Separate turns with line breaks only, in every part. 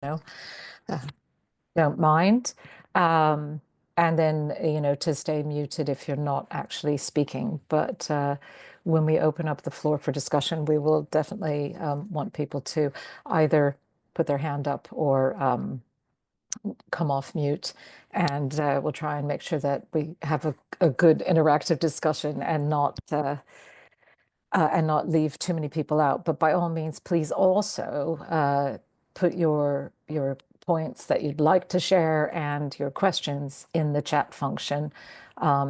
know, uh, don't mind. And then, to stay muted if you're not actually speaking. But when we open up the floor for discussion, we will definitely want people to either put their hand up or come off mute. And we'll try and make sure that we have a good interactive discussion and not leave too many people out. But by all means, please also put your points that you'd like to share and your questions in the chat function,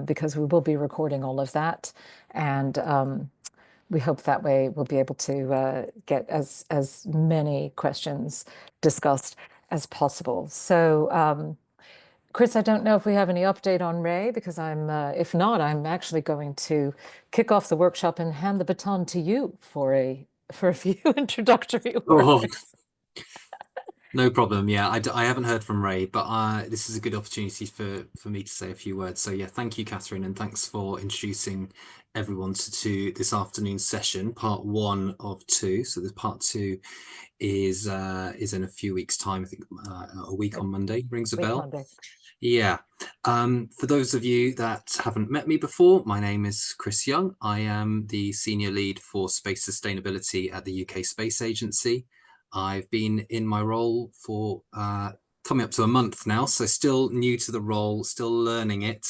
because we will be recording all of that. And we hope that way we'll be able to get as many questions discussed as possible. So Chris, I don't know if we have any update on Ray, because if not, I'm actually going to kick off the workshop and hand the baton to you for a few introductory words.
No problem. Yeah, I haven't heard from Ray, but this is a good opportunity for me to say a few words. So yeah, thank you, Catherine, and thanks for introducing everyone to this afternoon's session, part 1 of 2. So this part 2 is in a few weeks' time. I think a week on Monday. Rings a bell.
Monday.
Yeah. For those of you that haven't met me before, my name is Chris Young. I am the Senior Lead for Space Sustainability at the UK Space Agency. I've been in my role for coming up to a month now, so still new to the role, still learning it.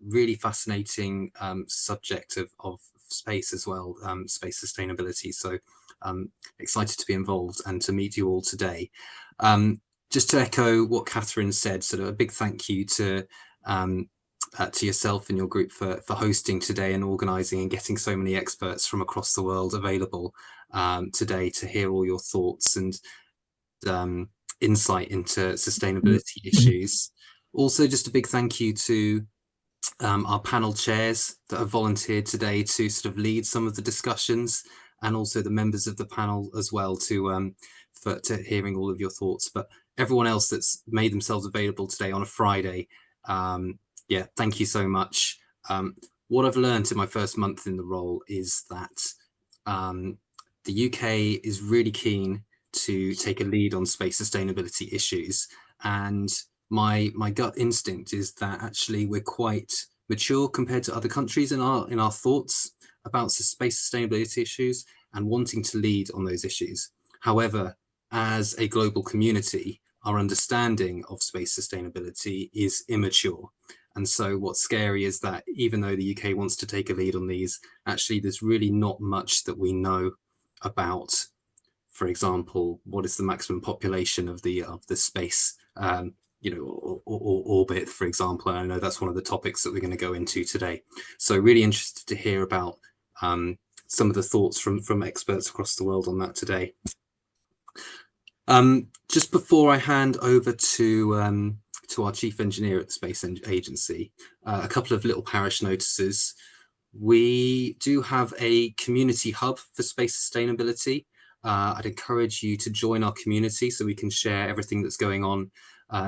Really fascinating subject of space as well, space sustainability. So excited to be involved and to meet you all today. Just to echo what Catherine said, sort of a big thank you to yourself and your group for hosting today and organising and getting so many experts from across the world available today to hear all your thoughts and insight into sustainability issues. Also, just a big thank you to our panel chairs that have volunteered today to sort of lead some of the discussions, and also the members of the panel as well to hearing all of your thoughts. But everyone else that's made themselves available today on a Friday, yeah, thank you so much. What I've learned in my first month in the role is that the UK is really keen to take a lead on space sustainability issues, and my gut instinct is that actually we're quite mature compared to other countries in our thoughts about space sustainability issues and wanting to lead on those issues. However, as a global community, our understanding of space sustainability is immature. And so what's scary is that even though the UK wants to take a lead on these, actually there's really not much that we know about. For example, what is the maximum population of the space orbit, for example. And I know that's one of the topics that we're going to go into today. So really interested to hear about some of the thoughts from experts across the world on that today. Just before I hand over to our chief engineer at the Space Agency, a couple of little parish notices. We do have a community hub for space sustainability. I'd encourage you to join our community so we can share everything that's going on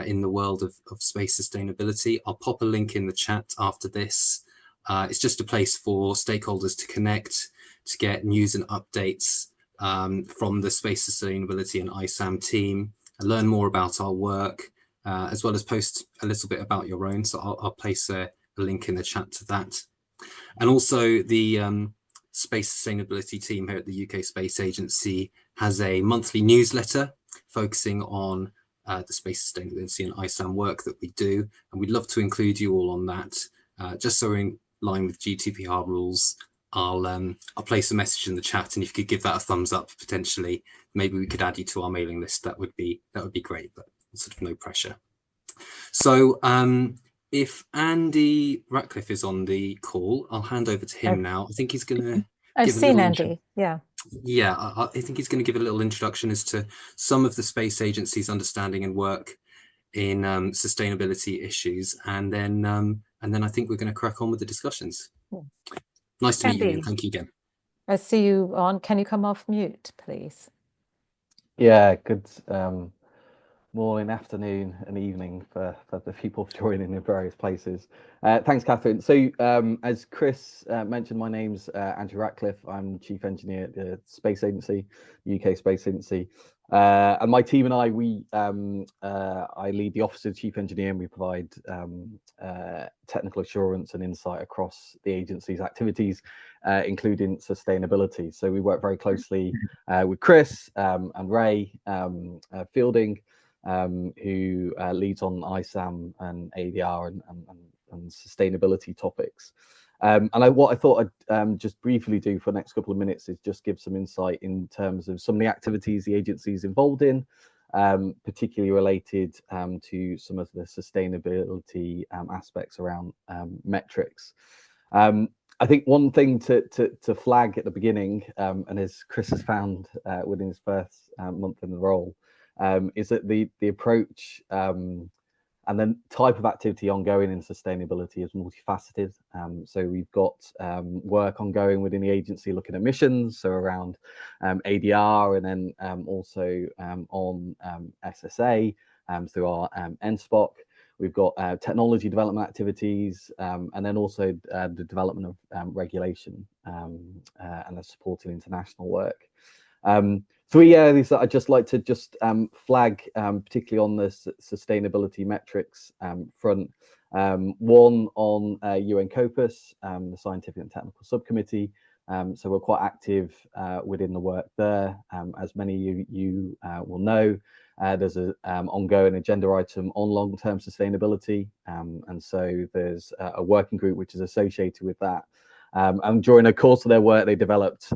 in the world of space sustainability. I'll pop a link in the chat after this. It's just a place for stakeholders to connect, to get news and updates from the Space Sustainability and ISAM team, and learn more about our work, as well as post a little bit about your own. So I'll place a link in the chat to that. And also the Space Sustainability team here at the UK Space Agency has a monthly newsletter focusing on the space sustainability and ISAM work that we do, and we'd love to include you all on that. Just so we're in line with GDPR rules, I'll place a message in the chat, and if you could give that a thumbs up, potentially, maybe we could add you to our mailing list. That would be great, but sort of no pressure. So if Andy Ratcliffe is on the call, I'll hand over to him now. I think he's going to.
I've seen Andy. Yeah.
Yeah, I think he's going to give a little introduction as to some of the Space Agency's understanding and work in sustainability issues, and then I think we're going to crack on with the discussions. Yeah. Nice to meet you again. Thank you again.
I see you on. Can you come off mute, please?
Yeah, good morning, afternoon, and evening for the people joining in various places. Thanks, Catherine. So as Chris mentioned, my name's Andrew Ratcliffe. I'm Chief Engineer at the Space Agency, UK Space Agency. And my team and I, I lead the Office of the Chief Engineer, and we provide technical assurance and insight across the agency's activities, including sustainability. So we work very closely with Chris and Ray Fielding, who leads on ISAM and ADR and sustainability topics. What I thought I'd just briefly do for the next couple of minutes is just give some insight in terms of some of the activities the agency is involved in, particularly related to some of the sustainability aspects around metrics. I think one thing to flag at the beginning, and as Chris has found within his first month in the role, is that the approach and then type of activity ongoing in sustainability is multifaceted. So we've got work ongoing within the agency looking at emissions, so around ADR, and then also on SSA through our NSPOC. We've got technology development activities, and then also the development of regulation and the supporting international work. Three areas that I'd just like to just flag, particularly on the sustainability metrics front. One on UN COPUS, the Scientific and Technical Subcommittee. So we're quite active within the work there. As many of you will know, there's an ongoing agenda item on long-term sustainability. And so there's a working group which is associated with that. And during the course of their work, they developed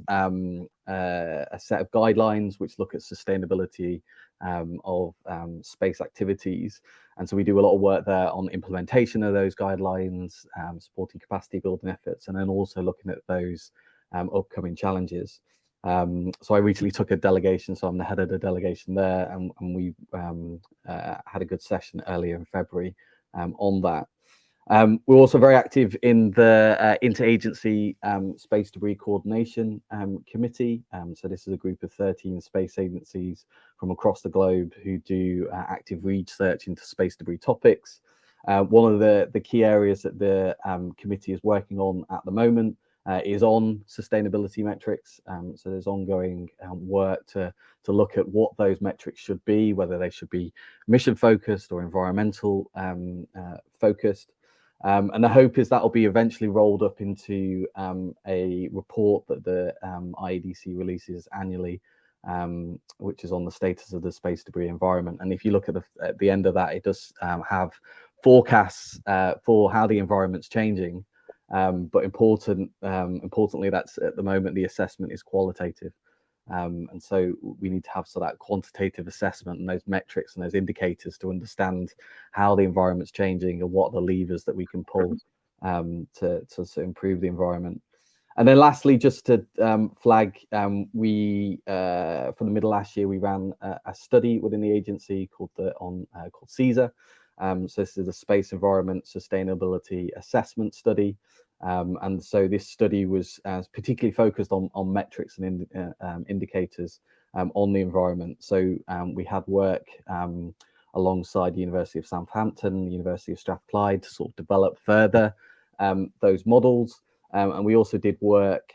a set of guidelines which look at sustainability of space activities. And so we do a lot of work there on implementation of those guidelines, supporting capacity building efforts, and then also looking at those upcoming challenges. So I recently took a delegation, so I'm the head of the delegation there, and we had a good session earlier in February on that. We're also very active in the Interagency Space Debris Coordination Committee. So this is a group of 13 space agencies from across the globe who do active research into space debris topics. One of the key areas that the committee is working on at the moment is on sustainability metrics. So there's ongoing work to look at what those metrics should be, whether they should be mission focused or environmental focused. And the hope is that will be eventually rolled up into a report that the IADC releases annually, which is on the status of the space debris environment. And if you look at the end of that, it does have forecasts for how the environment's changing. But importantly, that's at the moment the assessment is qualitative. And so we need to have that quantitative assessment and those metrics and those indicators to understand how the environment's changing and what are the levers that we can pull to improve the environment. And then lastly, just to flag, we for the middle of last year, we ran a study within the agency called CESAR. So this is the Space Environment Sustainability Assessment Study. And so this study was particularly focused on metrics and indicators on the environment. So we had work alongside the University of Southampton, the University of Strathclyde to sort of develop further those models. And we also did work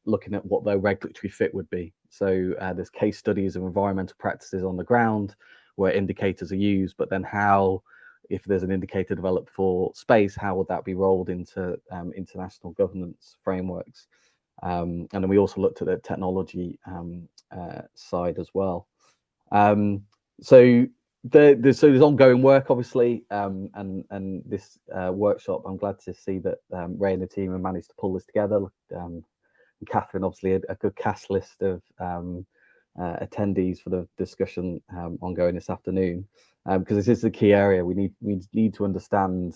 looking at what their regulatory fit would be. So there's case studies of environmental practices on the ground where indicators are used, but then how, if there's an indicator developed for space, how would that be rolled into international governance frameworks? And then we also looked at the technology side as well. So there's ongoing work, obviously, and this workshop, I'm glad to see that Ray and the team have managed to pull this together. Catherine, obviously, a good cast list of attendees for the discussion ongoing this afternoon, because this is the key area. We need to understand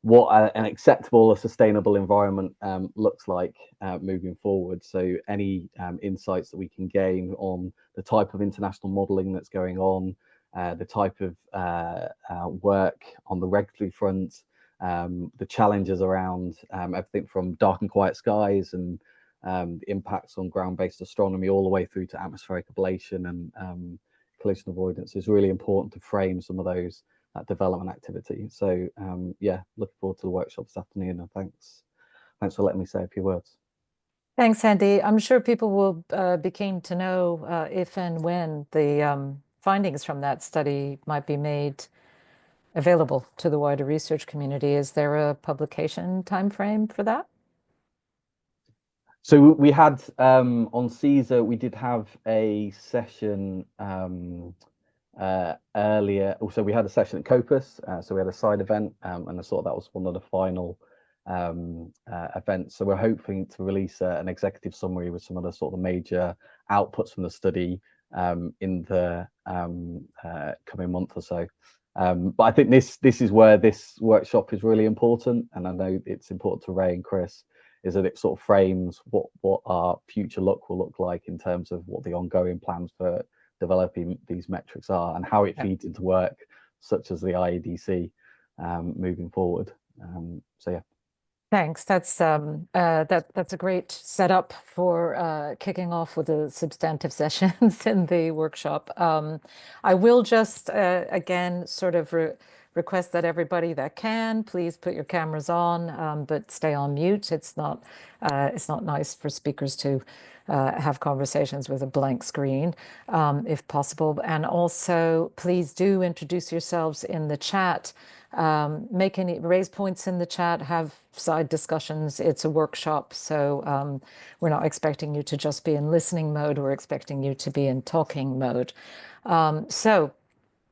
what an acceptable or sustainable environment looks like moving forward. So any insights that we can gain on the type of international modelling that's going on, the type of work on the regulatory front, the challenges around everything from dark and quiet skies and the impacts on ground-based astronomy all the way through to atmospheric ablation and collision avoidance is really important to frame some of those development activity. So yeah, looking forward to the workshop this afternoon, and thanks for letting me say a few words.
Thanks, Andy. I'm sure people will be keen to know if and when the findings from that study might be made available to the wider research community. Is there a publication timeframe for that?
So we had on CSER, we did have a session earlier. Also, we had a session at Copus, so we had a side event, and I thought that was one of the final events. So we're hoping to release an executive summary with some of the sort of major outputs from the study in the coming month or so. But I think this is where this workshop is really important, and I know it's important to Ray and Chris, is that it sort of frames what our future look will look like in terms of what the ongoing plans for developing these metrics are and how it feeds into work such as the IEDC moving forward. So yeah.
Thanks. That's a great setup for kicking off with the substantive sessions in the workshop. I will just again sort of request that everybody that can please put your cameras on, but stay on mute. It's not nice for speakers to have conversations with a blank screen, if possible. And also, please do introduce yourselves in the chat. Raise points in the chat, have side discussions. It's a workshop, so we're not expecting you to just be in listening mode. We're expecting you to be in talking mode. So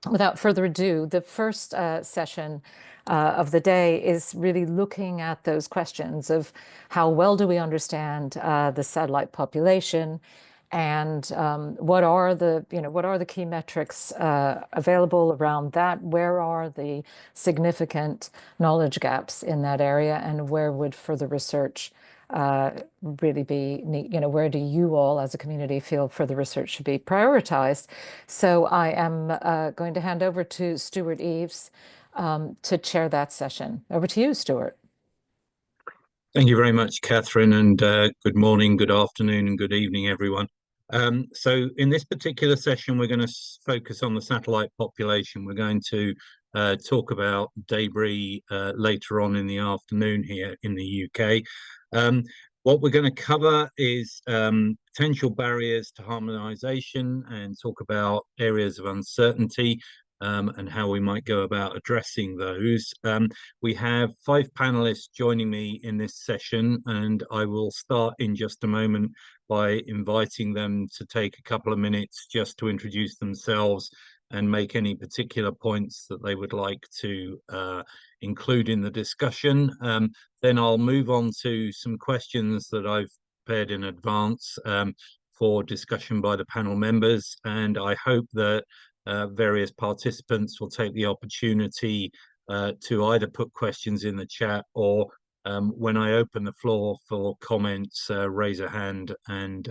without further ado, the first session of the day is really looking at those questions of how well do we understand the satellite population, and what are the key metrics available around that? Where are the significant knowledge gaps in that area, and where would further research really be, where do you all as a community feel further research should be prioritized? So I am going to hand over to Stuart Eaves to chair that session. Over to you, Stuart.
Thank you very much, Catherine, and good morning, good afternoon, and good evening, everyone. So in this particular session, we're going to focus on the satellite population. We're going to talk about debris later on in the afternoon here in the UK. What we're going to cover is potential barriers to harmonisation and talk about areas of uncertainty and how we might go about addressing those. We have 5 panelists joining me in this session, and I will start in just a moment by inviting them to take a couple of minutes just to introduce themselves and make any particular points that they would like to include in the discussion. Then I'll move on to some questions that I've prepared in advance for discussion by the panel members, and I hope that various participants will take the opportunity to either put questions in the chat or when I open the floor for comments, raise a hand and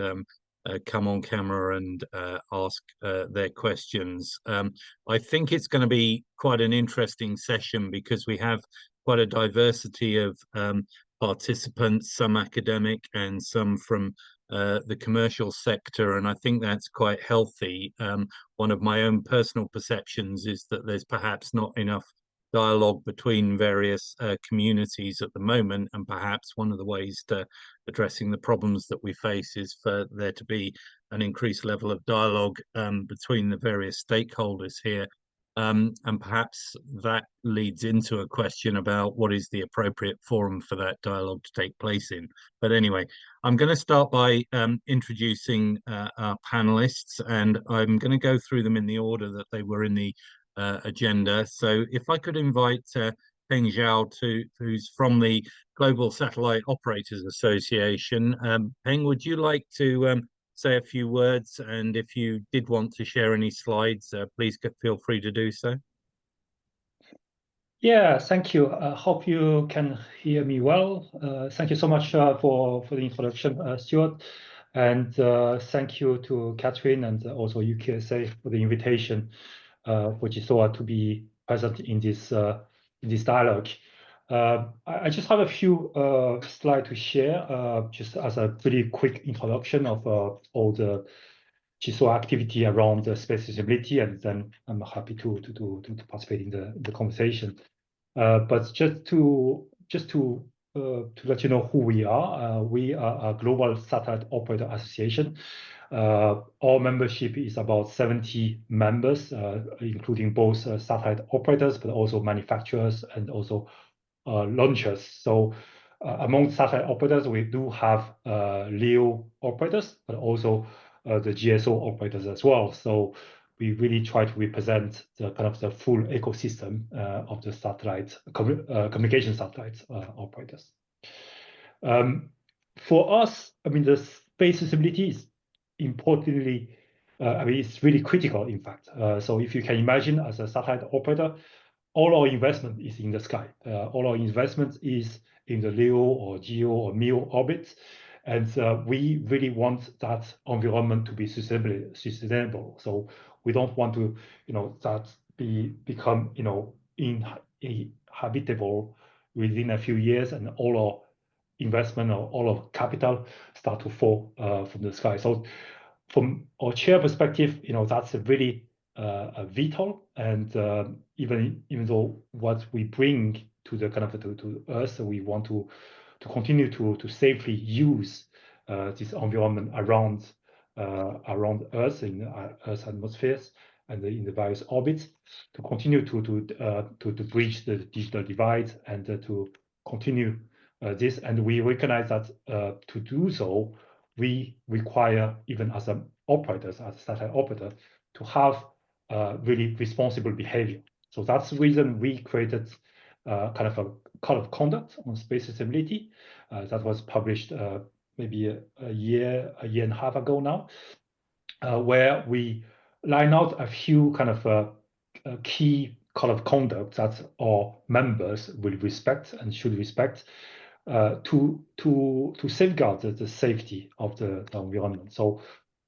come on camera and ask their questions. I think it's going to be quite an interesting session because we have quite a diversity of participants, some academic and some from the commercial sector, and I think that's quite healthy. One of my own personal perceptions is that there's perhaps not enough dialogue between various communities at the moment, and perhaps one of the ways to addressing the problems that we face is for there to be an increased level of dialogue between the various stakeholders here. And perhaps that leads into a question about what is the appropriate forum for that dialogue to take place in. But anyway, I'm going to start by introducing our panelists, and I'm going to go through them in the order that they were in the agenda. So if I could invite Peng Zhao, who's from the Global Satellite Operators Association. Peng, would you like to say a few words, and if you did want to share any slides, please feel free to do so.
Yeah, thank you. I hope you can hear me well. Thank you so much for the introduction, Stuart, and thank you to Catherine and also UKSA for the invitation for GSOA to be present in this dialogue. I just have a few slides to share, just as a pretty quick introduction of all the GSOA activity around the space usability, and then I'm happy to participate in the conversation. But just to let you know who we are a global satellite operator association. Our membership is about 70 members, including both satellite operators, but also manufacturers and also launchers. So among satellite operators, we do have LEO operators, but also the GSO operators as well. So we really try to represent the kind of the full ecosystem of the satellite communication satellites operators. For us, I mean, the space usability is importantly, I mean, it's really critical, in fact. So if you can imagine, as a satellite operator, all our investment is in the sky. All our investment is in the LEO or GEO or MEO orbits. And we really want that environment to be sustainable. So we don't want to, that become, inhabitable within a few years, and all our investment or all of capital start to fall from the sky. So from our chair perspective, that's a really vital, and even though what we bring to the kind of to Earth, we want to continue to safely use this environment around Earth, in Earth's atmospheres and in the various orbits, to continue to bridge the digital divide and to continue this. And we recognize that to do so, we require, even as an operator, as a satellite operator, to have really responsible behavior. So that's the reason we created kind of a code of conduct on space sustainability that was published maybe a year and a half ago now, where we line out a few kind of key code of conduct that our members will respect and should respect to safeguard the safety of the environment. So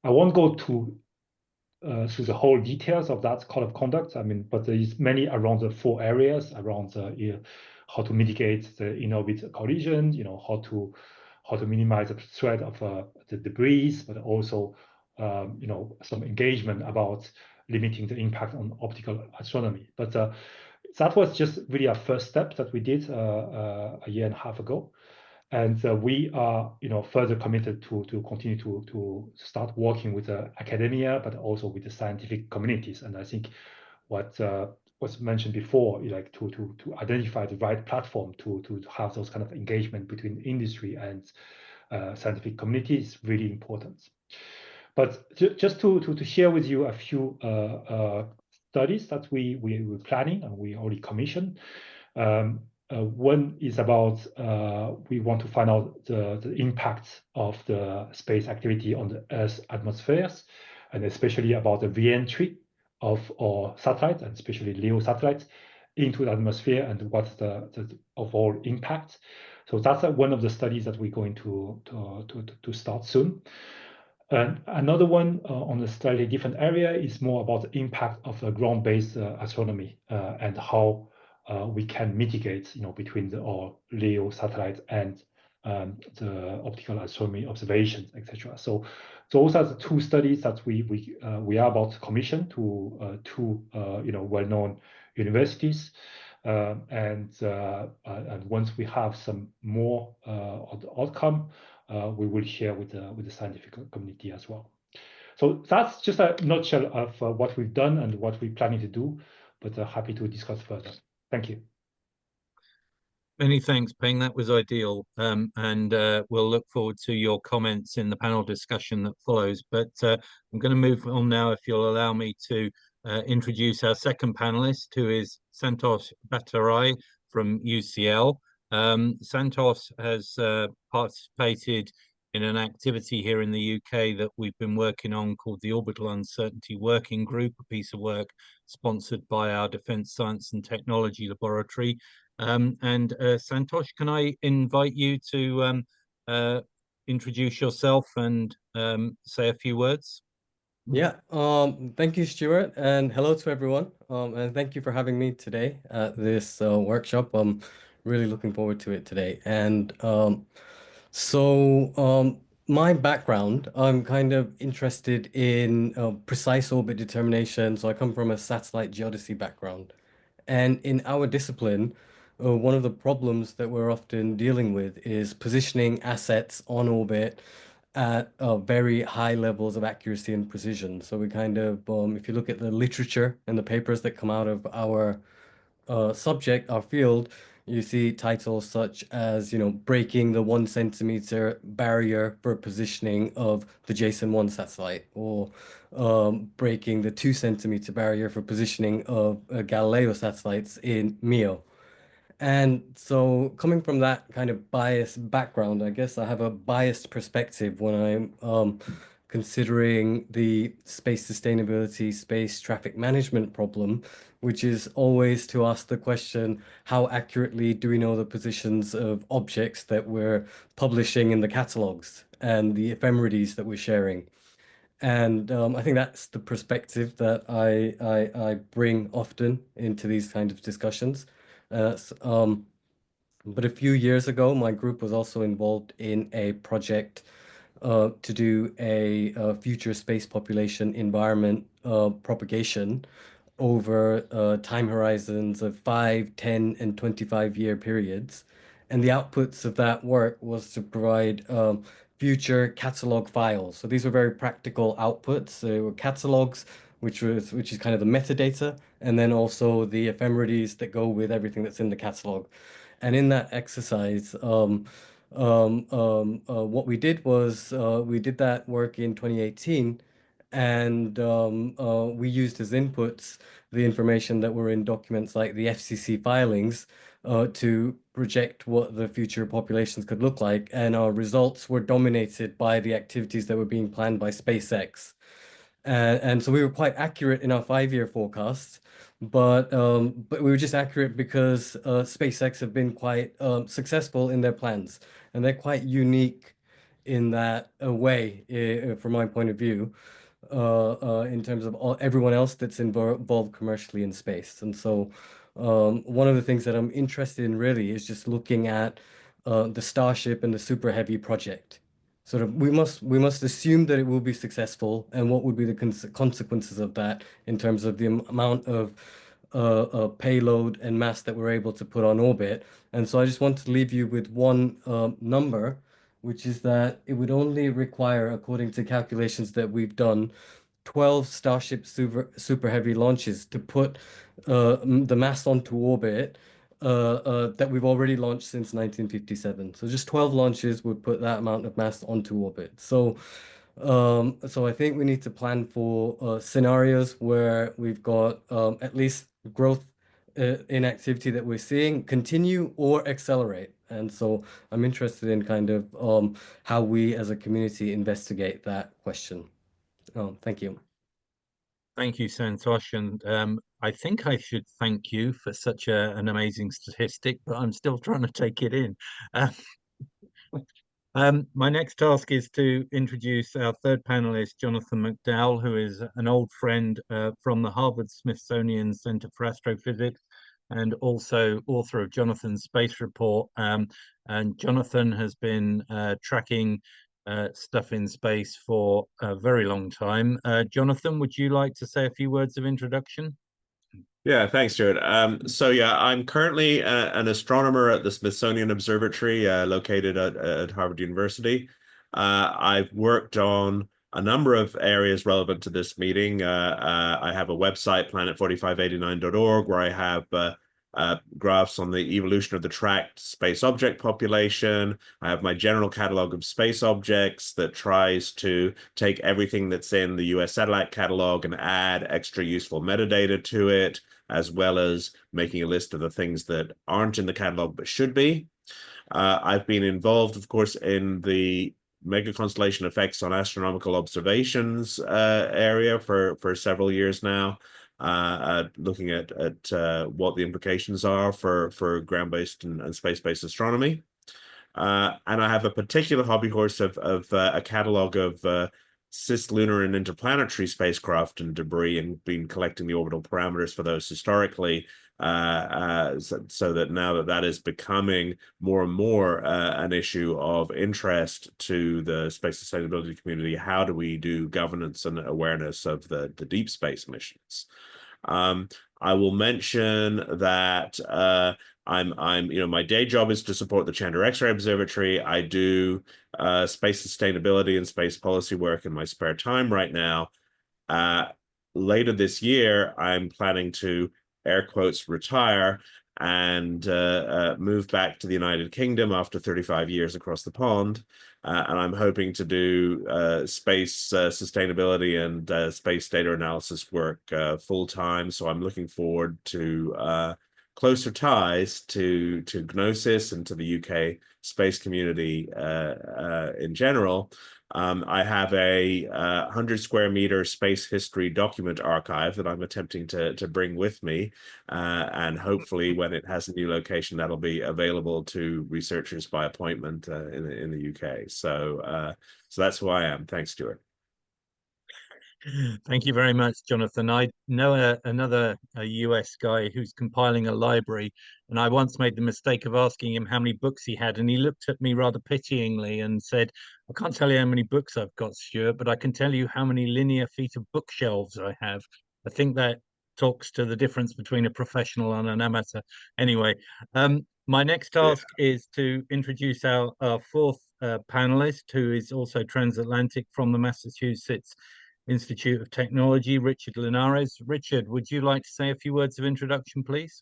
I won't go through the whole details of that code of conduct. I mean, but there is many around the 4 areas around how to mitigate the in-orbit collision, how to minimize the threat of the debris, but also some engagement about limiting the impact on optical astronomy. But that was just really a first step that we did a year and a half ago. And we are, further committed to continue to start working with academia, but also with the scientific communities. And I think what was mentioned before, like to identify the right platform to have those kind of engagement between industry and scientific community is really important. But just to share with you a few studies that we were planning and we already commissioned. One is about we want to find out the impact of the space activity on the Earth's atmospheres, and especially about the re-entry of our satellites, and especially LEO satellites, into the atmosphere, and what's the overall impact. So that's one of the studies that we're going to start soon. And another one on a slightly different area is more about the impact of ground-based astronomy and how we can mitigate, between our LEO satellites and the optical astronomy observations, etc. So those are the 2 studies that we are about to commission to 2 well-known universities, and once we have some more of the outcome, we will share with the scientific community as well. So that's just a nutshell of what we've done and what we're planning to do, but happy to discuss further. Thank you.
Many thanks, Peng. That was ideal. And we'll look forward to your comments in the panel discussion that follows. But I'm going to move on now, if you'll allow me to introduce our second panelist, who is Santosh Bhattarai from UCL. Santosh has participated in an activity here in the UK that we've been working on called the Orbital Uncertainty Working Group, a piece of work sponsored by our Defence Science and Technology Laboratory. And Santosh, can I invite you to introduce yourself and say a few words?
Yeah, thank you, Stuart, and hello to everyone. And thank you for having me today at this workshop. I'm really looking forward to it today. And my background, I'm kind of interested in precise orbit determination. So I come from a satellite geodesy background. And in our discipline, one of the problems that we're often dealing with is positioning assets on orbit at very high levels of accuracy and precision. So we kind of, if you look at the literature and the papers that come out of our subject, our field, you see titles such as, breaking the 1 centimeter barrier for positioning of the Jason-1 satellite, or breaking the 2 centimeter barrier for positioning of Galileo satellites in MEO. And so, coming from that kind of biased background, I guess I have a biased perspective when I'm considering the space sustainability, space traffic management problem, which is always to ask the question, how accurately do we know the positions of objects that we're publishing in the catalogs and the ephemerides that we're sharing? And I think that's the perspective that I bring often into these kind of discussions. But a few years ago, my group was also involved in a project to do a future space population environment propagation over time horizons of 5, 10, and 25-year periods. And the outputs of that work was to provide future catalog files. So these were very practical outputs. They were catalogs, which is kind of the metadata, and then also the ephemerides that go with everything that's in the catalog. And in that exercise, what we did was we did that work in 2018, and we used as inputs the information that were in documents like the FCC filings to project what the future populations could look like. And our results were dominated by the activities that were being planned by SpaceX. And so we were quite accurate in our 5-year forecasts, but we were just accurate because SpaceX have been quite successful in their plans, and they're quite unique in that way, from my point of view, in terms of everyone else that's involved commercially in space. And so one of the things that I'm interested in really is just looking at the Starship and the Super Heavy project. Sort of, we must assume that it will be successful, and what would be the consequences of that in terms of the amount of payload and mass that we're able to put on orbit. And so I just want to leave you with one number, which is that it would only require, according to calculations that we've done, 12 Starship Super Heavy launches to put the mass onto orbit that we've already launched since 1957. So just 12 launches would put that amount of mass onto orbit. So I think we need to plan for scenarios where we've got at least growth in activity that we're seeing continue or accelerate. And so I'm interested in kind of how we as a community investigate that question. Thank you.
Thank you, Santosh. And I think I should thank you for such an amazing statistic, but I'm still trying to take it in. My next task is to introduce our third panelist, Jonathan McDowell, who is an old friend from the Harvard-Smithsonian Center for Astrophysics, and also author of Jonathan's Space Report. And Jonathan has been tracking stuff in space for a very long time. Jonathan, would you like to say a few words of introduction?
Yeah, thanks, Stuart. So yeah, I'm currently an astronomer at the Smithsonian Observatory located at Harvard University. I've worked on a number of areas relevant to this meeting. I have a website, planet4589.org, where I have graphs on the evolution of the tracked space object population. I have my general catalog of space objects that tries to take everything that's in the US satellite catalog and add extra useful metadata to it, as well as making a list of the things that aren't in the catalog but should be. I've been involved, of course, in the mega constellation effects on astronomical observations area for several years now, looking at what the implications are for ground-based and space-based astronomy. And I have a particular hobby horse of a catalog of cislunar and interplanetary spacecraft and debris, and been collecting the orbital parameters for those historically, so that now that is becoming more and more an issue of interest to the space sustainability community. How do we do governance and awareness of the deep space missions? I will mention that my day job is to support the Chandra X-ray Observatory. I do space sustainability and space policy work in my spare time right now. Later this year, I'm planning to, air quotes, retire and move back to the United Kingdom after 35 years across the pond. And I'm hoping to do space sustainability and space data analysis work full-time. So I'm looking forward to closer ties to GNOSIS and to the UK space community in general. I have a 100 square meter space history document archive that I'm attempting to bring with me. And hopefully when it has a new location, that'll be available to researchers by appointment in the UK. So that's who I am. Thanks, Stuart.
Thank you very much, Jonathan. I know another US guy who's compiling a library, and I once made the mistake of asking him how many books he had, and he looked at me rather pityingly and said, I can't tell you how many books I've got, Stuart, but I can tell you how many linear feet of bookshelves I have. I think that talks to the difference between a professional and an amateur. Anyway, my next task is to introduce our fourth panelist, who is also transatlantic from the Massachusetts Institute of Technology, Richard Linares. Richard, would you like to say a few words of introduction, please?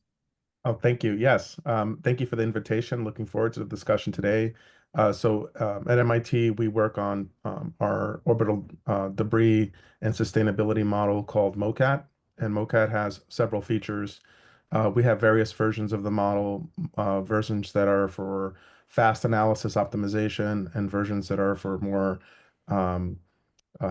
Oh, thank you. Yes. Thank you for the invitation. Looking forward to the discussion today. At MIT, we work on our orbital debris and sustainability model called MOCAT, and MOCAT has several features. We have various versions of the model, versions that are for fast analysis optimization and versions that are for more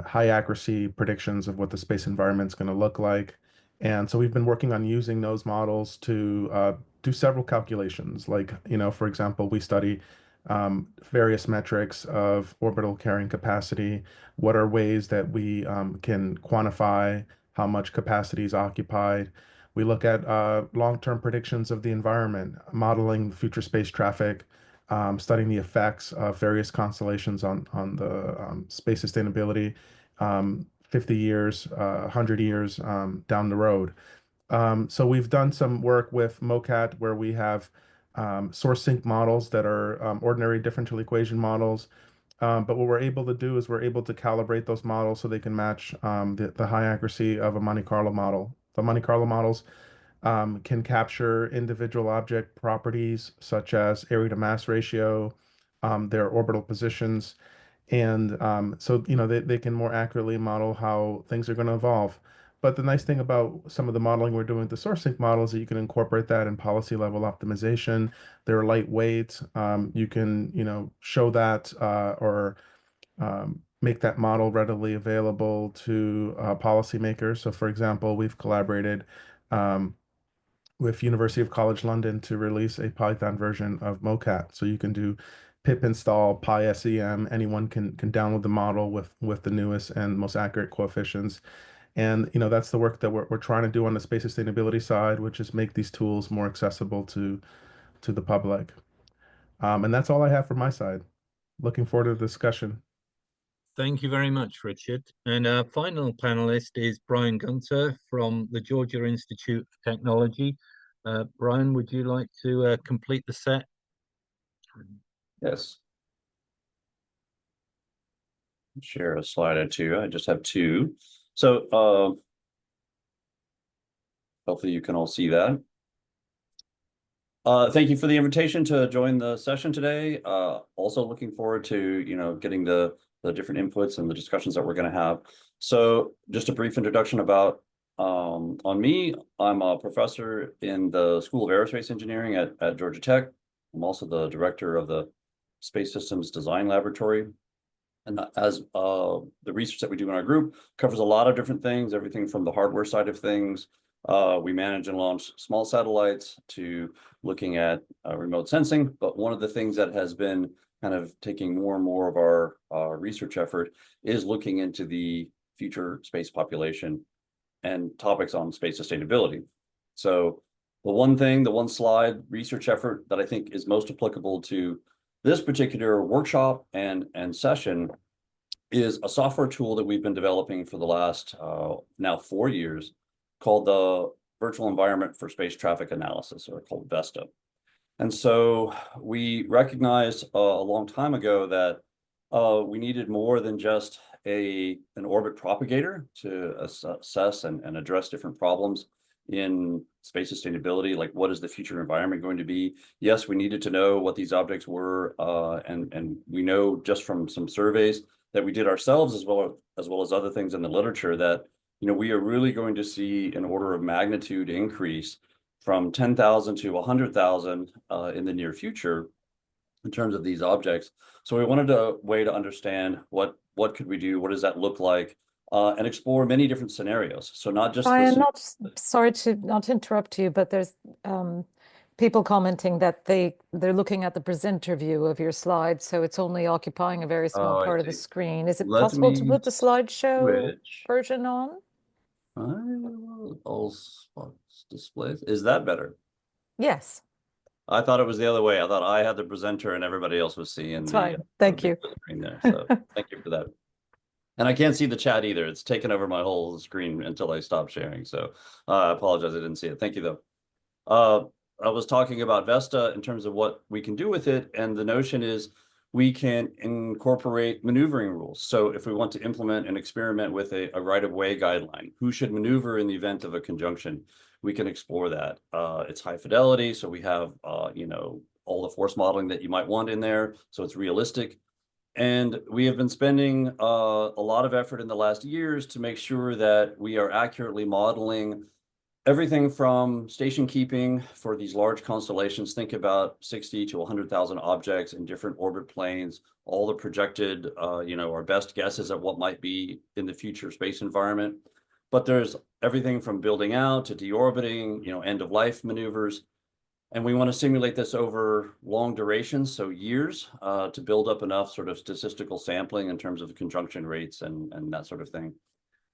high accuracy predictions of what the space environment's going to look like. And so we've been working on using those models to do several calculations. Like, for example, we study various metrics of orbital carrying capacity. What are ways that we can quantify how much capacity is occupied? We look at long-term predictions of the environment, modeling future space traffic, studying the effects of various constellations on the space sustainability 50 years, 100 years down the road. So we've done some work with MOCAT where we have source sink models that are ordinary differential equation models. But what we're able to do is we're able to calibrate those models so they can match the high accuracy of a Monte Carlo model. The Monte Carlo models can capture individual object properties such as area to mass ratio, their orbital positions, and so they can more accurately model how things are going to evolve. But the nice thing about some of the modeling we're doing with the source sink models is that you can incorporate that in policy level optimization. They're lightweight. You can show that or make that model readily available to policymakers. So for example, we've collaborated with University of College London to release a Python version of MOCAT. So you can do pip install PySEM. Anyone can download the model with the newest and most accurate coefficients. And that's the work that we're trying to do on the space sustainability side, which is make these tools more accessible to the public. And that's all I have from my side. Looking forward to the discussion.
Thank you very much, Richard. And our final panelist is Brian Gunter from the Georgia Institute of Technology. Brian, would you like to complete the set?
Yes. Share a slide or two. I just have two. So hopefully you can all see that. Thank you for the invitation to join the session today. Also looking forward to getting the different inputs and the discussions that we're going to have. So just a brief introduction about on me. I'm a professor in the School of Aerospace Engineering at Georgia Tech. I'm also the director of the Space Systems Design Laboratory. And as the research that we do in our group covers a lot of different things, everything from the hardware side of things. We manage and launch small satellites to looking at remote sensing. But one of the things that has been kind of taking more and more of our research effort is looking into the future space population and topics on space sustainability. So the one slide research effort that I think is most applicable to this particular workshop and session is a software tool that we've been developing for the last now 4 years called the Virtual Environment for Space Traffic Analysis, or called VESTA. And so we recognized a long time ago that we needed more than just an orbit propagator to assess and address different problems in space sustainability, like what is the future environment going to be? Yes, we needed to know what these objects were, and we know just from some surveys that we did ourselves, as well as other things in the literature, that we are really going to see an order of magnitude increase from 10,000 to 100,000 in the near future in terms of these objects. So we wanted a way to understand what could we do, what does that look like, and explore many different scenarios. So not just
sorry to not interrupt you, but there's people commenting that they're looking at the presenter view of your slides, so it's only occupying a very small part of the screen. Is it possible to put the slideshow version on?
All displays. Is that better?
Yes.
I thought it was the other way. I thought I had the presenter and everybody else was seeing
fine. Thank you.
Screen there. So thank you for that. And I can't see the chat either. It's taken over my whole screen until I stopped sharing. So I apologize. I didn't see it. Thank you, though. I was talking about VESTA in terms of what we can do with it. And the notion is we can incorporate maneuvering rules. So if we want to implement an experiment with a right-of-way guideline, who should maneuver in the event of a conjunction, we can explore that. It's high fidelity, so we have all the force modeling that you might want in there, so it's realistic. And we have been spending a lot of effort in the last years to make sure that we are accurately modeling everything from station keeping for these large constellations. Think about 60 to 100,000 objects in different orbit planes, all the projected, our best guesses at what might be in the future space environment. But there's everything from building out to deorbiting, end of life maneuvers. And we want to simulate this over long durations, so years, to build up enough sort of statistical sampling in terms of conjunction rates and that sort of thing.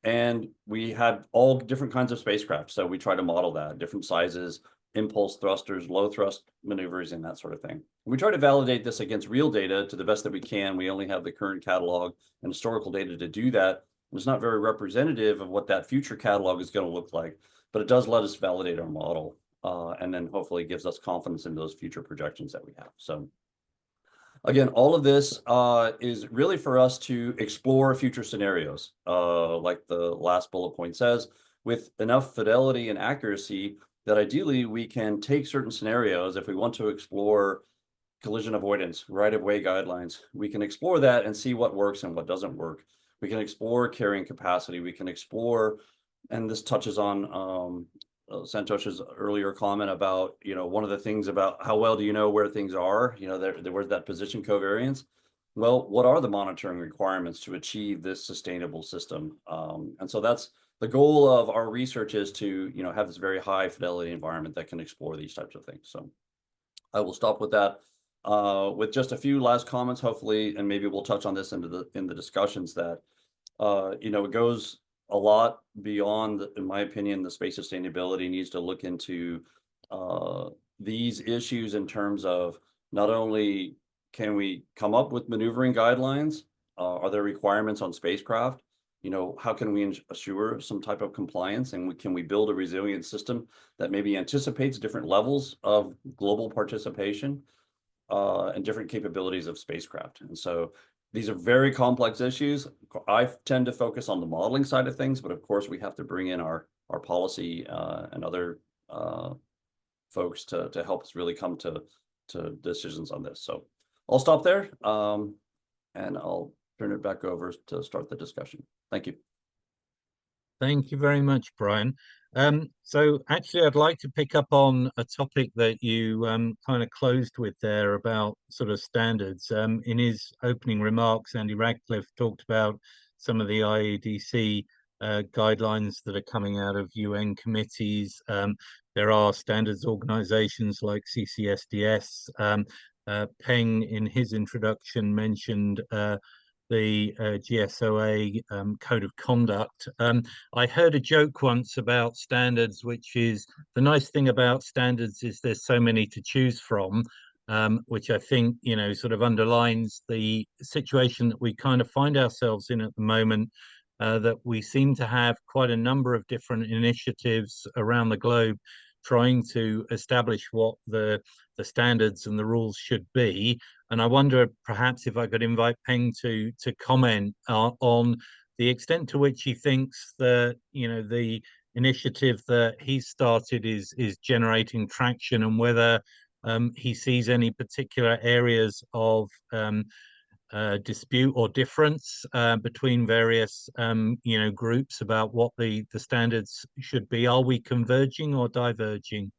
And we had all different kinds of spacecraft. So we try to model that, different sizes, impulse thrusters, low thrust maneuvers, and that sort of thing. We try to validate this against real data to the best that we can. We only have the current catalog and historical data to do that. It's not very representative of what that future catalog is going to look like, but it does let us validate our model, and then hopefully gives us confidence in those future projections that we have. So again, all of this is really for us to explore future scenarios, like the last bullet point says, with enough fidelity and accuracy that ideally we can take certain scenarios. If we want to explore collision avoidance, right-of-way guidelines, we can explore that and see what works and what doesn't work. We can explore carrying capacity. We can explore, and this touches on Santosh's earlier comment about, one of the things about how well do you know where things are, where's that position covariance? Well, what are the monitoring requirements to achieve this sustainable system? And so that's the goal of our research, is to, have this very high fidelity environment that can explore these types of things. So I will stop with that, with just a few last comments, hopefully, and maybe we'll touch on this in the discussions that, it goes a lot beyond, in my opinion. The space sustainability needs to look into these issues in terms of not only can we come up with maneuvering guidelines, are there requirements on spacecraft? How can we assure some type of compliance, and can we build a resilient system that maybe anticipates different levels of global participation and different capabilities of spacecraft? And so these are very complex issues. I tend to focus on the modeling side of things, but of course we have to bring in our policy and other folks to help us really come to decisions on this. So I'll stop there, and I'll turn it back over to start the discussion. Thank you.
Thank you very much, Brian. So actually, I'd like to pick up on a topic that you kind of closed with there about sort of standards. In his opening remarks, Andy Radcliffe talked about some of the IEDC guidelines that are coming out of UN committees. There are standards organizations like CCSDS. Peng, in his introduction, mentioned the GSOA Code of Conduct. I heard a joke once about standards, which is the nice thing about standards is there's so many to choose from, which I think, sort of underlines the situation that we kind of find ourselves in at the moment, that we seem to have quite a number of different initiatives around the globe trying to establish what the standards and the rules should be. And I wonder perhaps if I could invite Peng to comment on the extent to which he thinks that, you know, the initiative that he started is generating traction, and whether he sees any particular areas of dispute or difference between various you know, groups about what the standards should be. Are we converging or diverging?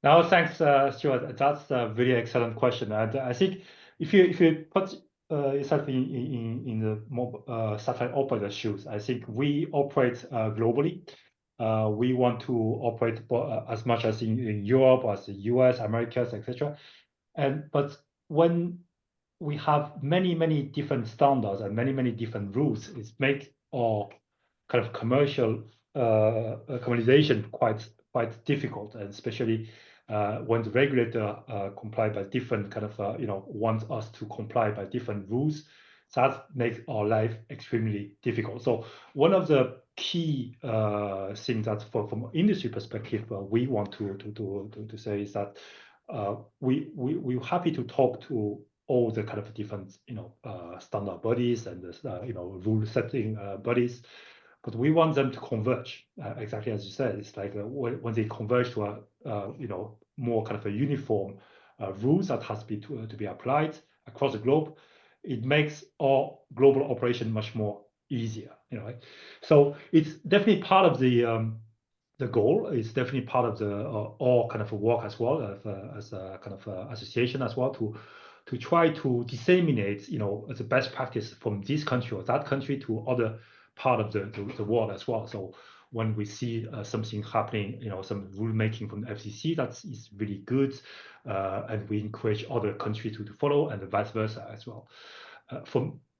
Now, thanks, Stuart. That's a very excellent question. And I think if you put yourself in the satellite operator shoes, I think we operate globally. We want to operate as much as in Europe, as the US, Americas, etc. But when we have many different standards and many different rules, it makes our kind of commercial commercialization quite difficult, and especially when the regulator comply by different kind of you know, wants us to comply by different rules. That makes our life extremely difficult. So one of the key things that from industry perspective we want to say is that we're happy to talk to all the kind of different, you know, standard bodies and you know, rule setting bodies, but we want them to converge. Exactly as you said, it's like when they converge to a you know, more kind of a uniform rules that has to be applied across the globe, it makes our global operation much more easier. You know, right? So it's definitely part of the goal. Is definitely part of the all kind of work as well as a kind of association as well to try to disseminate, you know, the best practice from this country or that country to other part of the world as well. So when we see something happening, you know, some rulemaking from the FCC, that is really good, and we encourage other countries to follow, and vice versa as well.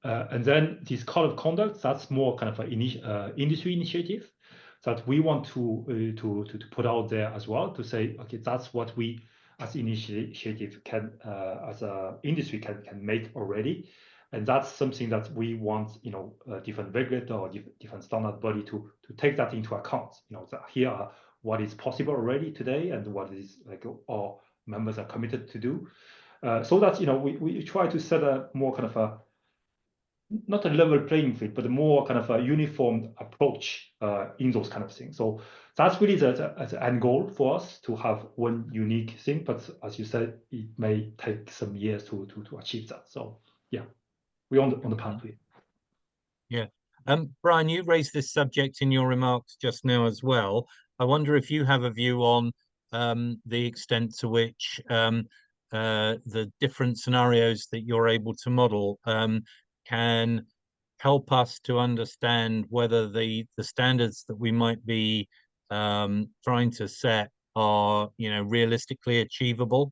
And then this code of conduct, that's more kind of an industry initiative that we want to put out there as well, to say, okay, that's what we as initiative can as a industry can make already, and that's something that we want, you know, a different regulator or different standard body to take that into account. You know, that here are what is possible already today and what is like our members are committed to do, so that, you know, we try to set a more kind of a, not a level playing field, but a more kind of a uniform approach in those kind of things. So that's really the end goal for us, to have one unique thing. But as you said, it may take some years to achieve that. So yeah, we're on the pathway.
Yeah. Brian, you raised this subject in your remarks just now as well. I wonder if you have a view on the extent to which the different scenarios that you're able to model can help us to understand whether the standards that we might be trying to set are, you know, realistically achievable.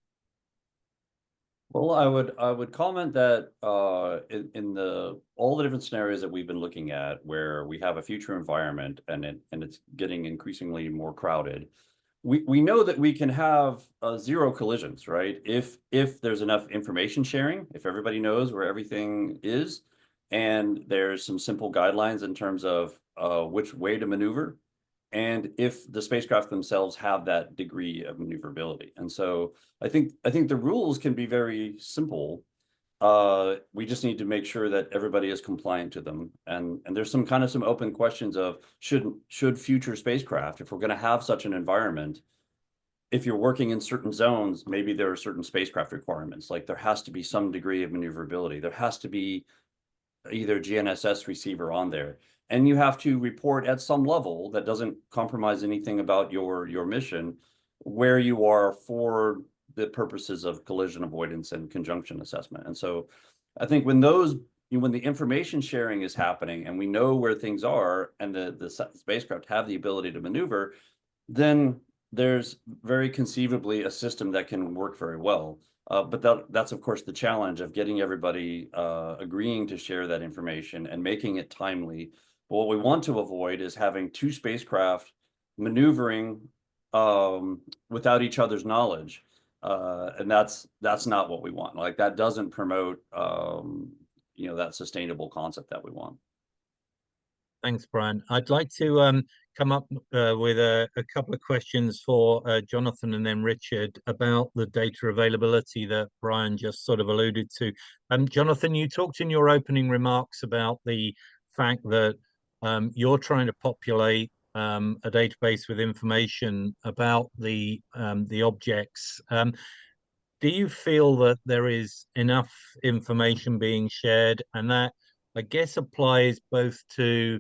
Well, I would comment that in all the different scenarios that we've been looking at, where we have a future environment and it's getting increasingly more crowded, we know that we can have zero collisions, right? If there's enough information sharing, if everybody knows where everything is, and there's some simple guidelines in terms of which way to maneuver, and if the spacecraft themselves have that degree of maneuverability. And so I think the rules can be very simple. We just need to make sure that everybody is compliant to them. And there's some open questions of should future spacecraft, if we're going to have such an environment, if you're working in certain zones, maybe there are certain spacecraft requirements, like there has to be some degree of maneuverability. There has to be either GNSS receiver on there. And you have to report at some level that doesn't compromise anything about your mission, where you are for the purposes of collision avoidance and conjunction assessment. And so I think when the information sharing is happening and we know where things are, and the spacecraft have the ability to maneuver, then there's very conceivably a system that can work very well. But that's of course the challenge of getting everybody agreeing to share that information and making it timely. But what we want to avoid is having two spacecraft maneuvering without each other's knowledge, and that's not what we want. Like, that doesn't promote you know, that sustainable concept that we want.
Thanks, Brian. I'd like to come up with a couple of questions for Jonathan and then Richard about the data availability that Brian just sort of alluded to. Jonathan, you talked in your opening remarks about the fact that you're trying to populate a database with information about the objects. Do you feel that there is enough information being shared, and that, I guess, applies both to,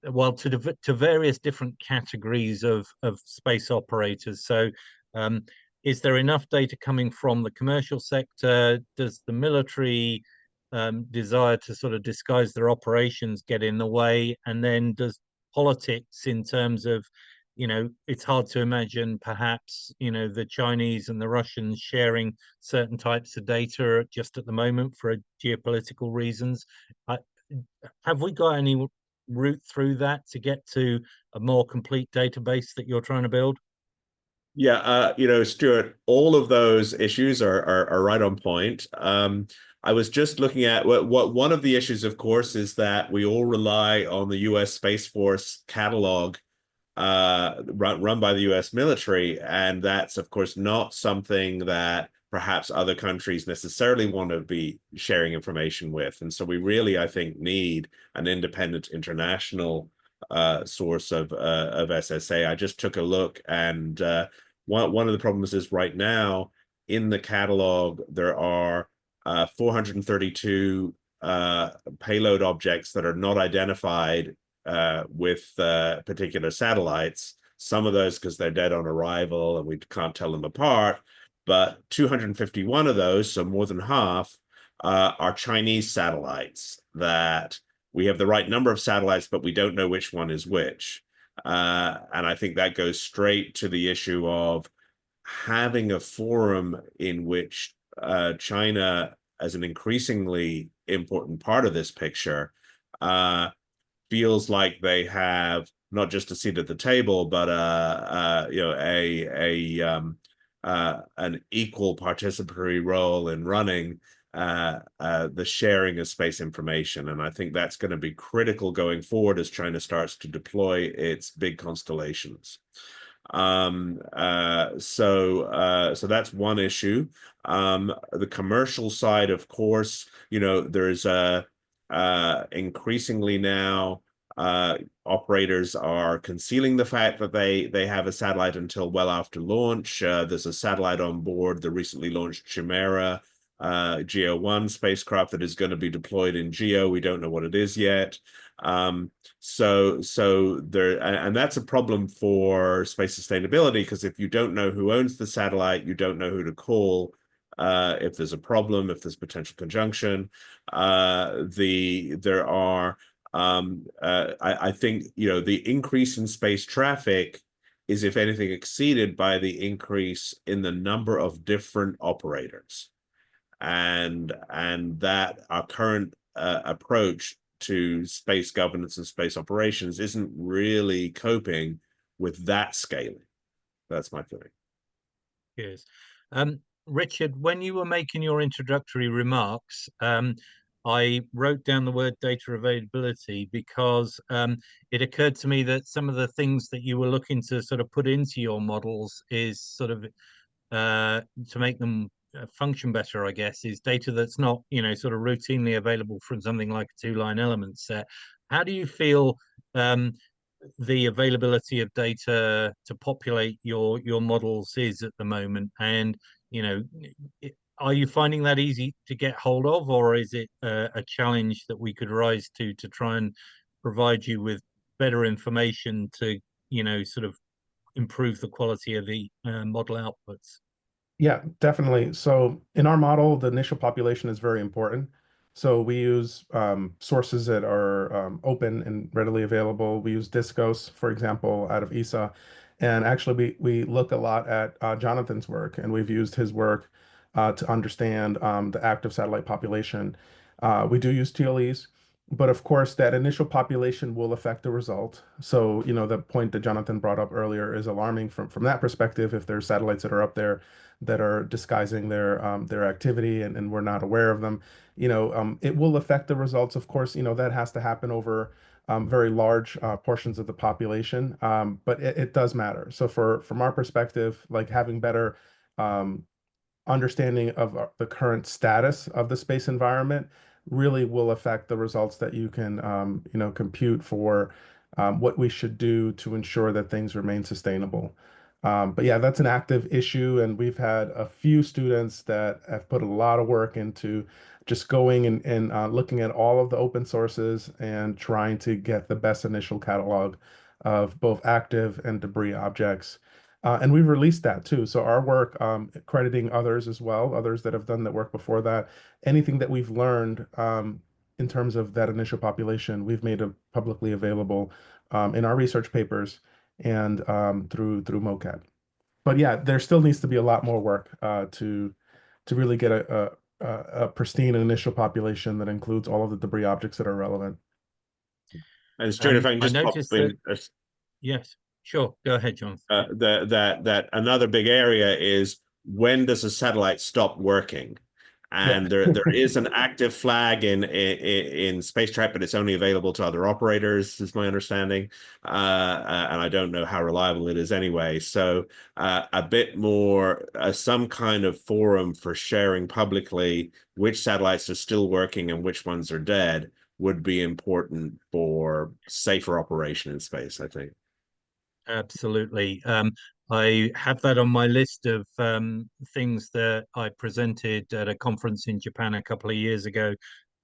well, to various different categories of space operators? So is there enough data coming from the commercial sector? Does the military desire to sort of disguise their operations get in the way? And then does politics, in terms of, it's hard to imagine perhaps, the Chinese and the Russians sharing certain types of data just at the moment for geopolitical reasons. Have we got any route through that to get to a more complete database that you're trying to build?
Yeah, Stuart, all of those issues are right on point. I was just looking at what one of the issues, of course, is that we all rely on the U.S. Space Force catalog run by the U.S. military, and that's, of course, not something that perhaps other countries necessarily want to be sharing information with. And so we really, I think, need an independent international source of SSA. I just took a look, and one of the problems is right now in the catalog there are 432 payload objects that are not identified with particular satellites. Some of those because they're dead on arrival and we can't tell them apart, but 251 of those, so more than half, are Chinese satellites that we have the right number of satellites, but we don't know which one is which. And I think that goes straight to the issue of having a forum in which China, as an increasingly important part of this picture, feels like they have not just a seat at the table, but an equal participatory role in running the sharing of space information. And I think that's going to be critical going forward as China starts to deploy its big constellations. So that's one issue. The commercial side, of course, there's increasingly now operators are concealing the fact that they have a satellite until well after launch. There's a satellite on board the recently launched Chimera GEO-1 spacecraft that is going to be deployed in GEO. We don't know what it is yet. So there, and that's a problem for space sustainability, because if you don't know who owns the satellite, you don't know who to call if there's a problem, if there's potential conjunction. There are I think the increase in space traffic is, if anything, exceeded by the increase in the number of different operators, and that our current approach to space governance and space operations isn't really coping with that scaling. That's my feeling.
Yes. Richard, when you were making your introductory remarks, I wrote down the word data availability because it occurred to me that some of the things that you were looking to sort of put into your models is sort of to make them function better, I guess, is data that's not, sort of routinely available from something like a two-line element set. How do you feel the availability of data to populate your models is at the moment? And, are you finding that easy to get hold of, or is it a challenge that we could rise to try and provide you with better information to, sort of improve the quality of the model outputs?
Yeah, definitely. So in our model, the initial population is very important. So we use sources that are open and readily available. We use Discos, for example, out of ESA. And actually, we look a lot at Jonathan's work, and we've used his work to understand the active satellite population. We do use TLEs, but of course, that initial population will affect the result. So, the point that Jonathan brought up earlier is alarming from that perspective. If there's satellites that are up there that are disguising their activity and we're not aware of them, it will affect the results. Of course, that has to happen over very large portions of the population, but it does matter. So from our perspective, like having better understanding of the current status of the space environment really will affect the results that you can compute for what we should do to ensure that things remain sustainable. But yeah, that's an active issue, and we've had a few students that have put a lot of work into just going and looking at all of the open sources and trying to get the best initial catalog of both active and debris objects. And we've released that too. So our work, crediting others as well, others that have done that work before that, anything that we've learned in terms of that initial population, we've made it publicly available in our research papers and through MOCAT. But yeah, there still needs to be a lot more work to really get a pristine initial population that includes all of the debris objects that are relevant.
And Stuart, if I can just pop in,
yes, sure, go ahead, John.
That another big area is, when does a satellite stop working? And there is an active flag in SpaceTrack, but it's only available to other operators, is my understanding. And I don't know how reliable it is anyway. So a bit more, some kind of forum for sharing publicly which satellites are still working and which ones are dead would be important for safer operation in space, I think.
Absolutely. I have that on my list of things that I presented at a conference in Japan a couple of years ago.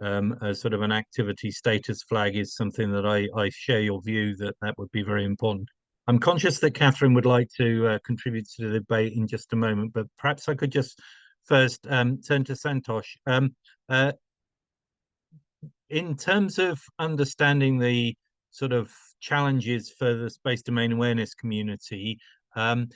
As sort of an activity status flag is something that I share your view that would be very important. I'm conscious that Catherine would like to contribute to the debate in just a moment, but perhaps I could just first turn to Santosh. In terms of understanding the sort of challenges for the space domain awareness community, the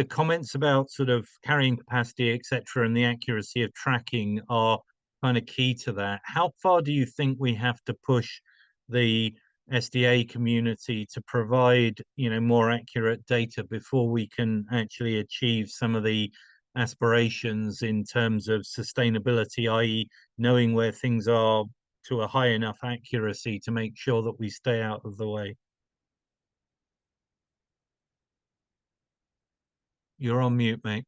comments about sort of carrying capacity, etc., and the accuracy of tracking are kind of key to that. How far do you think we have to push the SDA community to provide, more accurate data before we can actually achieve some of the aspirations in terms of sustainability, i.e., knowing where things are to a high enough accuracy to make sure that we stay out of the way? You're on mute, mate.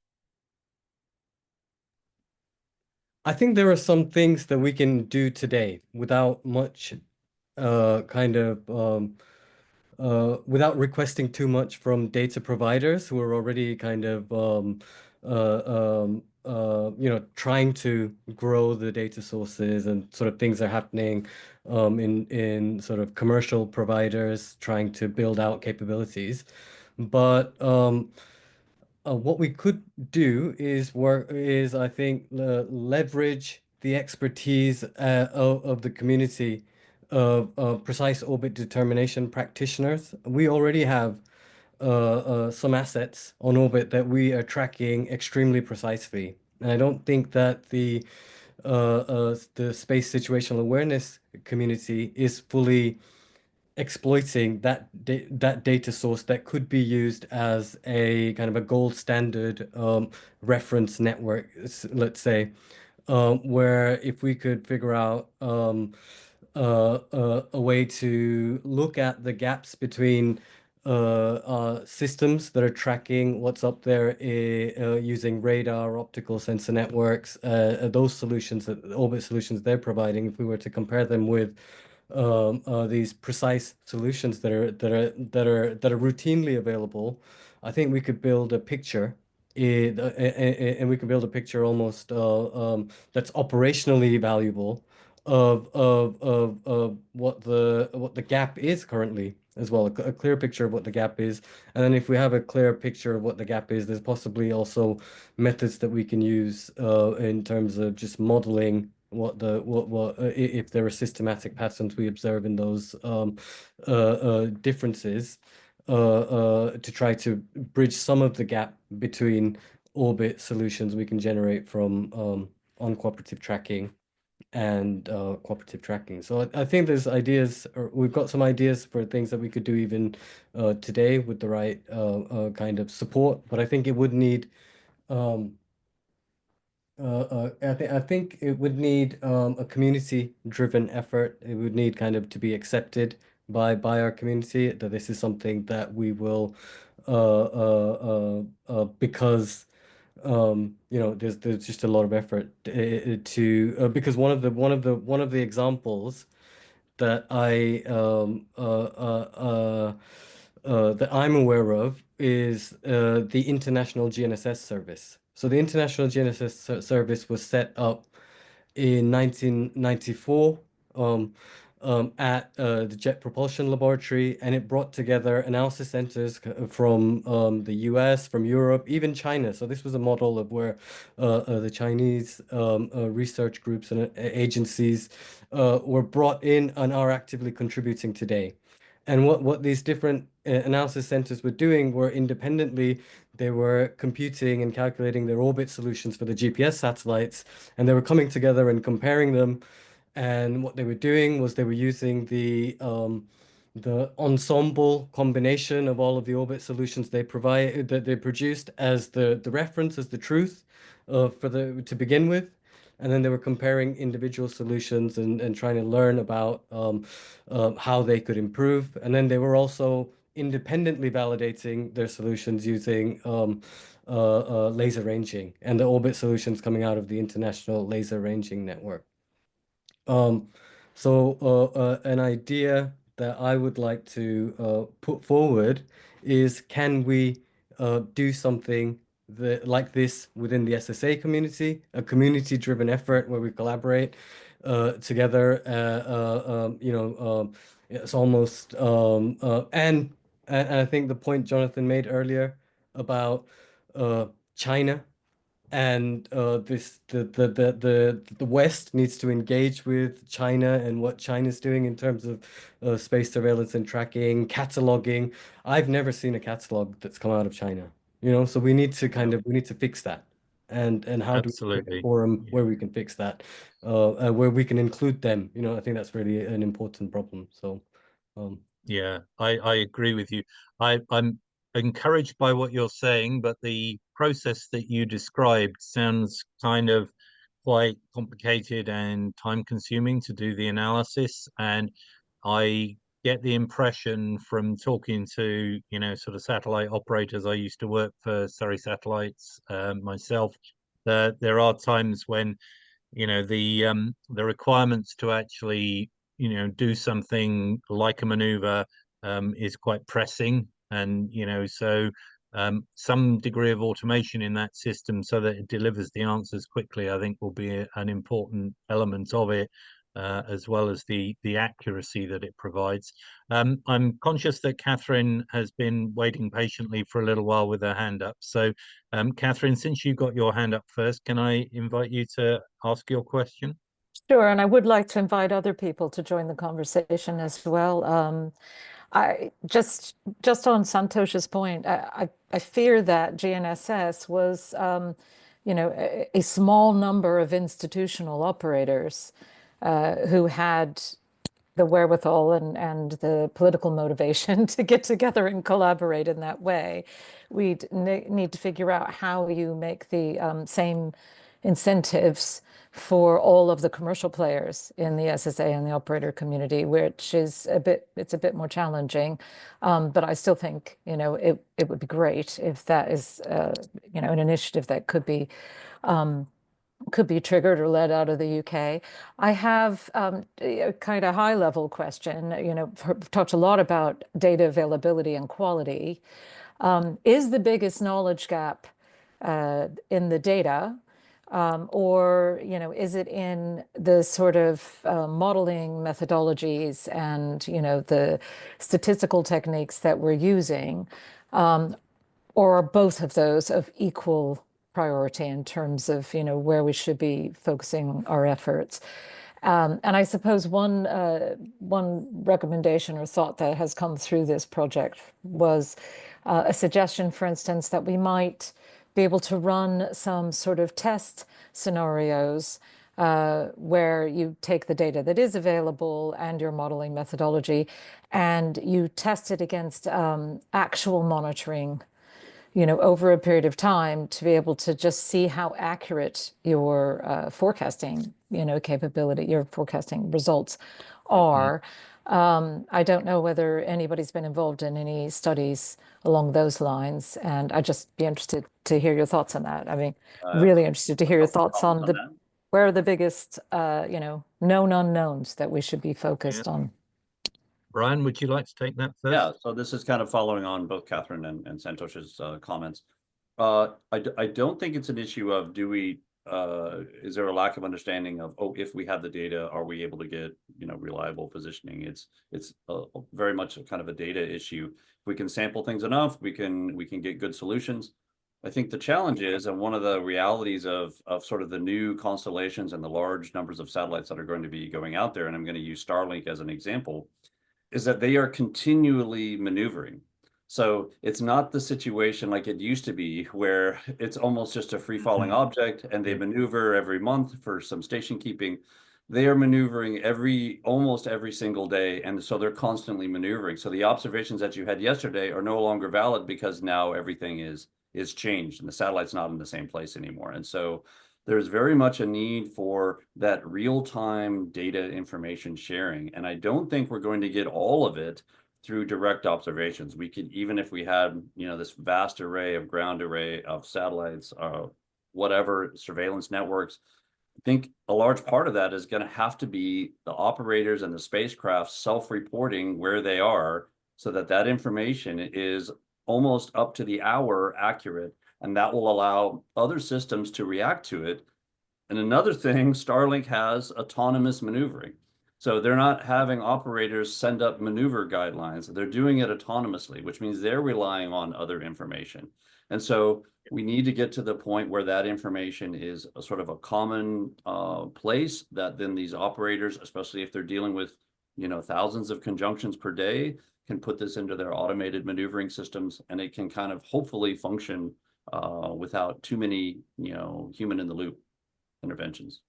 I think there are some things that we can do today without much without requesting too much from data providers who are already kind of trying to grow the data sources, and sort of things are happening in sort of commercial providers trying to build out capabilities. But what we could do is I think, leverage the expertise of the community of precise orbit determination practitioners. We already have some assets on orbit that we are tracking extremely precisely, and I don't think that the space situational awareness community is fully exploiting that data source that could be used as a kind of a gold standard reference network, let's say, where if we could figure out a way to look at the gaps between systems that are tracking what's up there using radar, optical sensor networks, those solutions, that orbit solutions they're providing, if we were to compare them with these precise solutions that are routinely available, I think we could build a picture, and we can build a picture almost that's operationally valuable of what the gap is currently as well, a clear picture of what the gap is. And then if we have a clear picture of what the gap is, there's possibly also methods that we can use in terms of just modeling what if there are systematic patterns we observe in those differences, to try to bridge some of the gap between orbit solutions we can generate from uncooperative tracking and cooperative tracking. So I think there's ideas, or we've got some ideas for things that we could do even today with the right kind of support, but I think it would need I think it would need a community-driven effort. It would need kind of to be accepted by our community that this is something that we will because you know there's just a lot of effort to because one of the examples that that I'm aware of is the International GNSS service. So the International GNSS service was set up in 1994 at the Jet Propulsion Laboratory, and it brought together analysis centers from the US, from Europe, even China. So this was a model of where the Chinese research groups and agencies were brought in and are actively contributing today. And what these different analysis centers were doing were independently, they were computing and calculating their orbit solutions for the GPS satellites, and they were coming together and comparing them. And what they were doing was they were using the ensemble combination of all of the orbit solutions they produced as the reference, as the truth to begin with. And then they were comparing individual solutions and trying to learn about how they could improve. And then they were also independently validating their solutions using laser ranging and the orbit solutions coming out of the International Laser Ranging Network. An idea that I would like to put forward is, can we do something like this within the SSA community, a community-driven effort where we collaborate together. It's almost and I think the point Jonathan made earlier about China and the West needs to engage with China and what China's doing in terms of space surveillance and tracking, cataloging. I've never seen a catalog that's come out of China, you know, so we need to we need to fix that. And how do we create a
Absolutely.
forum
Yeah.
where we can fix that, where we can include them? You know, I think that's really an important problem. So,
Yeah, I agree with you. I'm encouraged by what you're saying, but the process that you described sounds kind of quite complicated and time consuming to do the analysis. And I get the impression from talking to, you know, sort of satellite operators. I used to work for Surrey Satellites myself, that there are times when, you know, the requirements to actually, you know, do something like a maneuver is quite pressing. And, you know, so some degree of automation in that system so that it delivers the answers quickly, I think will be an important element of it, as well as the accuracy that it provides. I'm conscious that Catherine has been waiting patiently for a little while with her hand up. So, Catherine, since you got your hand up first, can I invite you to ask your question?
Sure, and I would like to invite other people to join the conversation as well. I just on Santosh's point, I fear that GNSS was, you know, a small number of institutional operators who had the wherewithal and the political motivation to get together and collaborate in that way. We'd need to figure out how you make the same incentives for all of the commercial players in the SSA and the operator community, which is it's a bit more challenging. But I still think, you know, it would be great if that is, you know, an initiative that could be triggered or led out of the UK. I have a kind of high level question. You know, talked a lot about data availability and quality. Is the biggest knowledge gap in the data? Or, you know, is it in the sort of modeling methodologies and, you know, the statistical techniques that we're using? Or are both of those of equal priority in terms of, you know, where we should be focusing our efforts? And I suppose one recommendation or thought that has come through this project was a suggestion, for instance, that we might be able to run some sort of test scenarios where you take the data that is available and your modeling methodology and you test it against actual monitoring over a period of time to be able to just see how accurate your forecasting, capability, your forecasting results are. I don't know whether anybody's been involved in any studies along those lines, and I'd just be interested to hear your thoughts on that. I mean, really interested to hear your thoughts on where are the biggest, known unknowns that we should be focused on.
Brian, would you like to take that first?
Yeah, so this is kind of following on both Catherine and Santosh's comments. I don't think it's an issue of is there a lack of understanding of, if we have the data, are we able to get, reliable positioning? It's very much a kind of a data issue. If we can sample things enough, we can get good solutions. I think the challenge is, and one of the realities of sort of the new constellations and the large numbers of satellites that are going to be going out there, and I'm going to use Starlink as an example, is that they are continually maneuvering. So it's not the situation like it used to be, where it's almost just a free-falling object and they maneuver every month for some station keeping. They are maneuvering almost every single day, and so they're constantly maneuvering. So the observations that you had yesterday are no longer valid because now everything is changed and the satellite's not in the same place anymore. And so there's very much a need for that real-time data information sharing. And I don't think we're going to get all of it through direct observations. We could, even if we had, this vast array of satellites, whatever, surveillance networks, I think a large part of that is going to have to be the operators and the spacecraft self-reporting where they are, so that information is almost up to the hour accurate, and that will allow other systems to react to it. And another thing, Starlink has autonomous maneuvering. So they're not having operators send up maneuver guidelines. They're doing it autonomously, which means they're relying on other information. And so we need to get to the point where that information is a sort of a common place that then these operators, especially if they're dealing with, thousands of conjunctions per day, can put this into their automated maneuvering systems, and it can kind of hopefully function without too many, human in the loop interventions.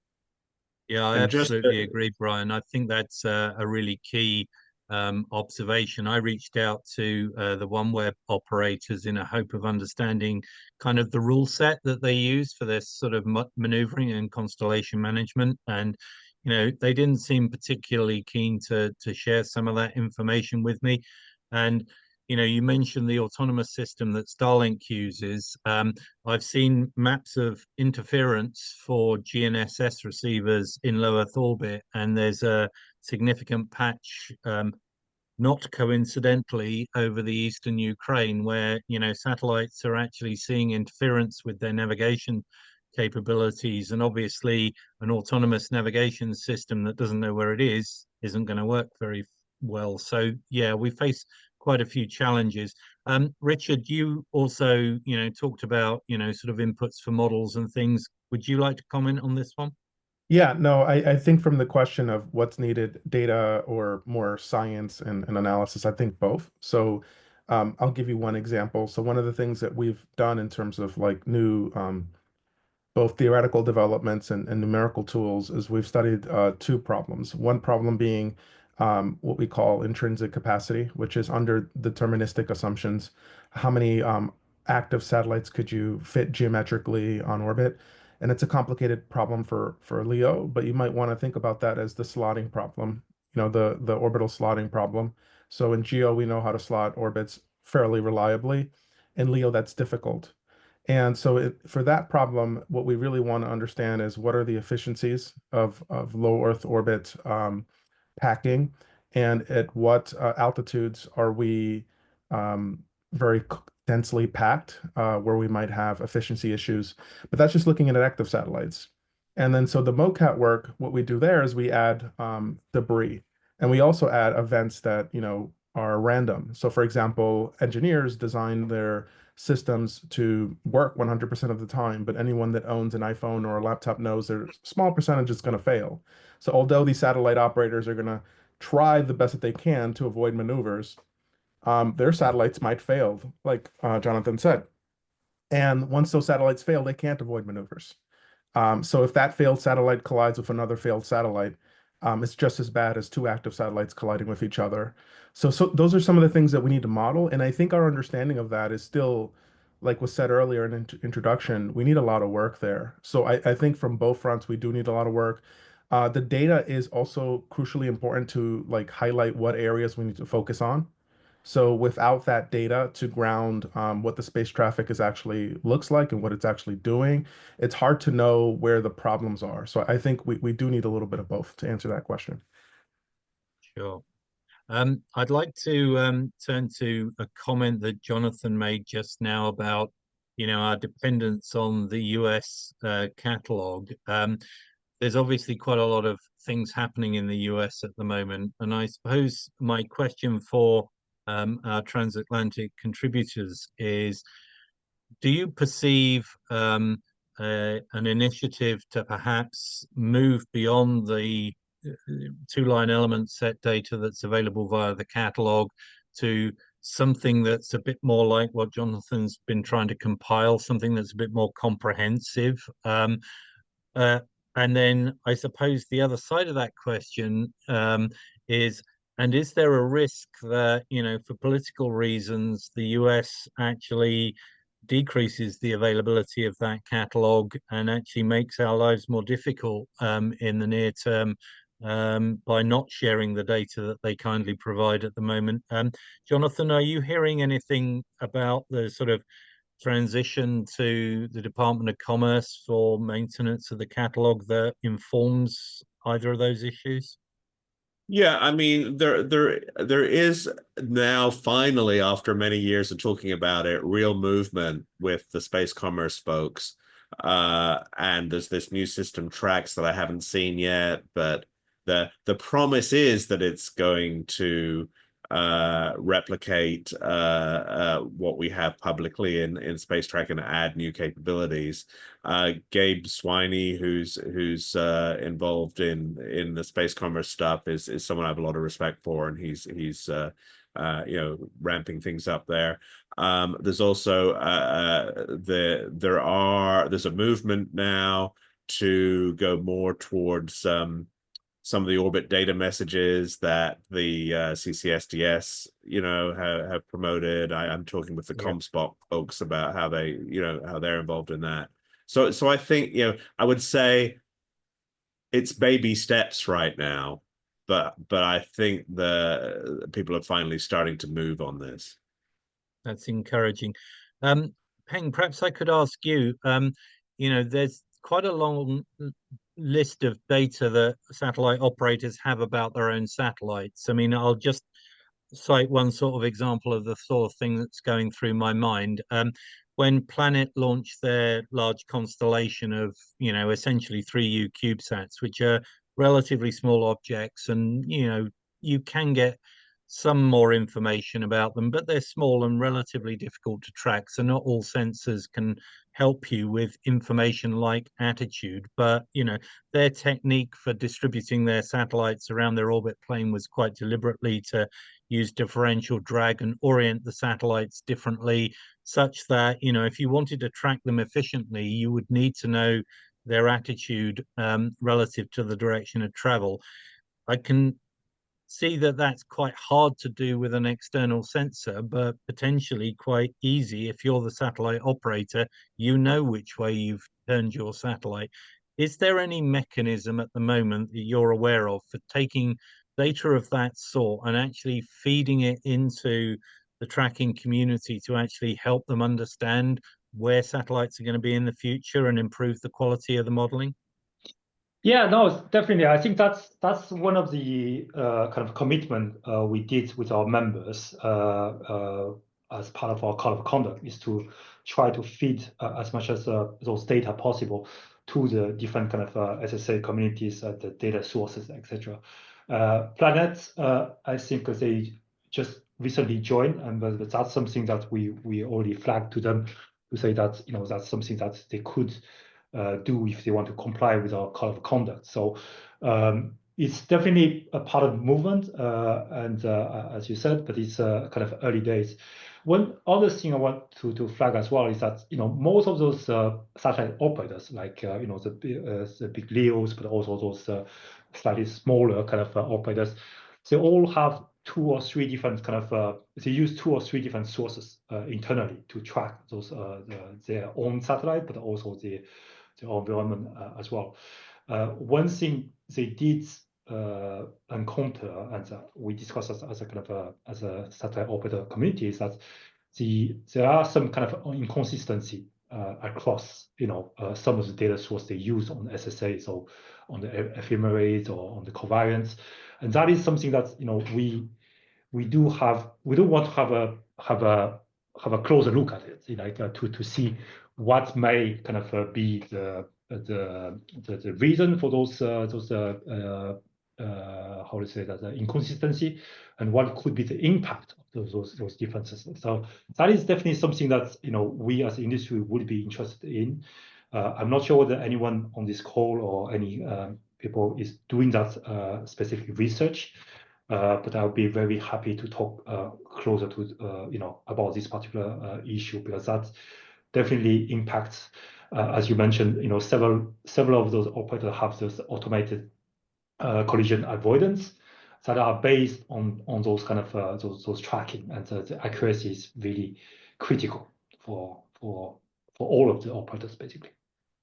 Yeah, I absolutely agree, Brian. I think that's a really key observation. I reached out to the OneWeb operators in a hope of understanding kind of the rule set that they use for this sort of maneuvering and constellation management. And, they didn't seem particularly keen to share some of that information with me. And you mentioned the autonomous system that Starlink uses. I've seen maps of interference for GNSS receivers in low Earth orbit, and there's a significant patch, not coincidentally, over the eastern Ukraine, where satellites are actually seeing interference with their navigation capabilities, and obviously an autonomous navigation system that doesn't know where it is isn't going to work very well. So yeah, we face quite a few challenges. Richard, you also, talked about, sort of inputs for models and things. Would you like to comment on this one?
Yeah, no, I think from the question of what's needed, data or more science and analysis, I think both. So I'll give you one example. So one of the things that we've done in terms of like new both theoretical developments and numerical tools is we've studied two problems. One problem being what we call intrinsic capacity, which is under deterministic assumptions. How many active satellites could you fit geometrically on orbit? And it's a complicated problem for LEO, but you might want to think about that as the slotting problem, the orbital slotting problem. So in GEO, we know how to slot orbits fairly reliably. In LEO, that's difficult. And so for that problem, what we really want to understand is what are the efficiencies of low Earth orbit packing, and at what altitudes are we very densely packed, where we might have efficiency issues. But that's just looking at active satellites. And then so the MOCAT work, what we do there is we add debris, and we also add events that are random. So for example, engineers design their systems to work 100% of the time, but anyone that owns an iPhone or a laptop knows there's a small percentage is going to fail. So although these satellite operators are going to try the best that they can to avoid maneuvers, their satellites might fail, like Jonathan said. And once those satellites fail, they can't avoid maneuvers. So if that failed satellite collides with another failed satellite, it's just as bad as two active satellites colliding with each other. So those are some of the things that we need to model. And I think our understanding of that is still like was said earlier in introduction, we need a lot of work there. So I think from both fronts, we do need a lot of work. The data is also crucially important to like highlight what areas we need to focus on. So without that data to ground what the space traffic is actually looks like and what it's actually doing, it's hard to know where the problems are. So I think we do need a little bit of both to answer that question.
Sure. I'd like to turn to a comment that Jonathan made just now about, our dependence on the US catalog. There's obviously quite a lot of things happening in the US at the moment, and I suppose my question for our transatlantic contributors is, do you perceive an initiative to perhaps move beyond the two-line element set data that's available via the catalog to something that's a bit more like what Jonathan's been trying to compile, something that's a bit more comprehensive? And then I suppose the other side of that question is, and is there a risk that, for political reasons, the US actually decreases the availability of that catalog and actually makes our lives more difficult in the near term by not sharing the data that they kindly provide at the moment? Jonathan, are you hearing anything about the sort of transition to the Department of Commerce for maintenance of the catalog that informs either of those issues?
Yeah, I mean, there is now finally, after many years of talking about it, real movement with the space commerce folks. And there's this new system, Tracks, that I haven't seen yet, but the promise is that it's going to replicate what we have publicly in Space Track and add new capabilities. Gabe Swiney, who's involved in the space commerce stuff, is someone I have a lot of respect for, and he's ramping things up there. There's also there's a movement now to go more towards some of the orbit data messages that the CCSDS, have promoted. I'm talking with the ComSpot folks about how they, how they're involved in that. So I think, I would say it's baby steps right now, but I think the people are finally starting to move on this.
That's encouraging. Peng, perhaps I could ask you, there's quite a long list of data that satellite operators have about their own satellites. I mean, I'll just cite one sort of example of the sort of thing that's going through my mind. When Planet launched their large constellation of, essentially 3U CubeSats, which are relatively small objects, and, you can get some more information about them, but they're small and relatively difficult to track. So not all sensors can help you with information like attitude, but their technique for distributing their satellites around their orbit plane was quite deliberately to use differential drag and orient the satellites differently, such that if you wanted to track them efficiently, you would need to know their attitude relative to the direction of travel. I can see that that's quite hard to do with an external sensor, but potentially quite easy if you're the satellite operator. You know which way you've turned your satellite. Is there any mechanism at the moment that you're aware of for taking data of that sort and actually feeding it into the tracking community to actually help them understand where satellites are going to be in the future and improve the quality of the modeling?
Yeah, no, definitely. I think that's one of the kind of commitment we did with our members as part of our code of conduct, is to try to feed as much as those data possible to the different kind of SSA communities, the data sources, etc. Planet, I think they just recently joined, and but that's something that we already flagged to them to say that that's something that they could do if they want to comply with our code of conduct. So it's definitely a part of the movement, and as you said, but it's kind of early days. One other thing I want to flag as well is that most of those satellite operators, like the big LEOs, but also those slightly smaller kind of operators, they all have two or three different they use two or three different sources internally to track those their own satellite, but also the environment as well. One thing they did encounter, and we discussed as a satellite operator community, is that there are some kind of inconsistency across some of the data source they use on SSA, so on the ephemerate or on the covariance, and that is something that we do want to have a closer look at it, like to see what may be the reason for those how to say that, inconsistency, and what could be the impact of those differences. So that is definitely something that we as the industry would be interested in. I'm not sure whether anyone on this call or any people is doing that specific research, but I'll be very happy to talk closer to about this particular issue, because that definitely impacts, as you mentioned, several of those operators have those automated collision avoidance that are based on those those tracking, and the accuracy is really critical for all of the operators, basically.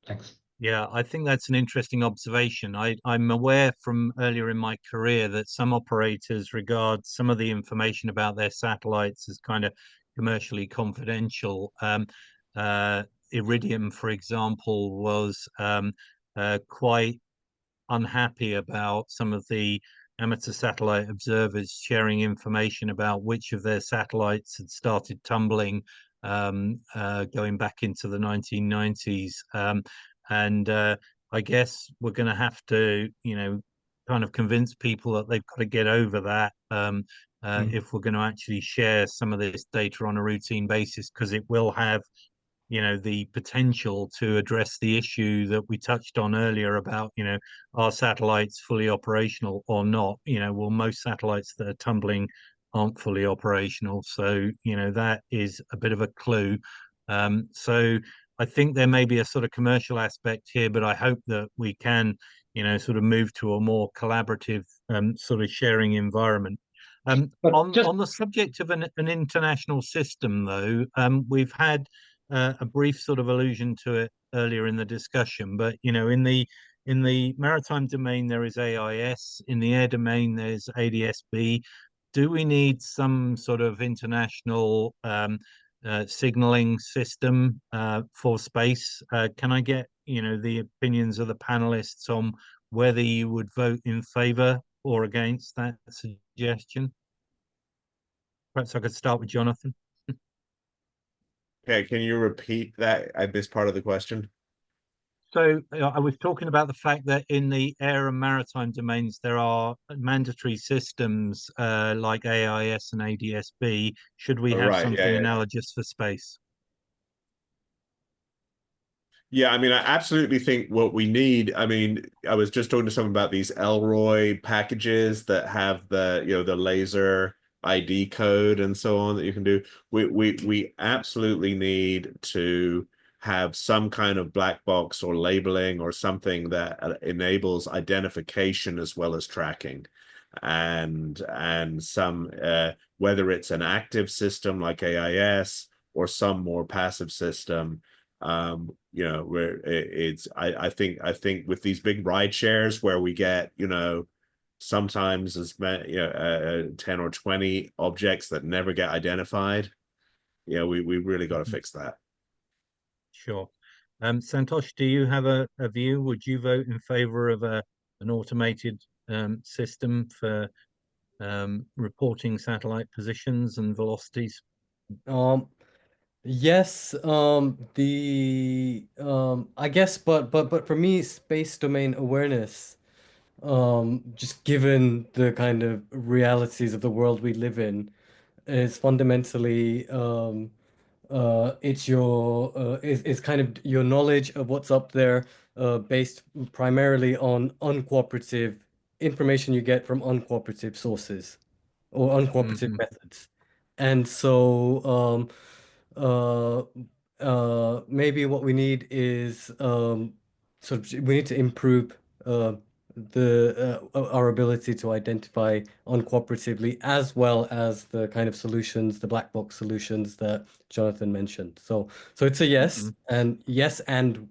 Thanks.
Yeah, I think that's an interesting observation. I'm aware from earlier in my career that some operators regard some of the information about their satellites as kind of commercially confidential. Iridium, for example, was quite unhappy about some of the amateur satellite observers sharing information about which of their satellites had started tumbling going back into the 1990s. And I guess we're going to have to, kind of convince people that they've got to get over that if we're going to actually share some of this data on a routine basis, because it will have the potential to address the issue that we touched on earlier about, are satellites fully operational or not? Well, most satellites that are tumbling aren't fully operational. So, that is a bit of a clue. So I think there may be a sort of commercial aspect here, but I hope that we can, sort of move to a more collaborative sort of sharing environment. On the subject of an international system, though, we've had a brief sort of allusion to it earlier in the discussion, but in the maritime domain there is AIS, in the air domain there's ADS-B. Do we need some sort of international signaling system for space? Can I get the opinions of the panelists on whether you would vote in favor or against that suggestion? Perhaps I could start with Jonathan.
Okay, can you repeat that? I missed part of the question.
So I was talking about the fact that in the air and maritime domains, there are mandatory systems like AIS and ADS-B. Should we have something analogous for space?
Yeah, I mean, I absolutely think what we need, I mean, I was just talking to someone about these Elroy packages that have the, the laser ID code and so on that you can do. We absolutely need to have some kind of black box or labeling or something that enables identification as well as tracking, and some whether it's an active system like AIS or some more passive system. Where it's I think with these big ride shares where we get sometimes as many 10 or 20 objects that never get identified, we really got to fix that.
Sure. Santosh, do you have a view? Would you vote in favor of an automated system for reporting satellite positions and velocities?
Yes, I guess, but for me, space domain awareness, just given the kind of realities of the world we live in, is fundamentally it's kind of your knowledge of what's up there, based primarily on uncooperative information you get from uncooperative sources or uncooperative methods. And so maybe what we need is we need to improve our ability to identify uncooperatively, as well as the kind of solutions, the black box solutions that Jonathan mentioned. So it's a yes, and yes and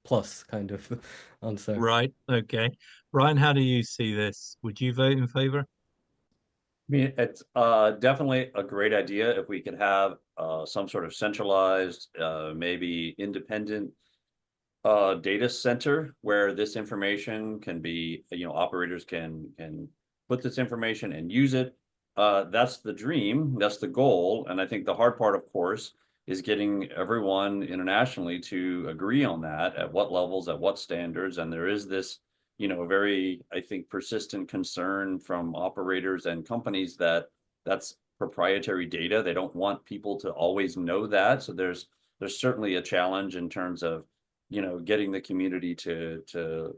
plus kind of answer.
Right. Okay. Ryan, how do you see this? Would you vote in favor?
I mean, it's definitely a great idea if we could have some sort of centralized, maybe independent data center where this information can be, operators can put this information and use it. That's the dream, that's the goal. And I think the hard part, of course, is getting everyone internationally to agree on that, at what levels, at what standards. And there is this, very, I think, persistent concern from operators and companies that that's proprietary data. They don't want people to always know that. So there's certainly a challenge in terms of, getting the community to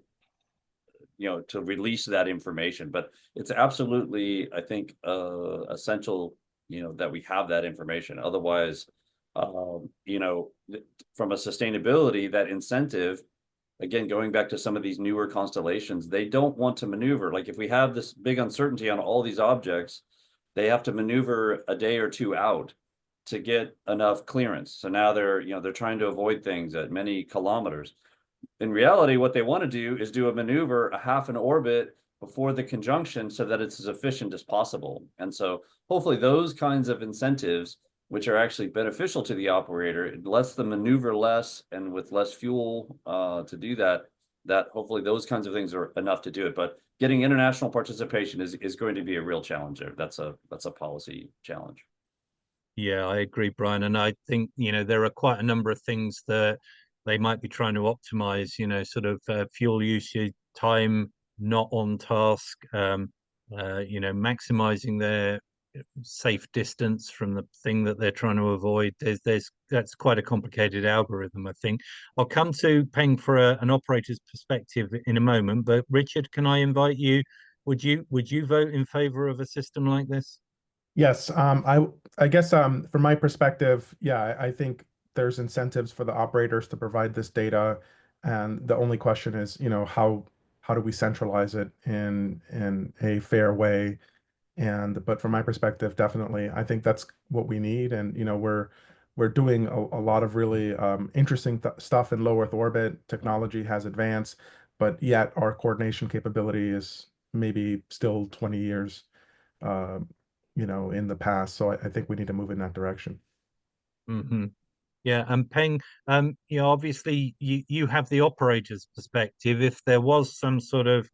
release that information. But it's absolutely, I think, essential, that we have that information. Otherwise, from a sustainability, that incentive, again, going back to some of these newer constellations, they don't want to maneuver. Like if we have this big uncertainty on all these objects, they have to maneuver a day or two out to get enough clearance. So now they're trying to avoid things at many kilometers. In reality, what they want to do is do a maneuver a half an orbit before the conjunction so that it's as efficient as possible. And so hopefully those kinds of incentives, which are actually beneficial to the operator, it lets them maneuver less and with less fuel to do that hopefully those kinds of things are enough to do it. But getting international participation is going to be a real challenge there. That's a policy challenge.
Yeah, I agree, Brian. And I think, there are quite a number of things that they might be trying to optimize, sort of fuel usage, time not on task, maximizing their safe distance from the thing that they're trying to avoid. That's quite a complicated algorithm, I think. I'll come to Peng for an operator's perspective in a moment, but Richard, can I invite you? Would you vote in favor of a system like this?
Yes, I guess from my perspective, yeah, I think there's incentives for the operators to provide this data, and the only question is, how do we centralize it in a fair way? But from my perspective, definitely, I think that's what we need, and we're doing a lot of really interesting stuff in low Earth orbit. Technology has advanced, but yet our coordination capability is maybe still 20 years. In the past. So I think we need to move in that direction.
Mm-hmm. Yeah, and Peng, obviously you have the operator's perspective. If there was some sort of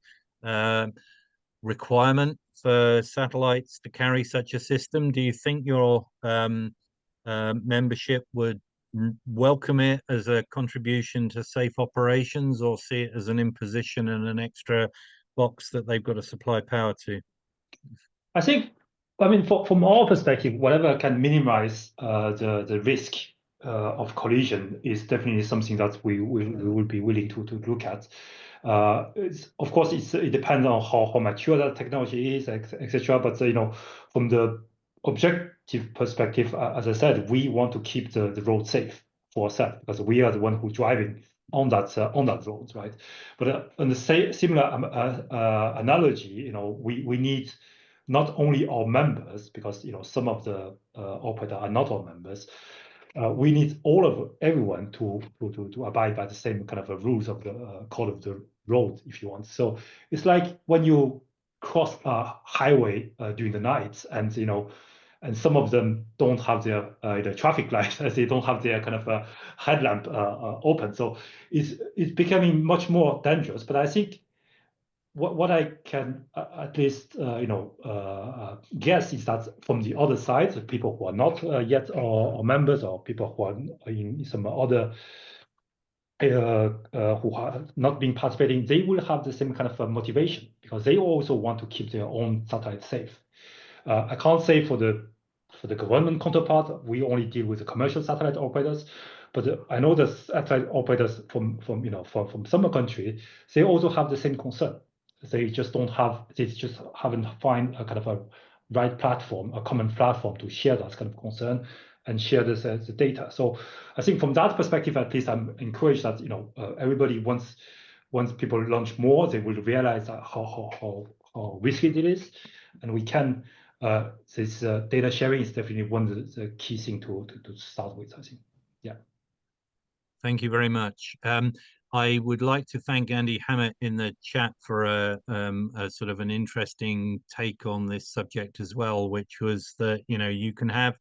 requirement for satellites to carry such a system, do you think your membership would welcome it as a contribution to safe operations, or see it as an imposition and an extra box that they've got to supply power to?
I think, from our perspective, whatever can minimize the risk of collision is definitely something that we will be willing to look at. Of course, it depends on how mature that technology is, etc. But from the objective perspective, as I said, we want to keep the road safe for ourselves because we are the one who's driving on that road, right? But on the similar analogy, we need not only our members, because some of the operators are not our members. We need everyone to abide by the same kind of rules of the code of the road, if you want. So it's like when you cross a highway during the night, and and some of them don't have their traffic lights, as they don't have their kind of headlamp open. So it's becoming much more dangerous. But I think what I can at least guess is that from the other side, the people who are not yet our members, or people who are in some other who are not been participating, they will have the same kind of motivation, because they also want to keep their own satellite safe. I can't say for the government counterpart, we only deal with the commercial satellite operators, but I know the satellite operators from some country, they also have the same concern. They just haven't find a kind of a right platform, a common platform to share that kind of concern and share the data. So I think from that perspective, at least I'm encouraged that everybody, once once people launch more, they will realize how risky it is, and we can. This data sharing is definitely one of the key thing to start with, I think. Yeah.
Thank you very much. I would like to thank Andy Hammett in the chat for a sort of an interesting take on this subject as well, which was that, you know, you can have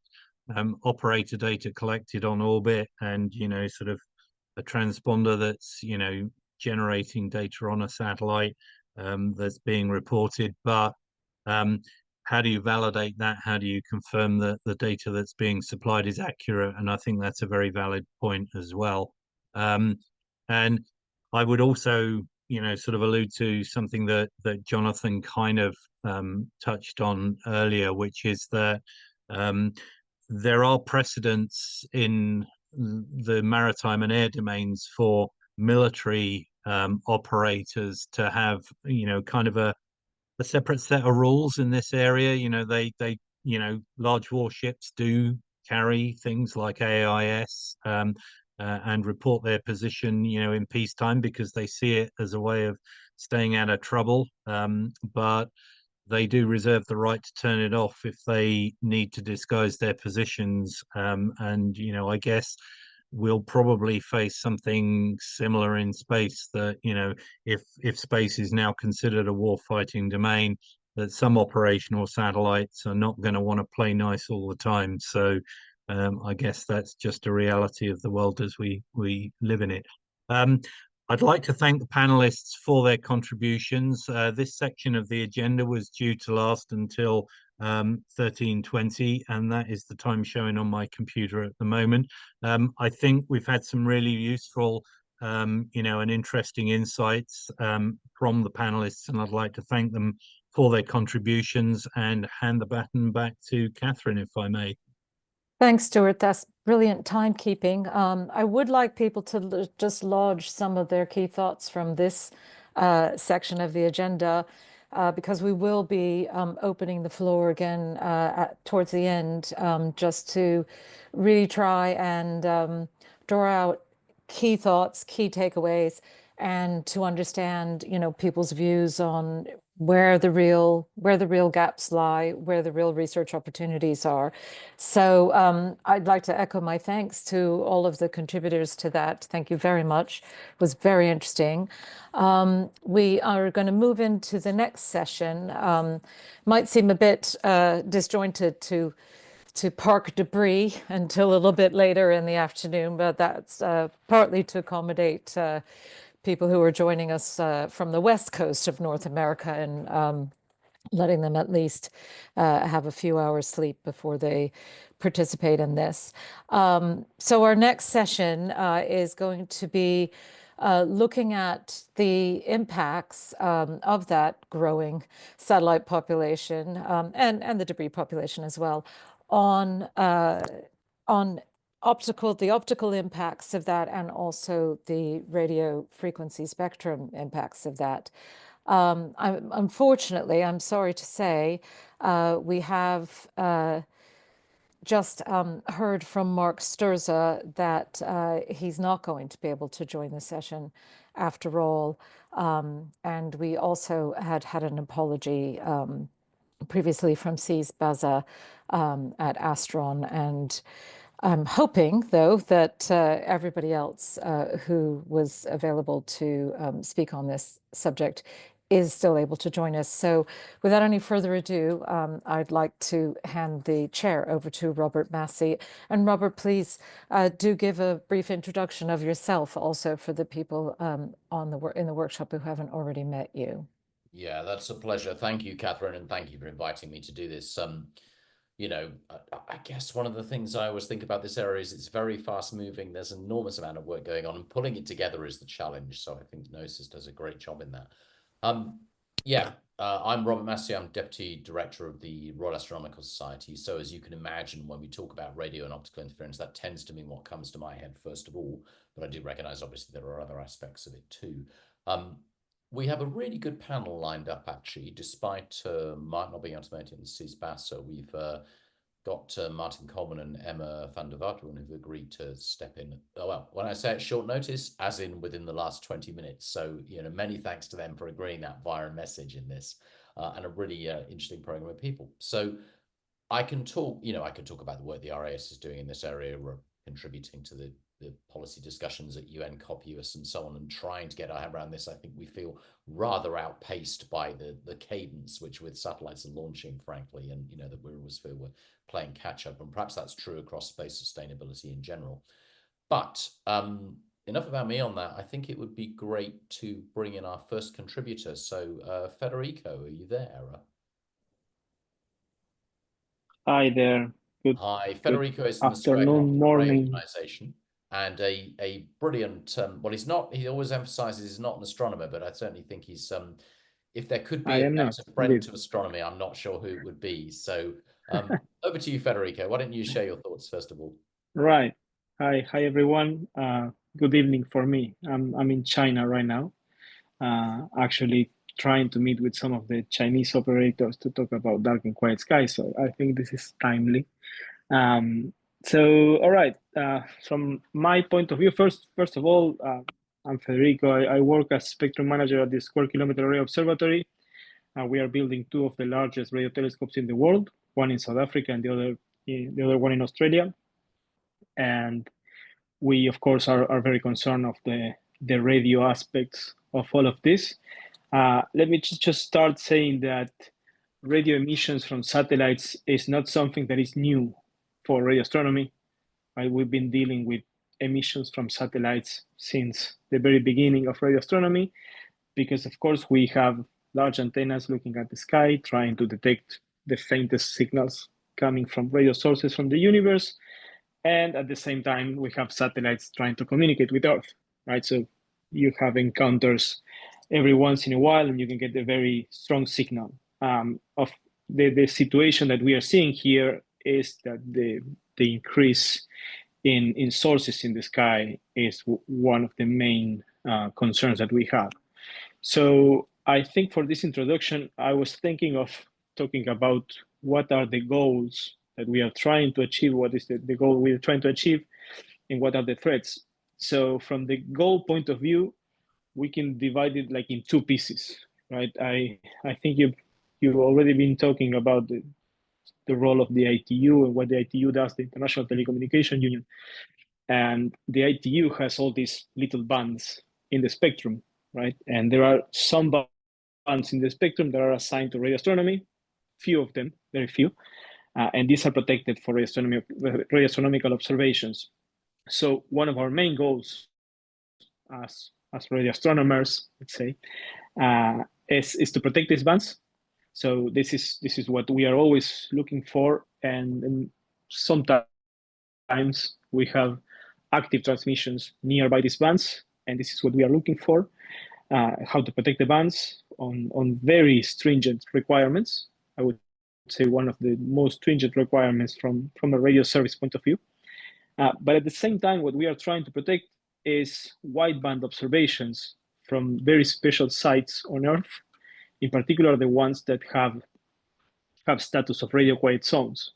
operator data collected on orbit and, you know, sort of a transponder that's, you know, generating data on a satellite that's being reported, but how do you validate that? How do you confirm that the data that's being supplied is accurate? And I think that's a very valid point as well. And I would also, you know, sort of allude to something that Jonathan kind of touched on earlier, which is that there are precedents in the maritime and air domains for military operators to have, you know, kind of a separate set of rules in this area. You know, they you know, large warships do carry things like AIS and report their position, you know, in peacetime because they see it as a way of staying out of trouble. But they do reserve the right to turn it off if they need to disguise their positions. And, you know, I guess we'll probably face something similar in space that, you know, if space is now considered a warfighting domain, that some operational satellites are not going to want to play nice all the time. So I guess that's just a reality of the world as we live in it. I'd like to thank the panelists for their contributions. This section of the agenda was due to last until 13:20, and that is the time showing on my computer at the moment. I think we've had some really useful, you know, and interesting insights from the panelists, and I'd like to thank them for their contributions and hand the baton back to Catherine, if I may.
Thanks, Stuart. That's brilliant timekeeping. I would like people to just lodge some of their key thoughts from this section of the agenda, because we will be opening the floor again towards the end, just to really try and draw out key thoughts, key takeaways, and to understand, you know, people's views on where the real gaps lie, where the real research opportunities are. So I'd like to echo my thanks to all of the contributors to that. Thank you very much. It was very interesting. We are going to move into the next session. Might seem a bit disjointed to park debris until a little bit later in the afternoon, but that's partly to accommodate people who are joining us from the west coast of North America and letting them at least have a few hours sleep before they participate in this. So our next session is going to be looking at the impacts of that growing satellite population and the debris population as well on the optical impacts of that, and also the radio frequency spectrum impacts of that. Unfortunately, I'm sorry to say, we have just heard from Mark Sturza that he's not going to be able to join the session after all. And we also had an apology previously from Cies Baza at Astron, and I'm hoping, though, that everybody else who was available to speak on this subject is still able to join us. So without any further ado, I'd like to hand the chair over to Robert Massey. And Robert, please do give a brief introduction of yourself also for the people in the workshop who haven't already met you.
Yeah, that's a pleasure. Thank you, Catherine, and thank you for inviting me to do this. You know, I guess one of the things I always think about this area is it's very fast moving. There's an enormous amount of work going on, and pulling it together is the challenge. So I think GNOSIS does a great job in that. I'm Robert Massey. I'm Deputy Director of the Royal Astronomical Society. So as you can imagine, when we talk about radio and optical interference, that tends to mean what comes to my head first of all. But I do recognize, obviously, there are other aspects of it too. We have a really good panel lined up, actually, despite Mark not being able to make it in CSPAS. So we've got Martin Coleman and Emma van der Wartelen who've agreed to step in. Oh, well, when I say it's short notice, as in within the last 20 minutes. So, many thanks to them for agreeing that via a message in this, and a really interesting program of people. So I can talk, I can talk about the work the RAS is doing in this area. We're contributing to the policy discussions at UN COP-US and so on, and trying to get our head around this. I think we feel rather outpaced by the cadence which with satellites are launching, frankly, and that we always feel we're playing catch up, and perhaps that's true across space sustainability in general. But enough about me on that. I think it would be great to bring in our first contributor. So Federico, are you there?
Hi there.
Hi, Federico is from the Square
Afternoon, morning.
Organization, and a brilliant. Well, he's not. He always emphasizes he's not an astronomer, but I certainly think he's. If there could be a better friend to astronomy, I'm not sure who it would be. So, over to you, Federico. Why don't you share your thoughts first of all?
Right. Hi, everyone. Good evening for me. I'm in China right now. Actually trying to meet with some of the Chinese operators to talk about dark and quiet skies. So I think this is timely. So, all right. From my point of view, first of all, I'm Federico. I work as spectrum manager at the Square Kilometer Array Observatory. We are building two of the largest radio telescopes in the world, one in South Africa and the other one in Australia. And we, of course, are very concerned of the radio aspects of all of this. Let me just start saying that radio emissions from satellites is not something that is new for radio astronomy. Right? We've been dealing with emissions from satellites since the very beginning of radio astronomy, because of course we have large antennas looking at the sky, trying to detect the faintest signals coming from radio sources from the universe. And at the same time, we have satellites trying to communicate with Earth, right? So you have encounters every once in a while, and you can get a very strong signal. Of the situation that we are seeing here is that the increase in sources in the sky is one of the main concerns that we have. So I think for this introduction, I was thinking of talking about what are the goals that we are trying to achieve, what is the goal we are trying to achieve, and what are the threats. So from the goal point of view, we can divide it like in two pieces, right? I think you've already been talking about the role of the ITU and what the ITU does, the International Telecommunication Union. And the ITU has all these little bands in the spectrum, right? And there are some bands in the spectrum that are assigned to radio astronomy, few of them, very few, and these are protected for radio astronomical observations. So one of our main goals as radio astronomers, let's say, is to protect these bands. So this is what we are always looking for, and sometimes we have active transmissions nearby these bands, and this is what we are looking for, how to protect the bands on very stringent requirements. I would say one of the most stringent requirements from a radio service point of view. But at the same time, what we are trying to protect is wideband observations from very special sites on Earth, in particular the ones that have status of radio quiet zones.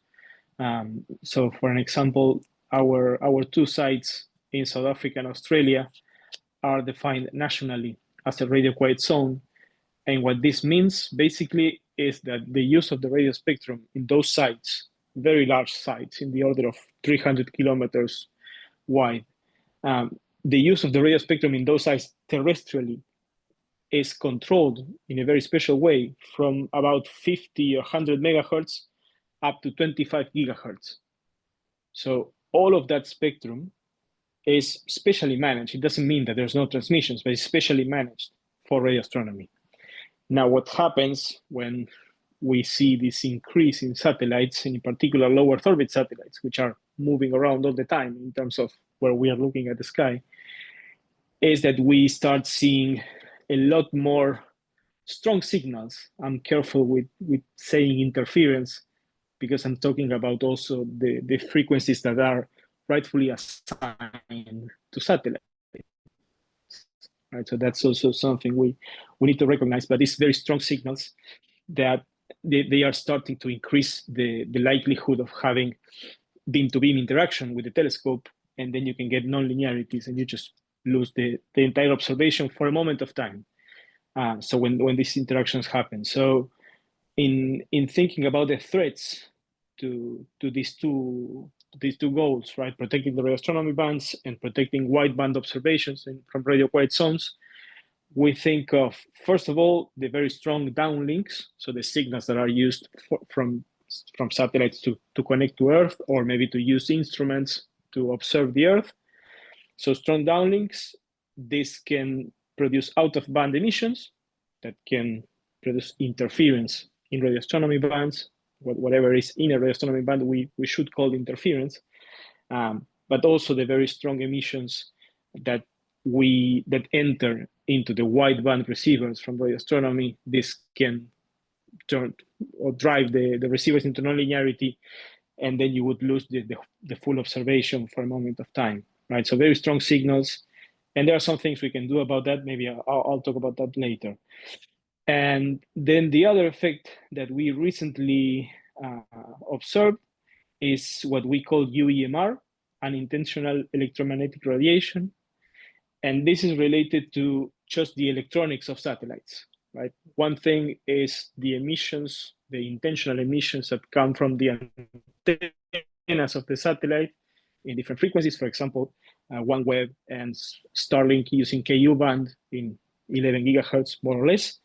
So for an example, our two sites in South Africa and Australia are defined nationally as a radio quiet zone. And what this means basically is that the use of the radio spectrum in those sites, very large sites in the order of 300 kilometers wide, the use of the radio spectrum in those sites terrestrially is controlled in a very special way from about 50 or 100 megahertz up to 25 gigahertz. So all of that spectrum is specially managed. It doesn't mean that there's no transmissions, but it's specially managed for radio astronomy. Now, what happens when we see this increase in satellites, and in particular low Earth orbit satellites, which are moving around all the time in terms of where we are looking at the sky, is that we start seeing a lot more strong signals. I'm careful with saying interference, because I'm talking about also the frequencies that are rightfully assigned to satellites. Right, so that's also something we need to recognize, but these very strong signals that they are starting to increase the likelihood of having beam-to-beam interaction with the telescope, and then you can get non-linearities, and you just lose the entire observation for a moment of time. So when these interactions happen. So in thinking about the threats to these two goals, right, protecting the radio astronomy bands and protecting wideband observations from radio quiet zones, we think of, first of all, the very strong downlinks, so the signals that are used from satellites to connect to Earth, or maybe to use instruments to observe the Earth. So strong downlinks, this can produce out-of-band emissions that can produce interference in radio astronomy bands. Whatever is in a radio astronomy band, we should call interference. But also the very strong emissions that enter into the wideband receivers from radio astronomy. This can turn or drive the receivers into nonlinearity, and then you would lose the full observation for a moment of time, right? So very strong signals, and there are some things we can do about that. Maybe I'll talk about that later. And then the other effect that we recently observed is what we call UEMR, unintentional electromagnetic radiation. And this is related to just the electronics of satellites, right? One thing is the emissions, the intentional emissions that come from the antennas of the satellite in different frequencies. For example, OneWeb and Starlink using Ku band in 11 gigahertz, more or less.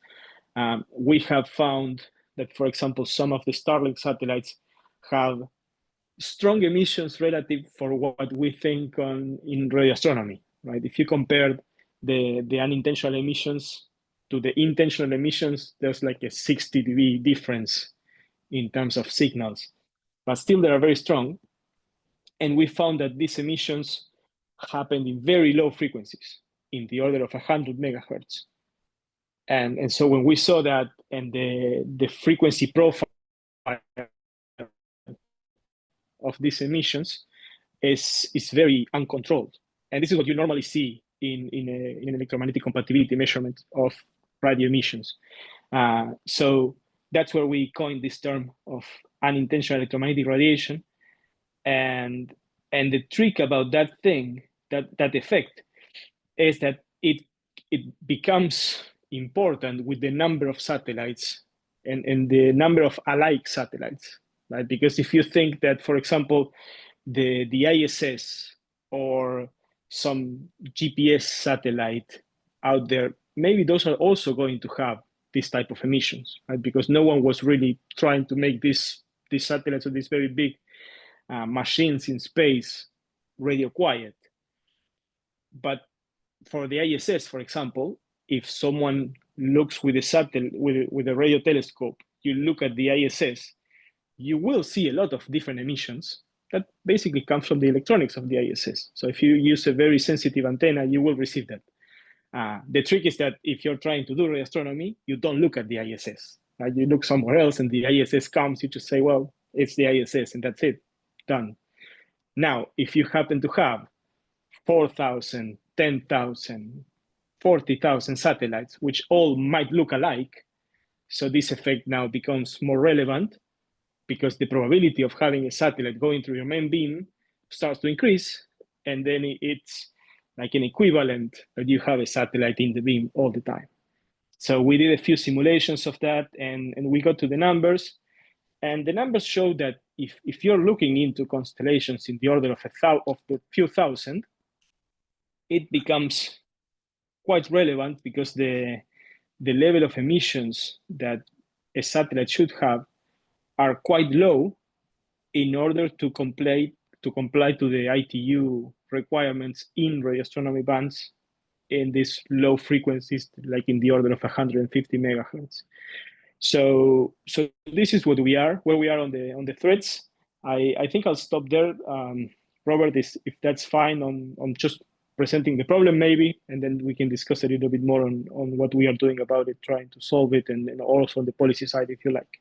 We have found that, for example, some of the Starlink satellites have strong emissions relative for what we think in radio astronomy, right? If you compare the unintentional emissions to the intentional emissions, there's like a 60 dB difference in terms of signals, but still they are very strong. And we found that these emissions happen in very low frequencies, in the order of 100 megahertz. And so when we saw that, and the frequency profile of these emissions is very uncontrolled. And this is what you normally see in an electromagnetic compatibility measurement of radio emissions. So that's where we coined this term of unintentional electromagnetic radiation. And the trick about that thing, that effect, is that it becomes important with the number of satellites and the number of alike satellites, right? Because if you think that, for example, the ISS or some GPS satellite out there, maybe those are also going to have this type of emissions, right? Because no one was really trying to make these satellites or these very big machines in space radio quiet. But for the ISS, for example, if someone looks with a satellite, with a radio telescope, you look at the ISS, you will see a lot of different emissions that basically come from the electronics of the ISS. So if you use a very sensitive antenna, you will receive that. The trick is that if you're trying to do radio astronomy, you don't look at the ISS, right? You look somewhere else, and the ISS comes, you just say, well, it's the ISS, and that's it, done. Now, if you happen to have 4,000, 10,000, 40,000 satellites, which all might look alike, so this effect now becomes more relevant, because the probability of having a satellite going through your main beam starts to increase, and then it's like an equivalent that you have a satellite in the beam all the time. So we did a few simulations of that, and we got to the numbers, and the numbers show that if you're looking into constellations in the order of a few thousand, it becomes quite relevant, because the level of emissions that a satellite should have are quite low in order to comply to the ITU requirements in radio astronomy bands in these low frequencies, like in the order of 150 megahertz. So this is where we are on the threats. I think I'll stop there. Robert, if that's fine on just presenting the problem maybe, and then we can discuss a little bit more on what we are doing about it, trying to solve it, and also on the policy side, if you like.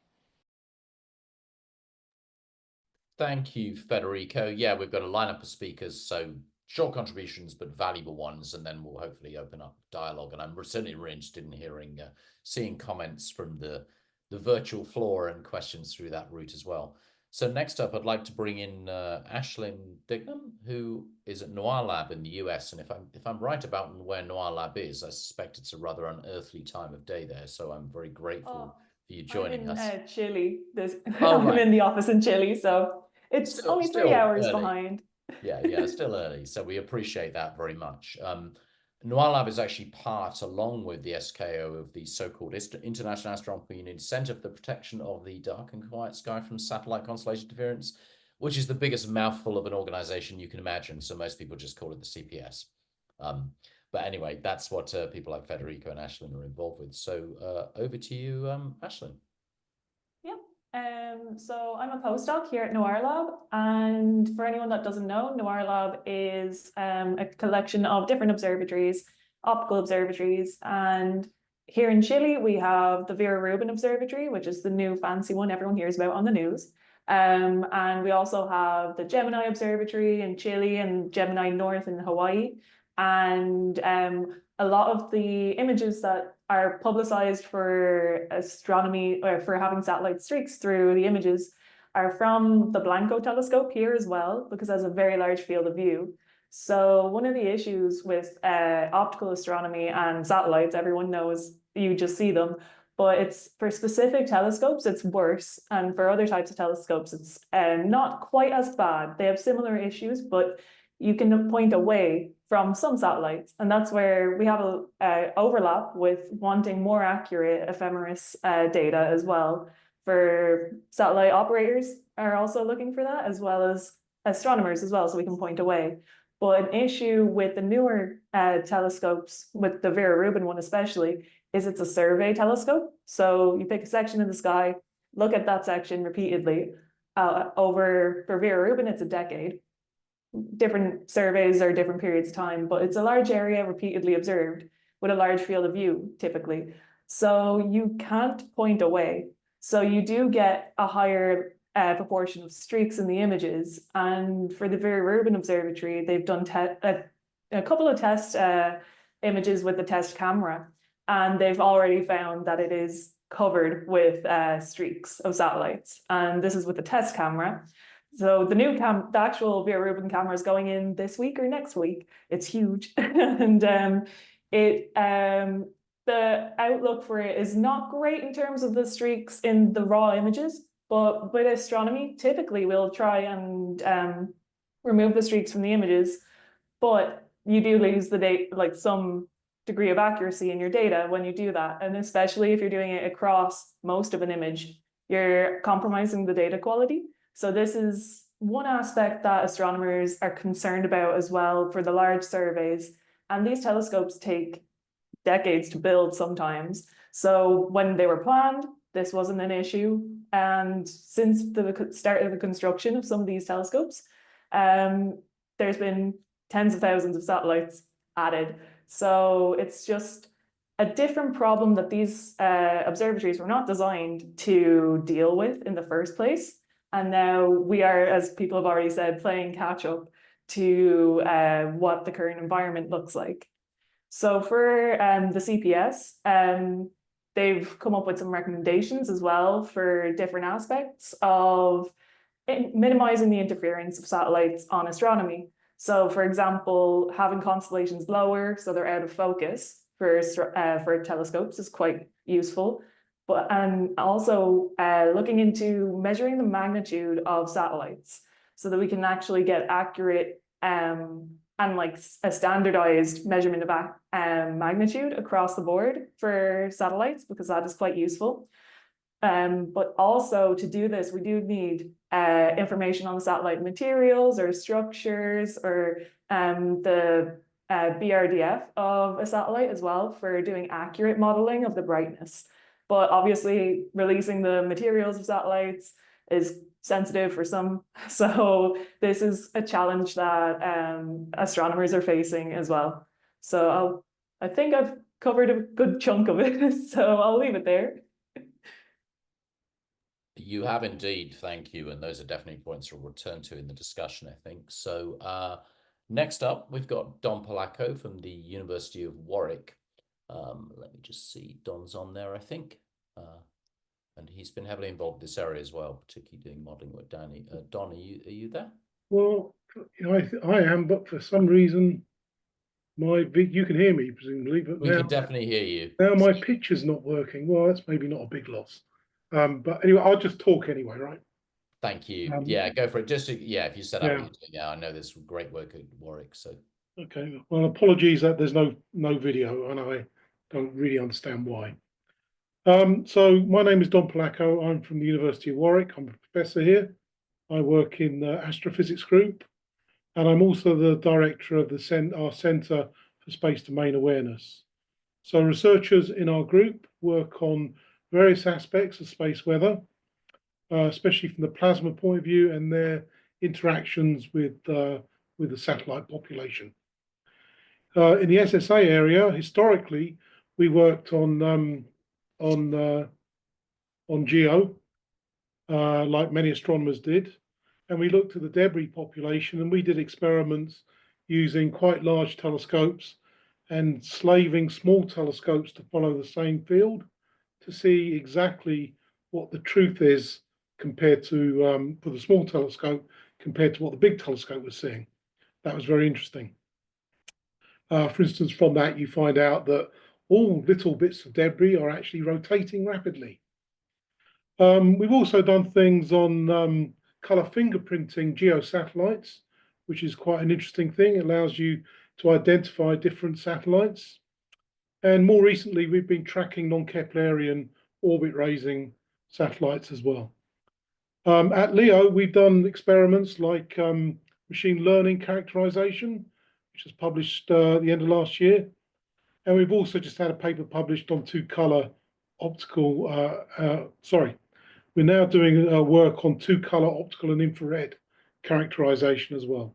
Thank you, Federico. Yeah, we've got a lineup of speakers, so short contributions, but valuable ones, and then we'll hopefully open up dialogue. And I'm certainly really interested in hearing, seeing comments from the virtual floor and questions through that route as well. So next up, I'd like to bring in Ashlyn Dignam, who is at Noir Lab in the US. And if I'm right about where Noir Lab is, I suspect it's a rather unearthly time of day there. So I'm very grateful for you joining us.
I'm in Chile.
Oh,
I'm
right.
in the office in Chile, so it's only 3 hours
early.
behind.
Yeah, still early. So we appreciate that very much. Noir Lab is actually part, along with the SKO, of the so-called International Astronomical Union Center for the Protection of the Dark and Quiet Sky from Satellite Constellation Interference, which is the biggest mouthful of an organization you can imagine. So most people just call it the CPS. But anyway, that's what people like Federico and Ashlyn are involved with. So over to you, Ashlyn.
So I'm a postdoc here at Noir Lab, and for anyone that doesn't know, Noir Lab is a collection of different observatories, optical observatories, and here in Chile we have the Vera Rubin Observatory, which is the new fancy one everyone hears about on the news. And we also have the Gemini Observatory in Chile and Gemini North in Hawaii. And a lot of the images that are publicized for astronomy or for having satellite streaks through the images are from the Blanco telescope here as well, because it has a very large field of view. So one of the issues with optical astronomy and satellites, everyone knows you just see them, but it's for specific telescopes, it's worse. And for other types of telescopes, it's not quite as bad. They have similar issues, but you can point away from some satellites. And that's where we have a overlap with wanting more accurate ephemeris data as well. For satellite operators are also looking for that, as well as astronomers as well, so we can point away. But an issue with the newer telescopes, with the Vera Rubin one especially, is it's a survey telescope. So you pick a section of the sky, look at that section repeatedly. For Vera Rubin, it's a decade. Different surveys are different periods of time, but it's a large area repeatedly observed with a large field of view typically. So you can't point away. So you do get a higher proportion of streaks in the images. And for the Vera Rubin Observatory, they've done a couple of test images with the test camera, and they've already found that it is covered with streaks of satellites. And this is with the test camera. So the actual Vera Rubin camera is going in this week or next week. It's huge. And the outlook for it is not great in terms of the streaks in the raw images, but with astronomy, typically we'll try and remove the streaks from the images, but you do lose the data, like some degree of accuracy in your data when you do that. And especially if you're doing it across most of an image, you're compromising the data quality. So this is one aspect that astronomers are concerned about as well for the large surveys. And these telescopes take decades to build sometimes. So when they were planned, this wasn't an issue. And since the start of the construction of some of these telescopes, there's been tens of thousands of satellites added. So it's just a different problem that these observatories were not designed to deal with in the first place. And now we are, as people have already said, playing catch up to what the current environment looks like. So for the CPS, they've come up with some recommendations as well for different aspects of minimizing the interference of satellites on astronomy. So for example, having constellations lower so they're out of focus for telescopes is quite useful. And also looking into measuring the magnitude of satellites so that we can actually get accurate and like a standardized measurement of magnitude across the board for satellites, because that is quite useful. But also to do this, we do need information on the satellite materials or structures or the BRDF of a satellite as well for doing accurate modeling of the brightness. But obviously releasing the materials of satellites is sensitive for some. So this is a challenge that astronomers are facing as well. So I think I've covered a good chunk of it. So I'll leave it there.
You have indeed, thank you. And those are definitely points we'll return to in the discussion, I think. So next up, we've got Don Polacco from the University of Warwick. Let me just see, Don's on there, I think. And he's been heavily involved in this area as well, particularly doing modelling with Danny. Don, are you there?
Well, I am, but for some reason, you can hear me presumably, but
we can definitely hear you.
Now my picture's not working. Well, that's maybe not a big loss. But anyway, I'll just talk anyway, right?
Thank you. Yeah, go for it. Just if you set up what you're doing now, I know there's great work at Warwick. So
okay. Well, apologies that there's no video, and I don't really understand why. So my name is Don Polacco. I'm from the University of Warwick. I'm a professor here. I work in the astrophysics group, and I'm also the director of our Centre for Space Domain Awareness. So researchers in our group work on various aspects of space weather, especially from the plasma point of view and their interactions with the satellite population. In the SSA area, historically, we worked on GEO, like many astronomers did, and we looked at the debris population, and we did experiments using quite large telescopes and slaving small telescopes to follow the same field to see exactly what the truth is compared to, for the small telescope, compared to what the big telescope was seeing. That was very interesting. For instance, from that, you find out that all little bits of debris are actually rotating rapidly. We've also done things on color fingerprinting geosatellites, which is quite an interesting thing. It allows you to identify different satellites. And more recently, we've been tracking non-Keplerian orbit-raising satellites as well. At LEO, we've done experiments like machine learning characterization, which was published at the end of last year. And we've also just had a paper published on two-color optical, we're now doing work on two-color optical and infrared characterization as well.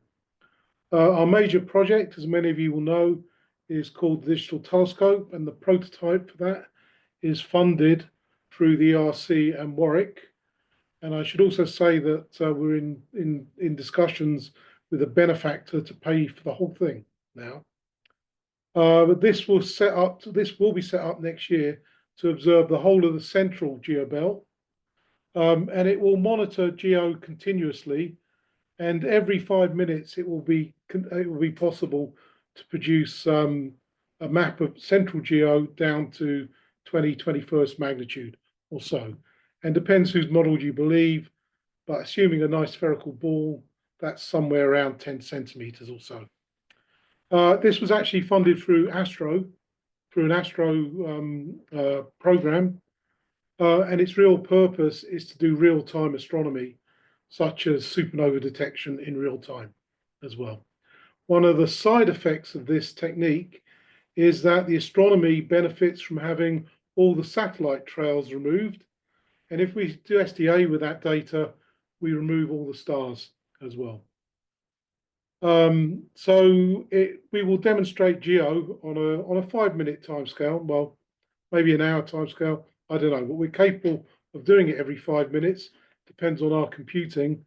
Our major project, as many of you will know, is called the Digital Telescope, and the prototype for that is funded through the ERC and Warwick. And I should also say that we're in discussions with a benefactor to pay for the whole thing now. But this will be set up next year to observe the whole of the central geobelt, and it will monitor geo continuously. And every 5 minutes, it will be possible to produce a map of central geo down to 21st magnitude or so. And depends whose model you believe, but assuming a nice spherical ball, that's somewhere around 10 centimeters or so. This was actually funded through an Astro program, and its real purpose is to do real-time astronomy, such as supernova detection in real time as well. One of the side effects of this technique is that the astronomy benefits from having all the satellite trails removed. And if we do SDA with that data, we remove all the stars as well. We will demonstrate GEO on a 5-minute timescale, well, maybe an hour timescale, I don't know, but we're capable of doing it every 5 minutes, depends on our computing.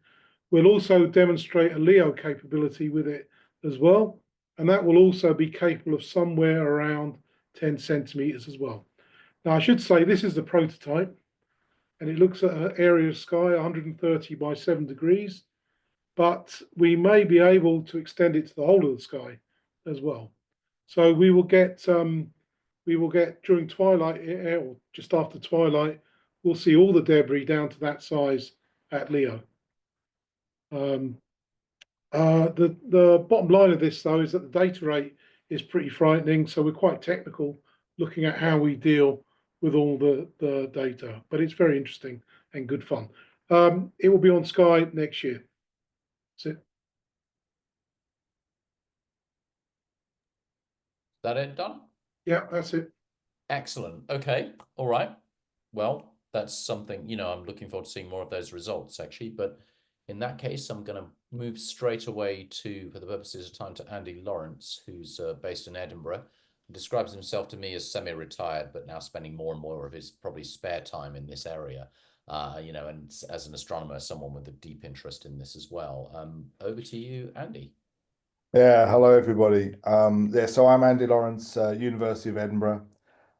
We'll also demonstrate a LEO capability with it as well, and that will also be capable of somewhere around 10 centimeters as well. Now, I should say this is the prototype, and it looks at an area of sky 130 by 7 degrees, but we may be able to extend it to the whole of the sky as well. So we will get during twilight, or just after twilight, we'll see all the debris down to that size at LEO. The bottom line of this, though, is that the data rate is pretty frightening. So we're quite technical looking at how we deal with all the data, but it's very interesting and good fun. It will be on Sky next year. That's it.
Is that it, Don?
Yeah, that's it.
Excellent. Okay. All right. Well, that's something, I'm looking forward to seeing more of those results, actually. But in that case, I'm going to move straight away for the purposes of time, to Andy Lawrence, who's based in Edinburgh. He describes himself to me as semi-retired, but now spending more and more of his probably spare time in this area. And as an astronomer, someone with a deep interest in this as well. Over to you, Andy.
Yeah, hello everybody. So I'm Andy Lawrence, University of Edinburgh,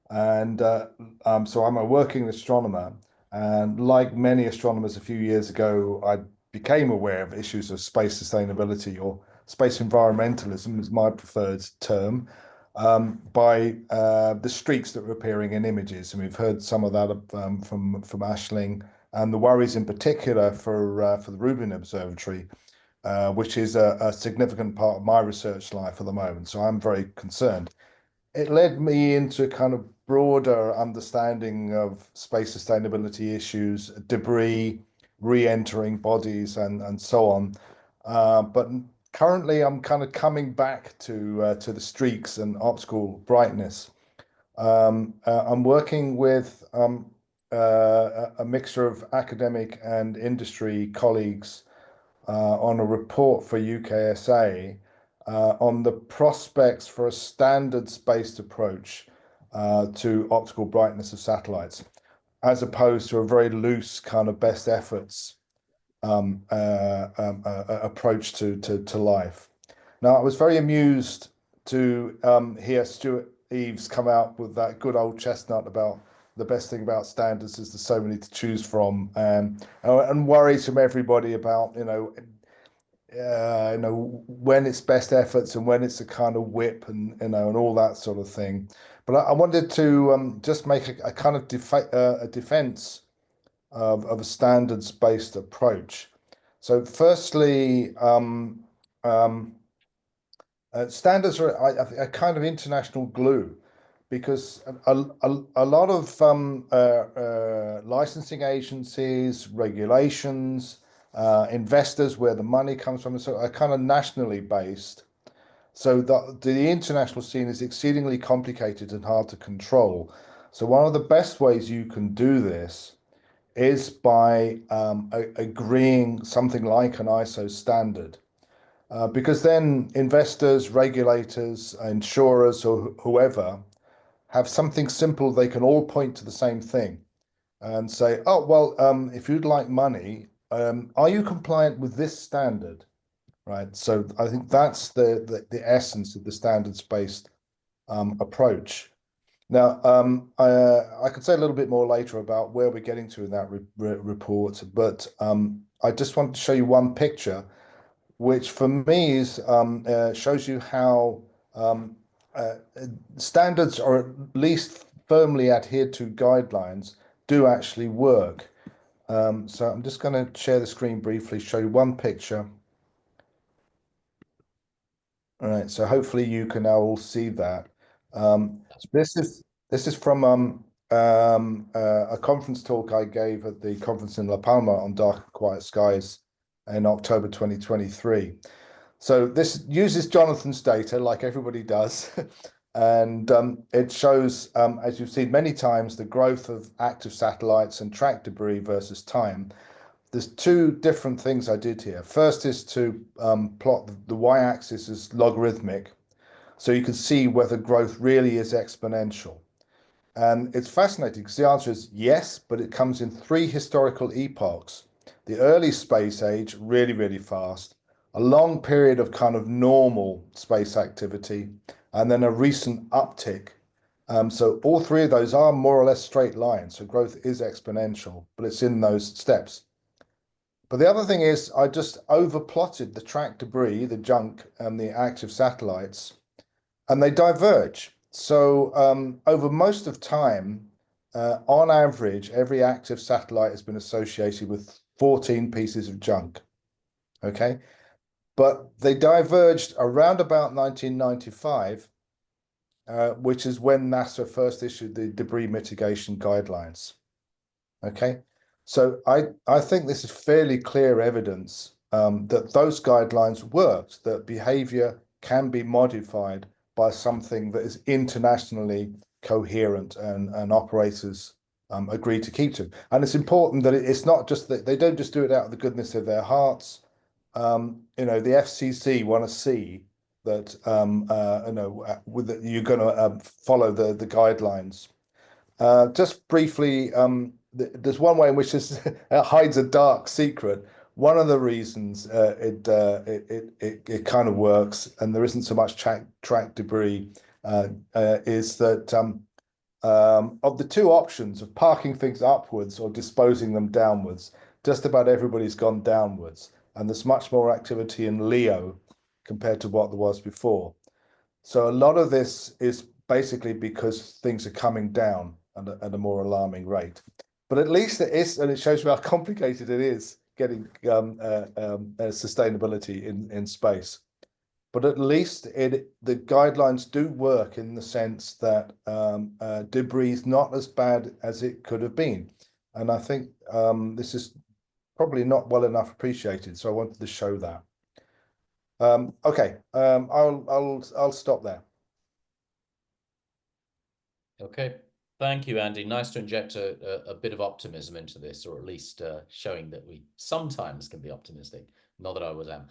and so I'm a working astronomer, And like many astronomers a few years ago, I became aware of issues of space sustainability, or space environmentalism is my preferred term, by the streaks that were appearing in images. And we've heard some of that from Aisling, and the worries in particular for the Rubin Observatory, which is a significant part of my research life at the moment. So I'm very concerned. It led me into kind of broader understanding of space sustainability issues, debris, re-entering bodies, and so on. But currently, I'm kind of coming back to the streaks and optical brightness. I'm working with a mixture of academic and industry colleagues on a report for UKSA on the prospects for a standards-based approach to optical brightness of satellites, as opposed to a very loose kind of best efforts approach to life. Now, I was very amused to hear Stuart Eaves come out with that good old chestnut about the best thing about standards is there's so many to choose from, and worries from everybody about when it's best efforts and when it's a kind of whip, and and all that sort of thing. But I wanted to just make a kind of a defense of a standards-based approach. So firstly, standards are a kind of international glue, because a lot of licensing agencies, regulations, investors, where the money comes from, so are kind of nationally based. So the international scene is exceedingly complicated and hard to control. So one of the best ways you can do this is by agreeing something like an ISO standard. Because then investors, regulators, insurers, or whoever have something simple they can all point to the same thing and say, oh, well, if you'd like money, are you compliant with this standard? Right. So I think that's the essence of the standards-based approach. Now, I could say a little bit more later about where we're getting to in that report, but I just want to show you one picture, which for me is shows you how standards, or at least firmly adhered to guidelines, do actually work. So I'm just going to share the screen briefly, show you one picture. All right, so hopefully you can now all see that. This is from a conference talk I gave at the conference in La Palma on dark and quiet skies in October 2023. So this uses Jonathan's data, like everybody does, and it shows, as you've seen many times, the growth of active satellites and tracked debris versus time. There's two different things I did here. First is to plot the y-axis as logarithmic, so you can see whether growth really is exponential. And it's fascinating because the answer is yes, but it comes in three historical epochs. The early space age, really, really fast, a long period of kind of normal space activity, and then a recent uptick. So all three of those are more or less straight lines. So growth is exponential, but it's in those steps. But the other thing is I just overplotted the tracked debris, the junk, and the active satellites, and they diverge. So over most of time, on average, every active satellite has been associated with 14 pieces of junk. Okay, but they diverged around about 1995, which is when NASA first issued the debris mitigation guidelines. Okay, so I think this is fairly clear evidence that those guidelines worked, that behavior can be modified by something that is internationally coherent and operators agree to keep to. And it's important that it's not just that they don't just do it out of the goodness of their hearts. The FCC want to see that you're going to follow the guidelines. Just briefly, there's one way in which this hides a dark secret. One of the reasons it kind of works, and there isn't so much tracked debris, is that Of the two options of parking things upwards or disposing them downwards, just about everybody's gone downwards, and there's much more activity in LEO compared to what there was before. So a lot of this is basically because things are coming down at a more alarming rate. But at least it is, and it shows you how complicated it is getting sustainability in space. But at least the guidelines do work in the sense that debris is not as bad as it could have been. And I think this is probably not well enough appreciated. So I wanted to show that. Okay, I'll stop there.
Okay, thank you, Andy. Nice to inject a bit of optimism into this, or at least showing that we sometimes can be optimistic. Not that I always am.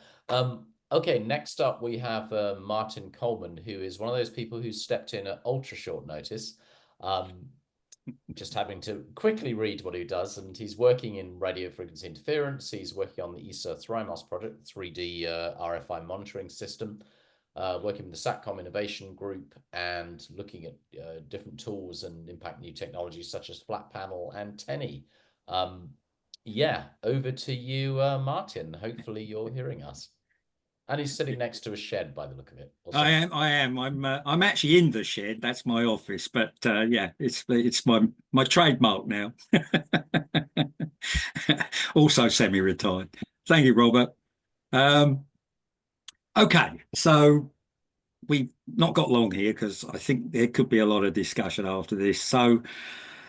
Okay, next up we have Martin Coleman, who is one of those people who stepped in at ultra short notice. Just having to quickly read what he does, and he's working in radio frequency interference. He's working on the ESA Thrimos project, 3D RFI monitoring system, working with the SATCOM Innovation Group and looking at different tools and impact new technologies such as flat panel antennae. Yeah, over to you, Martin. Hopefully you're hearing us. And he's sitting next to a shed by the look of it.
I am. I'm actually in the shed. That's my office. But yeah, it's my trademark now. Also semi-retired. Thank you, Robert. Okay, so we've not got long here because I think there could be a lot of discussion after this. So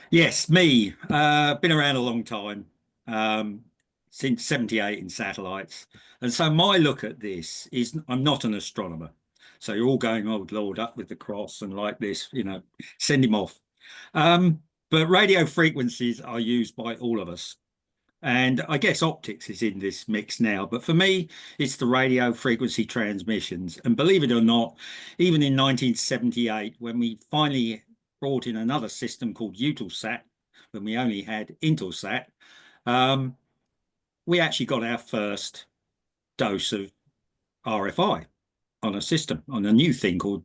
yes, me, been around a long time. Since 78 in satellites. And so my look at this is, I'm not an astronomer. So you're all going, oh, Lord, up with the cross and like this, you know, send him off. But radio frequencies are used by all of us. And I guess optics is in this mix now. But for me, it's the radio frequency transmissions. And believe it or not, even in 1978, when we finally brought in another system called Eutelsat, when we only had Intelsat, we actually got our first dose of RFI on a system, on a new thing called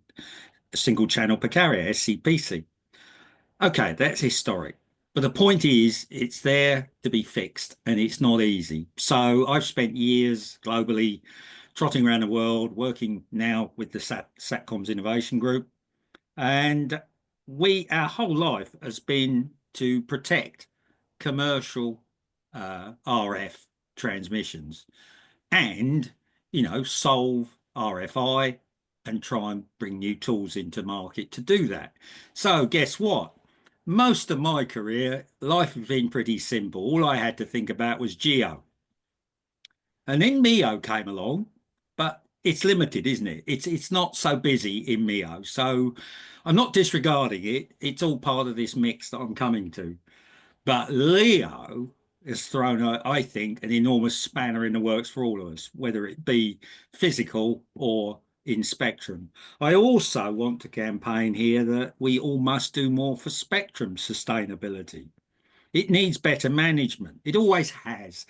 a single channel per carrier, SCPC. Okay, that's historic. But the point is, it's there to be fixed and it's not easy. So I've spent years globally trotting around the world, working now with the SATCOM's Innovation Group. And our whole life has been to protect commercial RF transmissions and, you know, solve RFI and try and bring new tools into market to do that. So guess what? Most of my career, life has been pretty simple. All I had to think about was GEO. And then MEO came along, but it's limited, isn't it? It's not so busy in MEO. So I'm not disregarding it. It's all part of this mix that I'm coming to. But LEO has thrown, I think, an enormous spanner in the works for all of us, whether it be physical or in spectrum. I also want to campaign here that we all must do more for spectrum sustainability. It needs better management. It always has.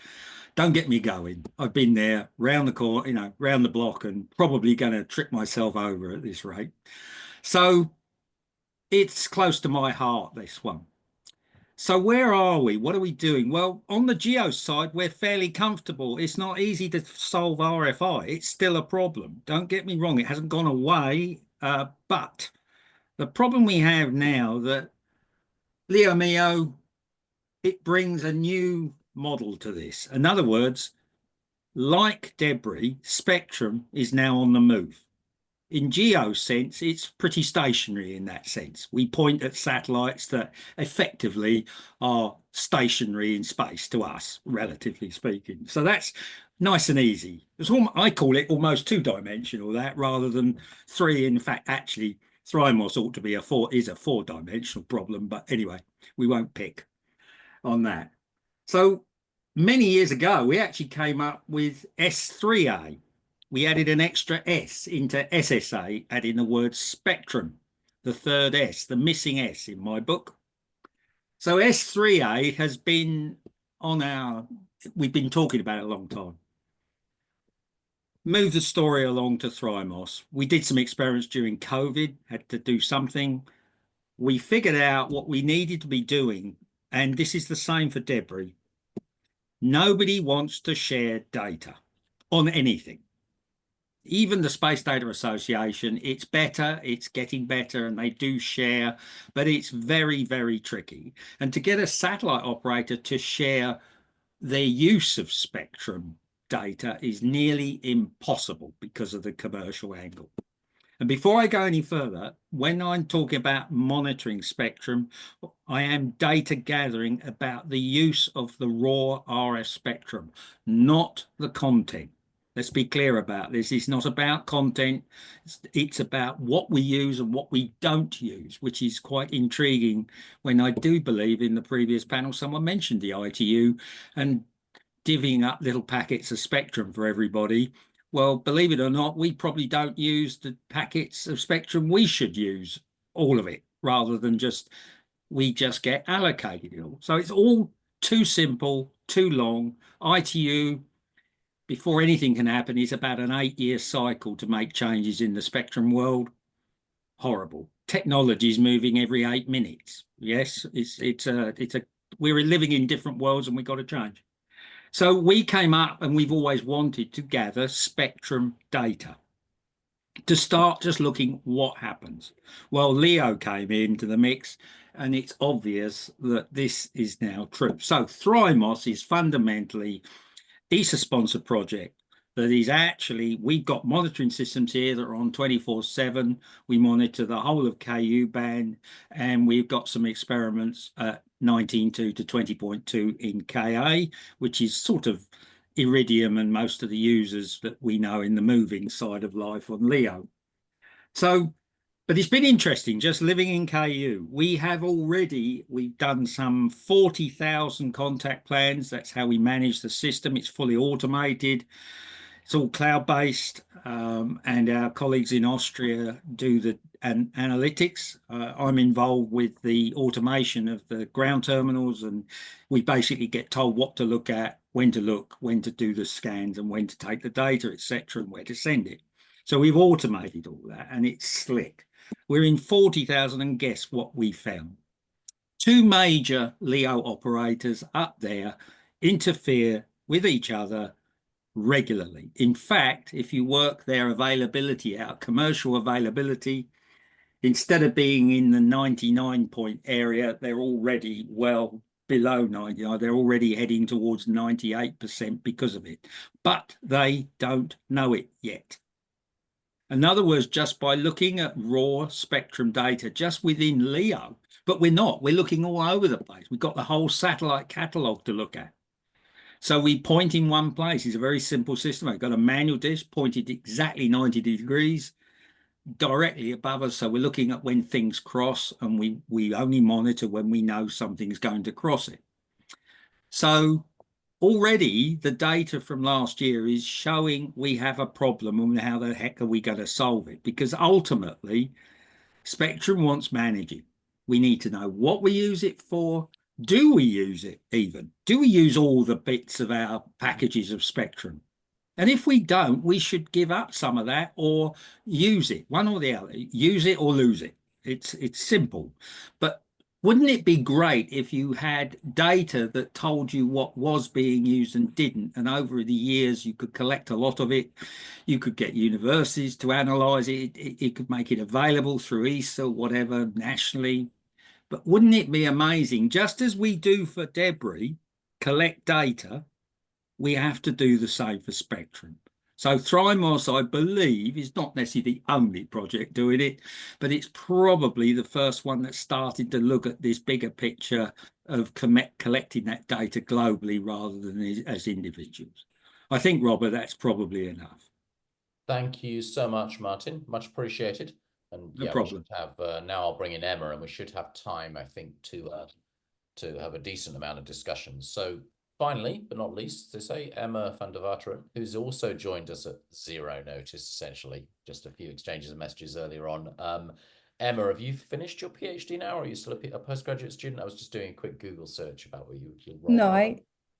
Don't get me going. I've been there round the corner, you know, round the block, and probably going to trip myself over at this rate. So it's close to my heart, this one. So where are we? What are we doing? Well, on the GEO side, we're fairly comfortable. It's not easy to solve RFI. It's still a problem. Don't get me wrong. It hasn't gone away. But the problem we have now that LEO MEO, it brings a new model to this. In other words, like debris, spectrum is now on the move. In GEO sense, it's pretty stationary in that sense. We point at satellites that effectively are stationary in space to us, relatively speaking. So that's nice and easy. I call it almost two-dimensional, that, rather than three. In fact, actually, Thrimos ought to be a four-dimensional problem. But anyway, we won't pick on that. So many years ago, we actually came up with S3A. We added an extra S into SSA, adding the word spectrum, the third S, the missing S in my book. So S3A has been we've been talking about it a long time. Move the story along to Thrimos. We did some experiments during COVID, had to do something. we figured out what we needed to be doing, and this is the same for debris. Nobody wants to share data on anything. Even the Space Data Association, it's better, it's getting better, and they do share, but it's very, very tricky. And to get a satellite operator to share their use of spectrum data is nearly impossible because of the commercial angle. And before I go any further, when I'm talking about monitoring spectrum, I am data gathering about the use of the raw RF spectrum, not the content. Let's be clear about this. It's not about content. It's about what we use and what we don't use, which is quite intriguing when I do believe in the previous panel, someone mentioned the ITU and divvying up little packets of spectrum for everybody. Well, believe it or not, we probably don't use the packets of spectrum we should use, all of it, rather than we just get allocated it all. So it's all too simple, too long. ITU, before anything can happen, is about an 8-year cycle to make changes in the spectrum world. Horrible. Technology is moving every 8 minutes. Yes, we're living in different worlds and we've got to change. So we came up, and we've always wanted to gather spectrum data to start just looking what happens. Well, LEO came into the mix, and it's obvious that this is now true. So Thrymos is fundamentally ESA-sponsored project that is actually, we've got monitoring systems here that are on 24/7. We monitor the whole of KU band, and we've got some experiments at 19.2 to 20.2 in KA, which is sort of Iridium and most of the users that we know in the moving side of life on LEO. So, but it's been interesting just living in KU. We've done some 40,000 contact plans. That's how we manage the system. It's fully automated. It's all cloud-based, and our colleagues in Austria do the analytics. I'm involved with the automation of the ground terminals, and we basically get told what to look at, when to look, when to do the scans, and when to take the data, etc., and where to send it. So we've automated all that, and it's slick. We're in 40,000, and guess what we found? 2 major LEO operators up there interfere with each other regularly. In fact, if you work their availability out, commercial availability, instead of being in the 99 point area, they're already well below 90. They're already heading towards 98% because of it, but they don't know it yet. In other words, just by looking at raw spectrum data just within LEO, but we're not, we're looking all over the place. We've got the whole satellite catalog to look at. So we point in one place. It's a very simple system. I've got a manual dish pointed exactly 90 degrees directly above us. So we're looking at when things cross, and we only monitor when we know something's going to cross it. So already the data from last year is showing we have a problem, and how the heck are we going to solve it? Because ultimately, spectrum wants managing. We need to know what we use it for. Do we use it even? Do we use all the bits of our packages of spectrum? And if we don't, we should give up some of that or use it, one or the other. Use it or lose it. It's simple. But wouldn't it be great if you had data that told you what was being used and didn't? And over the years, you could collect a lot of it. You could get universities to analyze it. It could make it available through ESA, whatever, nationally. But wouldn't it be amazing, just as we do for debris, collect data, we have to do the same for spectrum. So Thrymos, I believe, is not necessarily the only project doing it, but it's probably the first one that started to look at this bigger picture of collecting that data globally rather than as individuals. I think, Robert, that's probably enough.
Thank you so much, Martin. Much appreciated. And
no
yeah,
problem.
We should have, now I'll bring in Emma, and we should have time, I think, to have a decent amount of discussion. So finally, but not least, to say, Emma van der Wateren, who's also joined us at 0 notice, essentially, just a few exchanges of messages earlier on. Emma, have you finished your PhD now, or are you still a postgraduate student? I was just doing a quick Google search about where your role.
No,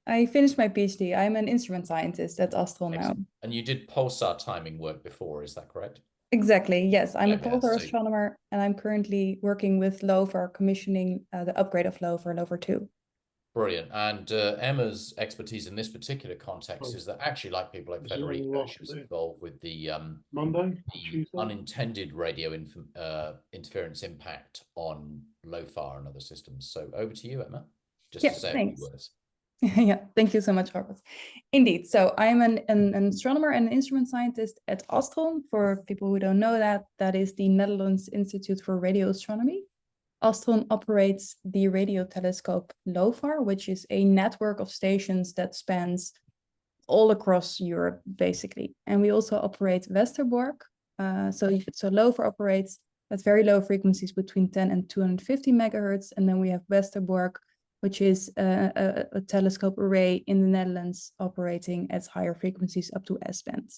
I finished my PhD. I'm an instrument scientist at Optical now.
And you did pulsar timing work before, is that correct?
Exactly, yes. I'm a
Okay,
polar
so
astronomer, and I'm currently working with LOFAR, commissioning the upgrade of LOFAR 2.
brilliant. And Emma's expertise in this particular context is that actually, like people like Federico, she was involved with the
Monday,
the
Tuesday.
unintended radio interference impact on LOFAR and other systems. So over to you, Emma, just
Yeah,
to say
thanks.
a few words.
Yeah, thank you so much, Robert. Indeed, so I'm an astronomer and an instrument scientist at Astron. For people who don't know that, that is the Netherlands Institute for Radio Astronomy. Astron operates the radio telescope LOFAR, which is a network of stations that spans all across Europe, basically. And we also operate Westerbork. So LOFAR operates at very low frequencies between 10 and 250 megahertz. And then we have Westerbork, which is a telescope array in the Netherlands operating at higher frequencies up to S-band.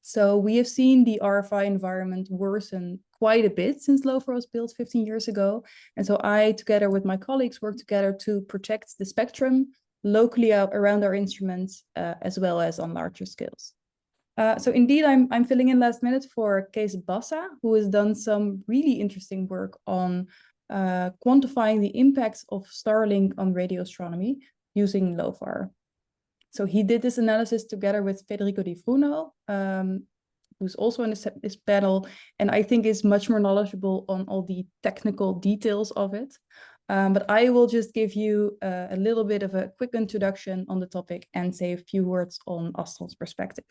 So we have seen the RFI environment worsen quite a bit since LOFAR was built 15 years ago. And so I, together with my colleagues, work together to protect the spectrum locally around our instruments, as well as on larger scales. So indeed, I'm filling in last minute for Kees Bassa, who has done some really interesting work on quantifying the impacts of Starlink on radio astronomy using LOFAR. So he did this analysis together with Federico Di Fruno, who's also in this panel, and I think is much more knowledgeable on all the technical details of it. But I will just give you a little bit of a quick introduction on the topic and say a few words on Astron's perspective.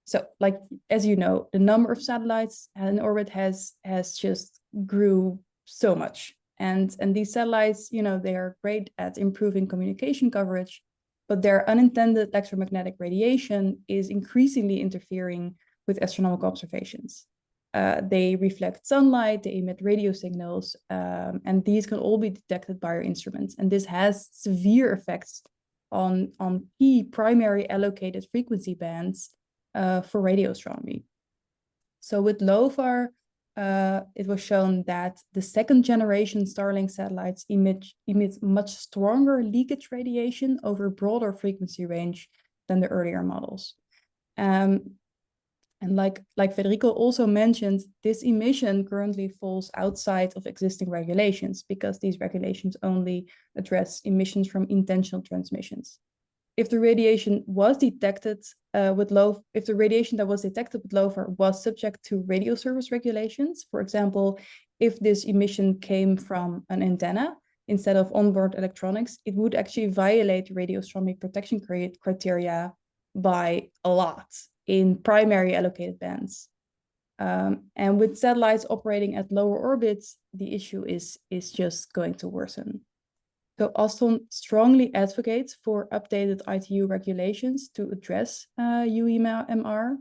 So, like, as you know, the number of satellites in orbit has just grew so much. And these satellites, you know, they are great at improving communication coverage, but their unintended electromagnetic radiation is increasingly interfering with astronomical observations. They reflect sunlight, they emit radio signals, and these can all be detected by our instruments. And this has severe effects on key primary allocated frequency bands for radio astronomy. So with LOFAR, it was shown that the second generation Starlink satellites emit much stronger leakage radiation over a broader frequency range than the earlier models. And like Federico also mentioned, this emission currently falls outside of existing regulations because these regulations only address emissions from intentional transmissions. If the radiation was detected if the radiation that was detected with LOFAR was subject to radio service regulations, for example, if this emission came from an antenna instead of onboard electronics, it would actually violate radio astronomy protection criteria by a lot in primary allocated bands. And with satellites operating at lower orbits, the issue is just going to worsen. So Astron strongly advocates for updated ITU regulations to address UEMR,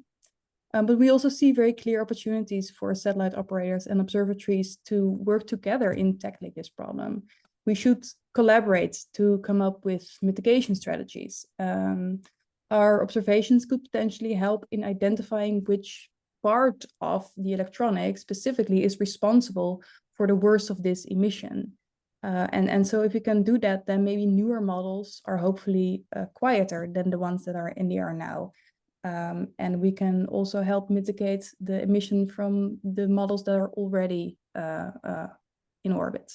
but we also see very clear opportunities for satellite operators and observatories to work together in tackling this problem. We should collaborate to come up with mitigation strategies. Our observations could potentially help in identifying which part of the electronics specifically is responsible for the worst of this emission. And so if we can do that, then maybe newer models are hopefully quieter than the ones that are in the air now. And we can also help mitigate the emission from the models that are already in orbit.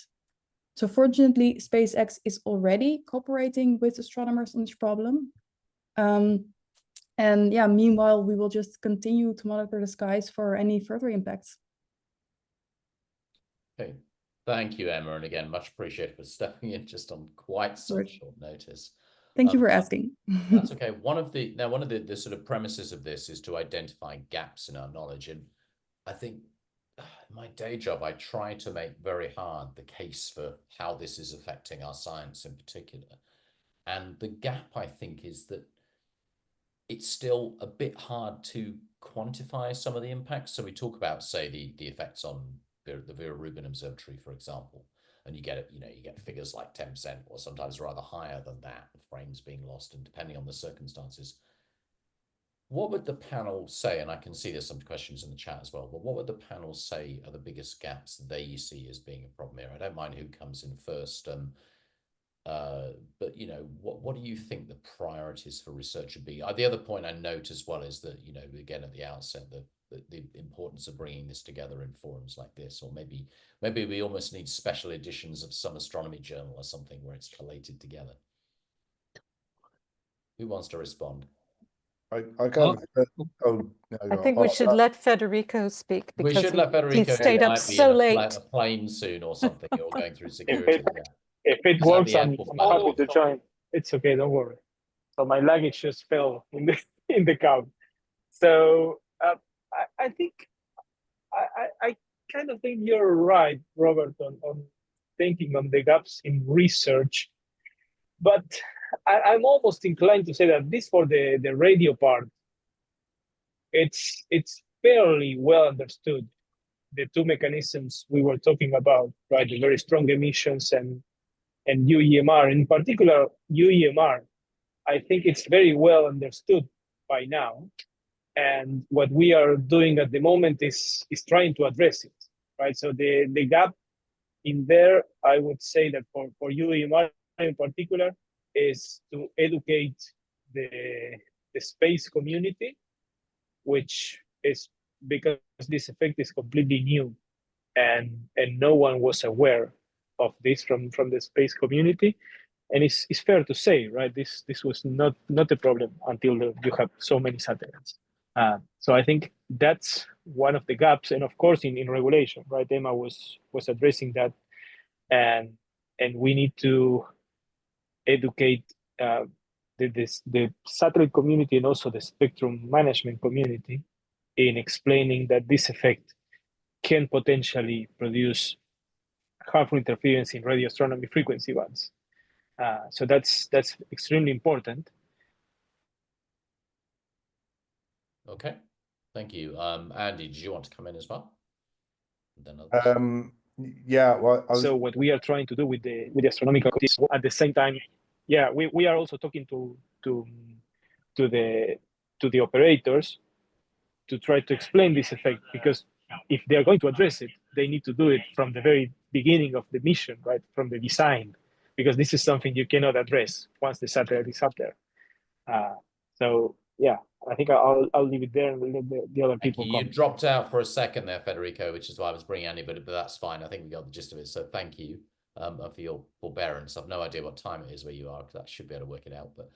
So fortunately, SpaceX is already cooperating with astronomers on this problem. And yeah, meanwhile, we will just continue to monitor the skies for any further impacts.
Okay. Thank you, Emma, and again, much appreciated for stepping in just on quite such short notice.
Thank you for asking.
That's okay. One of the sort of premises of this is to identify gaps in our knowledge, and I think in my day job, I try to make very hard the case for how this is affecting our science in particular. And the gap, I think, is that it's still a bit hard to quantify some of the impacts. So we talk about, say, the effects on the Vera Rubin Observatory, for example, and you get figures like 10% or sometimes rather higher than that, frames being lost, and depending on the circumstances. What would the panel say, and I can see there's some questions in the chat as well, but what would the panel say are the biggest gaps they see as being a problem here? I don't mind who comes in first. But what do you think the priorities for research would be? The other point I note as well is that again at the outset, the importance of bringing this together in forums like this, or maybe we almost need special editions of some astronomy journal or something where it's collated together. Who wants to respond?
I go.
I think we should let Federico speak
We
because
should let Federico.
he stayed up
might be
so
in
late.
a plane soon or something, or going through security.
If it
He's at
works,
the
I'm
airport
happy
manager.
to join. It's okay, don't worry. So my luggage just fell in the cab. So I think I kind of think you're right, Robert, on thinking on the gaps in research. But I'm almost inclined to say that this for the radio part, it's fairly well understood. The two mechanisms we were talking about, right? The very strong emissions and UEMR, in particular UEMR, I think it's very well understood by now. And what we are doing at the moment is trying to address it, right? So the gap in there, I would say that for UEMR in particular, is to educate the space community, which is because this effect is completely new and no one was aware of this from the space community. And it's fair to say, right? This was not a problem until you have so many satellites. So I think that's one of the gaps, and of course in regulation, right? Emma was addressing that, and we need to educate the satellite community and also the spectrum management community in explaining that this effect can potentially produce harmful interference in radio astronomy frequency bands. So that's extremely important.
Okay, thank you. Andy, did you want to come in as well?
Yeah. Well,
so what we are trying to do with the astronomical is at the same time, yeah, we are also talking to the operators to try to explain this effect, because if they are going to address it, they need to do it from the very beginning of the mission, right, from the design, because this is something you cannot address once the satellite is up there. So yeah, I think I'll leave it there and we'll let the other people come.
You dropped out for a second there, Federico, which is why I was bringing Andy, but that's fine. I think we got the gist of it. So thank you for your forbearance. I've no idea what time it is where you are, because I should be able to work it out. But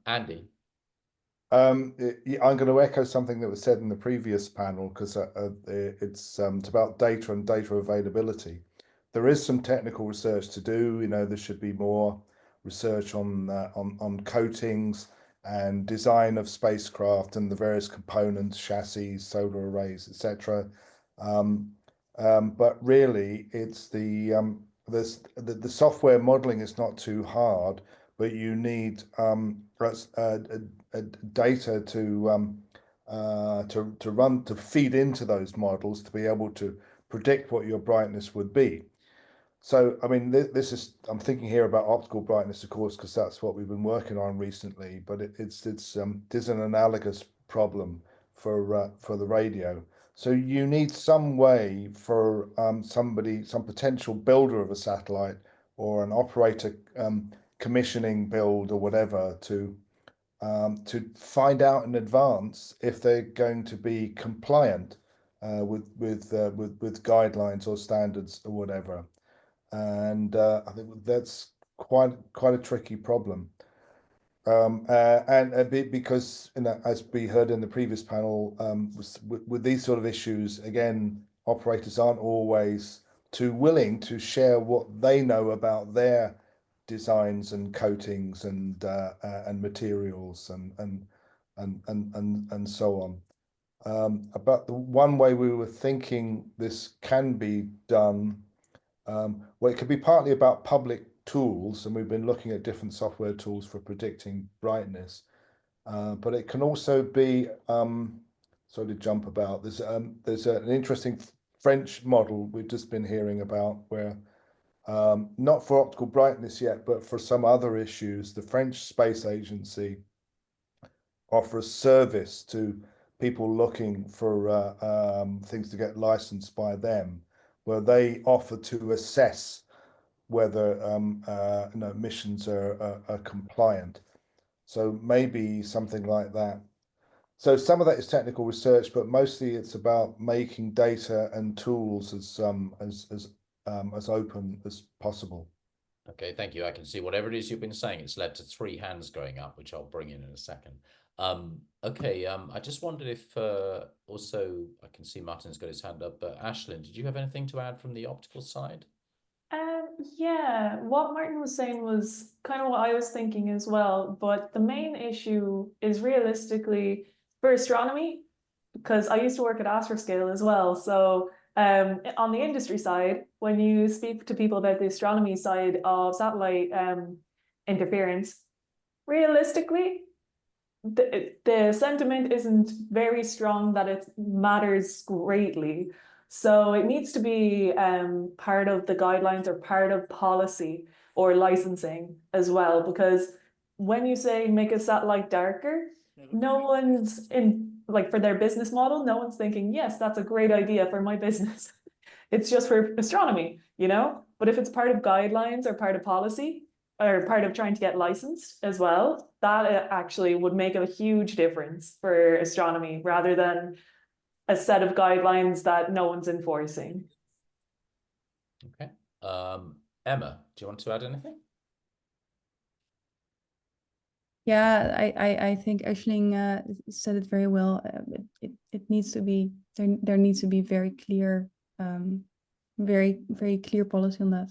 Andy.
I'm going to echo something that was said in the previous panel, because it's about data and data availability. There is some technical research to do. There should be more research on coatings and design of spacecraft and the various components, chassis, solar arrays, etc. But really, it's the software modeling is not too hard, but you need data to feed into those models to be able to predict what your brightness would be. So, I mean, I'm thinking here about optical brightness, of course, because that's what we've been working on recently. But it's an analogous problem for the radio. So you need some way for some potential builder of a satellite or an operator commissioning build or whatever to find out in advance if they're going to be compliant with guidelines or standards or whatever. And I think that's quite a tricky problem. And a bit because, as we heard in the previous panel, with these sort of issues, again, operators aren't always too willing to share what they know about their designs and coatings and materials and so on. But the one way we were thinking this can be done, well, it could be partly about public tools, and we've been looking at different software tools for predicting brightness. But it can also be, sorry to jump about, there's an interesting French model we've just been hearing about where, not for optical brightness yet, but for some other issues, the French Space Agency offers service to people looking for things to get licensed by them, where they offer to assess whether missions are compliant. So maybe something like that. So some of that is technical research, but mostly it's about making data and tools as open as possible.
Okay, thank you. I can see whatever it is you've been saying, it's led to 3 hands going up, which I'll bring in a second. Okay, I just wondered if also, I can see Martin's got his hand up, but Ashlyn, did you have anything to add from the optical side?
Yeah, what Martin was saying was kind of what I was thinking as well, but the main issue is realistically for astronomy, because I used to work at Astroscale as well. So on the industry side, when you speak to people about the astronomy side of satellite interference, realistically, the sentiment isn't very strong that it matters greatly. So it needs to be part of the guidelines or part of policy or licensing as well, because when you say make a satellite darker, no one's like for their business model, no one's thinking, yes, that's a great idea for my business. It's just for astronomy, you know? But if it's part of guidelines or part of policy or part of trying to get licensed as well, that actually would make a huge difference for astronomy rather than a set of guidelines that no one's enforcing.
Okay. Emma, do you want to add anything?
Yeah, I think Aisling said it very well. It needs to be there needs to be very clear, very clear policy on that.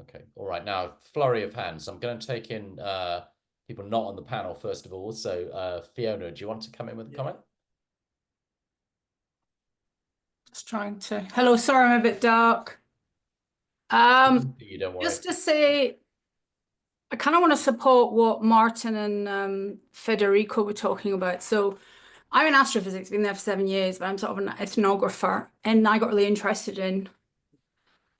Okay, all right. Now, flurry of hands. I'm going to take in people not on the panel first of all. So, Fiona, do you want to come in with a comment?
Just trying to. Hello, sorry, I'm a bit dark.
You don't worry.
Just to say, I kind of want to support what Martin and Federico were talking about. So I'm in astrophysics, been there for 7 years, but I'm sort of an ethnographer, and I got really interested in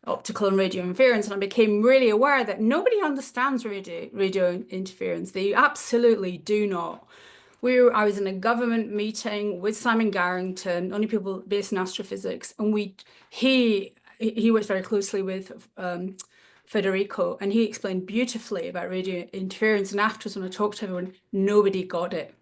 optical and radio interference, and I became really aware that nobody understands radio interference. They absolutely do not. I was in a government meeting with Simon Garrington, only people based in astrophysics, and he works very closely with Federico, and he explained beautifully about radio interference. And afterwards, when I talked to everyone, nobody got it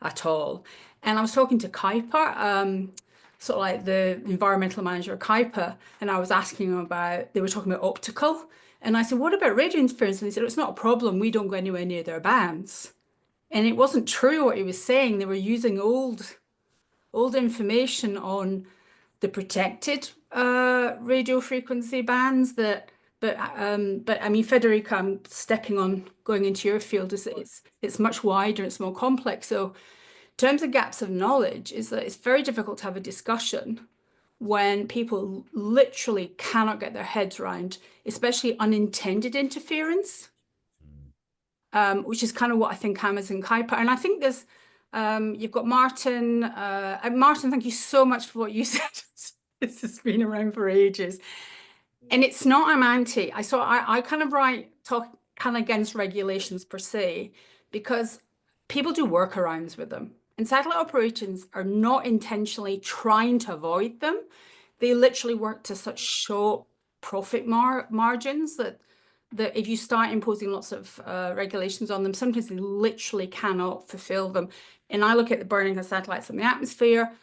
at all. And I was talking to Kuiper, sort of like the environmental manager of Kuiper, and I was asking him they were talking about optical. And I said, what about radio interference? And he said, it's not a problem. We don't go anywhere near their bands. And it wasn't true what he was saying. They were using old information on the protected radio frequency bands but I mean, Federica, I'm stepping on going into your field, is it's much wider, it's more complex. So in terms of gaps of knowledge, is that it's very difficult to have a discussion when people literally cannot get their heads around, especially unintended interference, which is kind of what I think hammers in Kuiper. And I think there's, you've got Martin. Martin, thank you so much for what you said. This has been around for ages. And it's not I'm anti. I kind of talk kind of against regulations per se, because people do workarounds with them. And satellite operations are not intentionally trying to avoid them. They literally work to such short profit margins that if you start imposing lots of regulations on them, sometimes they literally cannot fulfill them. And I look at the burning of satellites in the atmosphere.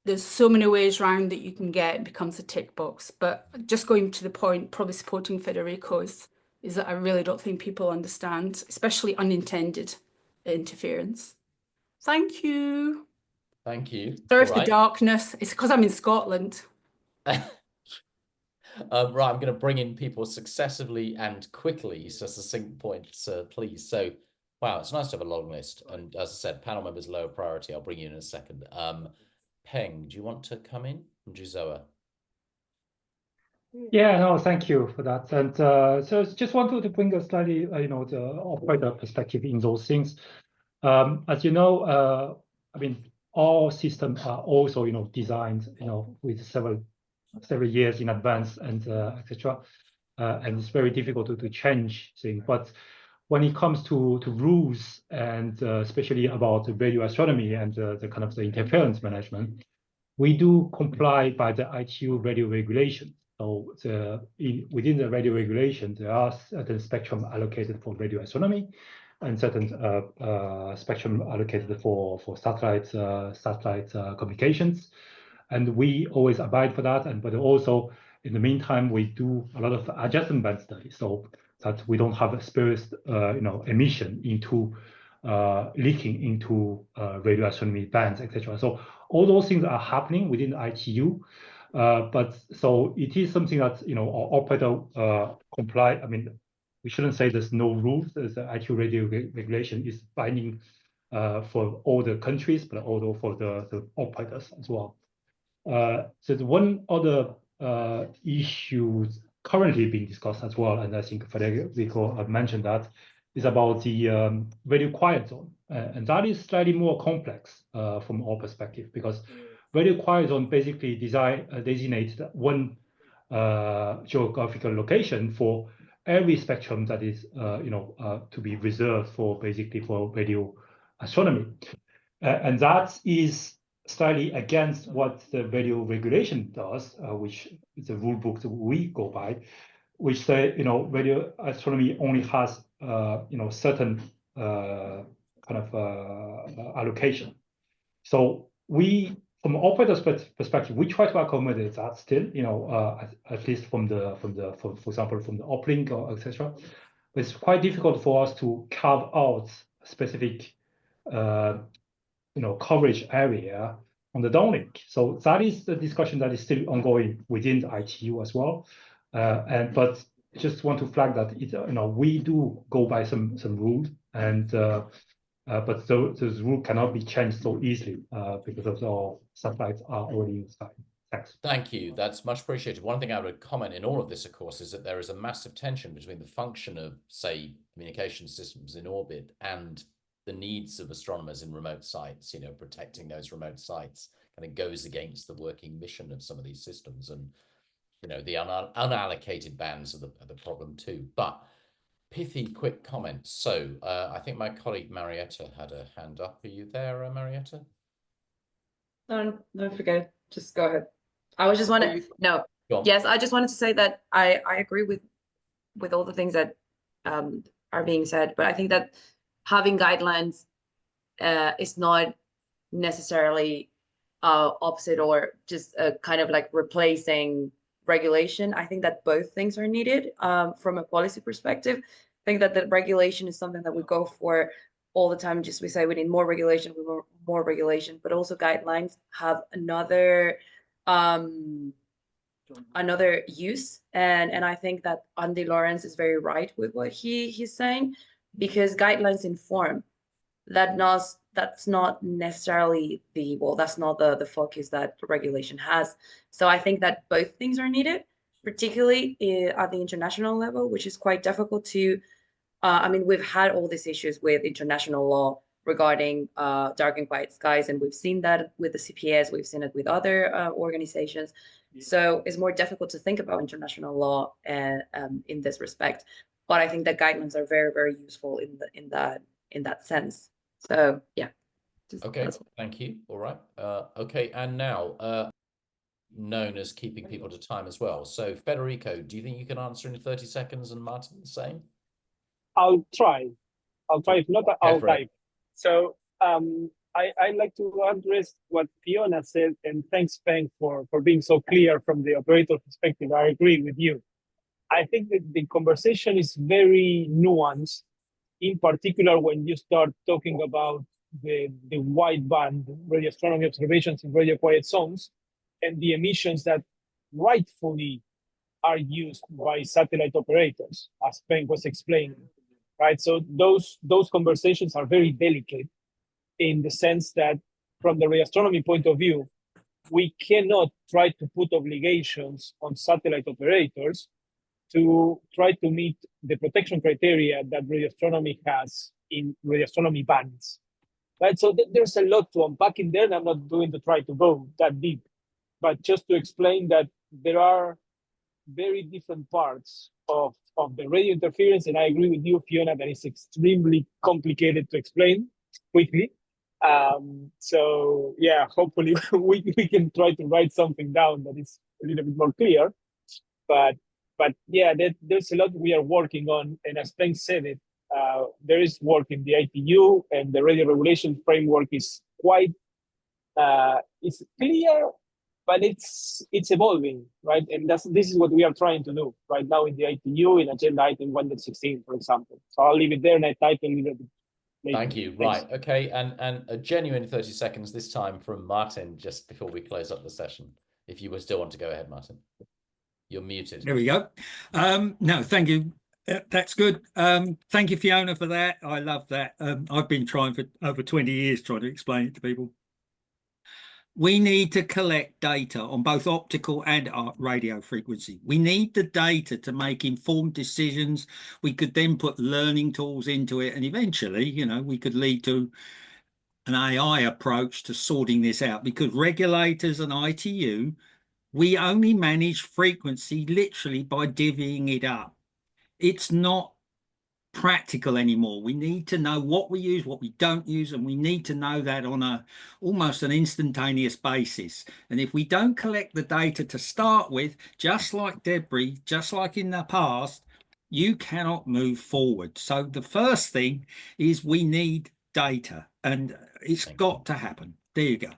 There's so many ways around that you can get, it becomes a tick box. But just going to the point, probably supporting Federico is that I really don't think people understand, especially unintended interference. Thank you.
Thank you.
Sorry for the darkness. It's because I'm in Scotland.
Right, I'm going to bring in people successively and quickly, so succinct points, please. So, wow, it's nice to have a long list. And as I said, panel members lower priority. I'll bring you in a second. Peng, do you want to come in from Juzoa?
Yeah, no, thank you for that. And so just wanted to bring a slightly, the operator perspective in those things. As you know, I mean, all systems are also, designed, with several years in advance and etc. And it's very difficult to change things. But when it comes to rules and especially about radio astronomy and the kind of the interference management, we do comply by the ITU radio regulation. So within the radio regulation, there are certain spectrum allocated for radio astronomy, and certain spectrum allocated for satellite communications, and we always abide for that. But also in the meantime, we do a lot of adjacent band studies, so that we don't have a spurious emission into leaking into radio astronomy bands, etc. So all those things are happening within the ITU. But so it is something that our operator comply. I mean, we shouldn't say there's no rules. There's the ITU radio regulation is binding for all the countries, but also for the operators as well. So the one other issue currently being discussed as well, and I think Federico mentioned that, is about the radio quiet zone, and that is slightly more complex from our perspective, because radio quiet zone basically designates one geographical location for every spectrum that is to be reserved for basically for radio astronomy, and that is slightly against what the radio regulation does, which is the rule book that we go by, which say radio astronomy only has certain kind of allocation. So we, from an operator's perspective, we try to accommodate that still, at least for example, from the uplink or etc. But it's quite difficult for us to carve out specific coverage area on the downlink. So that is the discussion that is still ongoing within the ITU as well. But just want to flag that we do go by some rules, and but those rules cannot be changed so easily because of our satellites are already in sky. Thanks.
Thank you. That's much appreciated. One thing I would comment in all of this, of course, is that there is a massive tension between the function of, say, communication systems in orbit and the needs of astronomers in remote sites. Protecting those remote sites kind of goes against the working mission of some of these systems, and the unallocated bands are the problem too. But pithy, quick comments. So I think my colleague Marietta had a hand up. Are you there, Marietta?
No, forget it. Just go ahead. I was just wanted Yes, I just wanted to say that I agree with all the things that are being said, but I think that having guidelines is not necessarily opposite or just kind of like replacing regulation. I think that both things are needed from a policy perspective. I think that the regulation is something that we go for all the time. Just we say we need more regulation, more regulation, but also guidelines have another use. And I think that Andy Lawrence is very right with what he's saying, because guidelines inform. That's not necessarily that's not the focus that the regulation has. So I think that both things are needed, particularly at the international level, which is quite difficult to, I mean, we've had all these issues with international law regarding dark and quiet skies, and we've seen that with the CPS, we've seen it with other organizations. So it's more difficult to think about international law in this respect. But I think that guidelines are very, very useful in that sense. So yeah.
Okay, thank you. All right. Okay, and now known as keeping people to time as well. So Federico, do you think you can answer in 30 seconds, and Martin the same?
I'll try. If not, I'll type. So I'd like to address what Fiona said, and thanks, Feng, for being so clear from the operator perspective. I agree with you. I think that the conversation is very nuanced, in particular when you start talking about the wideband radio astronomy observations in radio quiet zones and the emissions that rightfully are used by satellite operators, as Feng was explaining, right? So those conversations are very delicate, in the sense that from the radio astronomy point of view, we cannot try to put obligations on satellite operators to try to meet the protection criteria that radio astronomy has in radio astronomy bands, right? So there's a lot to unpack in there, and I'm not going to try to go that deep, but just to explain that there are very different parts of the radio interference, and I agree with you, Fiona, that it's extremely complicated to explain quickly. So yeah, hopefully we can try to write something down that is a little bit more clear. but yeah, there's a lot we are working on, and as Ben said it, there is work in the ITU, and the radio regulation framework is quite it's clear, but it's evolving, right? And this is what we are trying to do right now in the ITU in agenda item 1.16, for example. So I'll leave it there and I type a little bit later.
Thank you.
Thanks.
Right. Okay. And a genuine 30 seconds this time from Martin, just before we close up the session. If you would still want to go ahead, Martin. You're muted.
There we go. No, thank you. That's good. Thank you, Fiona, for that. I love that. I've been trying for over 20 years trying to explain it to people. We need to collect data on both optical and radio frequency. We need the data to make informed decisions. We could then put learning tools into it, and eventually, you know, we could lead to an AI approach to sorting this out, because regulators and ITU, we only manage frequency literally by divvying it up. It's not practical anymore. We need to know what we use, what we don't use, and we need to know that on a almost an instantaneous basis. And if we don't collect the data to start with, just like debris, just like in the past, you cannot move forward. So the first thing is we need data, and it's got to happen. There you go.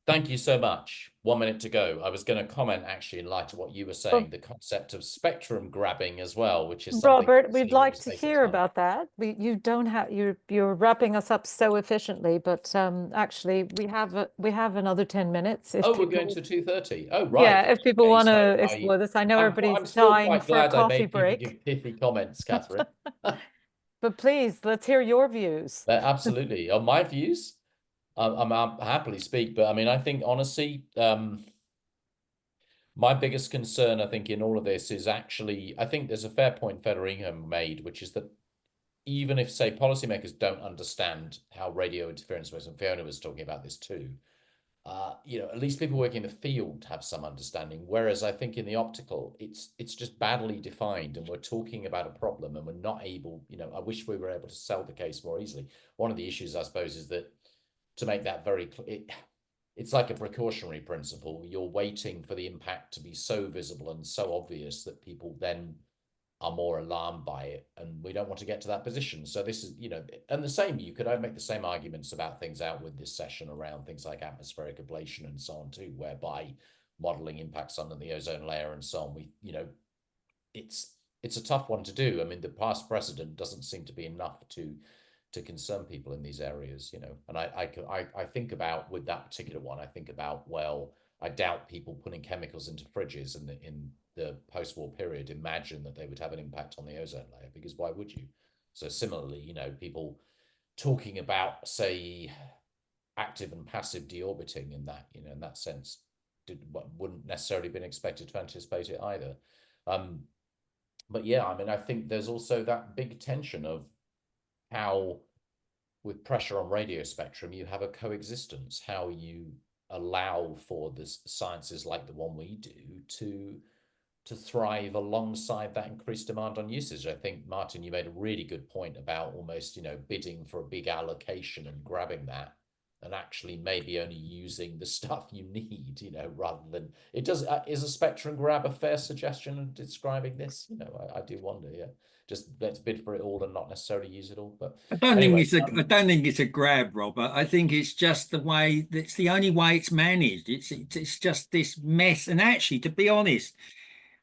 Thank you so much. 1 minute to go. I was going to comment actually in light of what you were saying, the concept of spectrum grabbing as well, which is
Robert, we'd like to hear about that. You don't have you're wrapping us up so efficiently, but actually we have another 10 minutes. If
we're going to 2:30. Oh, right.
Yeah, if people want to
so
explore this, I know everybody's
I'm still
dying
quite
for a
glad I
coffee
made people
break.
give pithy comments, Catherine.
But please, let's hear your views.
Absolutely. On my views, I'm happily speak, but I mean, I think honestly, my biggest concern, I think, in all of this is actually, I think there's a fair point Federico made, which is that even if, say, policymakers don't understand how radio interference works, and Fiona was talking about this too, you know, at least people working in the field have some understanding. Whereas I think in the optical, it's just badly defined, and we're talking about a problem, and we're not able, you know, I wish we were able to sell the case more easily. One of the issues, I suppose, is that to make that very clear, it's like a precautionary principle. You're waiting for the impact to be so visible and so obvious that people then are more alarmed by it, and we don't want to get to that position. So this is, you know, and the same, you could make the same arguments about things out with this session around things like atmospheric ablation and so on too, whereby modeling impacts under the ozone layer and so on. We, you know, it's a tough one to do. I mean, the past precedent doesn't seem to be enough to concern people in these areas, you know. And I think about, with that particular one, I think about, well, I doubt people putting chemicals into fridges in the post-war period imagine that they would have an impact on the ozone layer, because why would you? So similarly, you know, people talking about, say, active and passive deorbiting in that, you know, in that sense, wouldn't necessarily been expected to anticipate it either. But yeah, I mean, I think there's also that big tension of how, with pressure on radio spectrum, you have a coexistence, how you allow for the sciences like the one we do to thrive alongside that increased demand on usage. I think, Martin, you made a really good point about almost, you know, bidding for a big allocation and grabbing that, and actually maybe only using the stuff you need, you know, rather than it does. Is a spectrum grab a fair suggestion of describing this? You know, I do wonder. Yeah, just let's bid for it all and not necessarily use it all. But
I don't think it's a grab, Robert. I think it's just the way, it's the only way it's managed. It's just this mess. And actually, to be honest,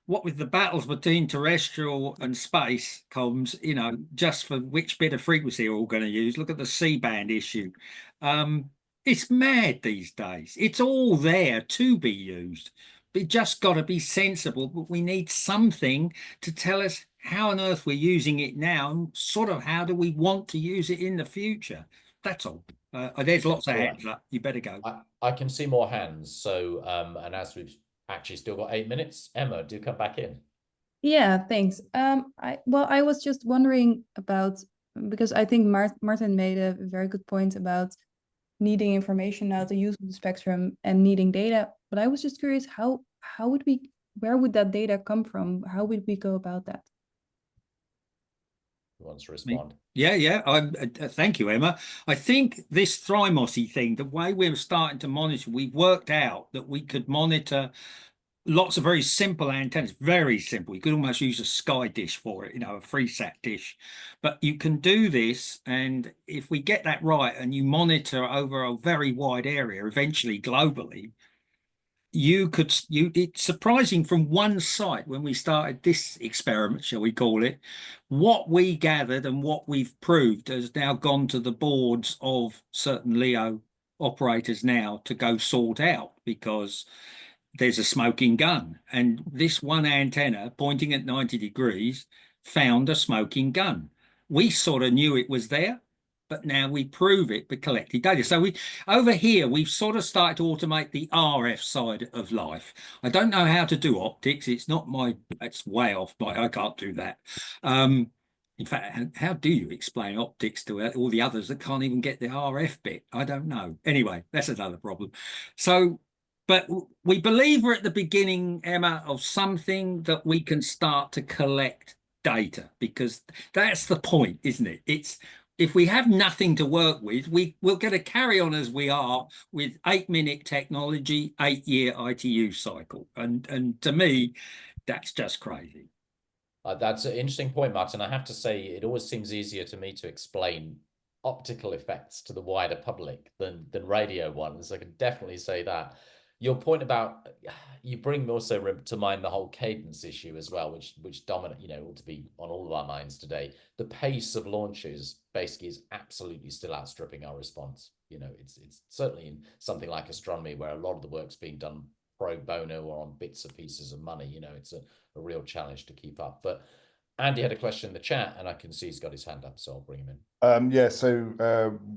what with the battles between terrestrial and space comms, you know, just for which bit of frequency are all going to use. Look at the C-band issue. It's mad these days. It's all there to be used. But just got to be sensible. But we need something to tell us how on earth we're using it now, and sort of how do we want to use it in the future. That's all. There's lots of hands up. You better go.
I can see more hands. So, and as we've actually still got 8 minutes, Emma, do come back in.
Yeah, thanks. I was just wondering about, because I think Martin made a very good point about needing information now, the use of the spectrum and needing data. But I was just curious, where would that data come from? How would we go about that?
Who wants to respond?
Yeah. Thank you, Emma. I think this Thrimosy thing, the way we're starting to monitor, we worked out that we could monitor lots of very simple antennas, very simple. You could almost use a sky dish for it, a FreeSat dish. But you can do this, and if we get that right and you monitor over a very wide area, eventually globally, it's surprising from one site when we started this experiment, shall we call it, what we gathered and what we've proved has now gone to the boards of certain LEO operators now to go sort out, because there's a smoking gun. And this one antenna pointing at 90 degrees found a smoking gun. We sort of knew it was there, but now we prove it by collecting data. So over here, we've sort of started to automate the RF side of life. I don't know how to do optics. It's way off, but I can't do that. In fact, how do you explain optics to all the others that can't even get the RF bit? I don't know. Anyway, that's another problem. So, but we believe we're at the beginning, Emma, of something that we can start to collect data, because that's the point, isn't it? It's if we have nothing to work with, we'll get to carry on as we are with 8-minute technology, 8-year ITU cycle. And to me, that's just crazy.
That's an interesting point, Martin. I have to say, it always seems easier to me to explain optical effects to the wider public than radio ones. I can definitely say that. Your point about, you bring also to mind the whole cadence issue as well, which dominate, ought to be on all of our minds today. The pace of launches basically is absolutely still outstripping our response. It's certainly in something like astronomy, where a lot of the work's being done pro bono or on bits and pieces of money. It's a real challenge to keep up. But Andy had a question in the chat, and I can see he's got his hand up, so I'll bring him in.
Yeah, so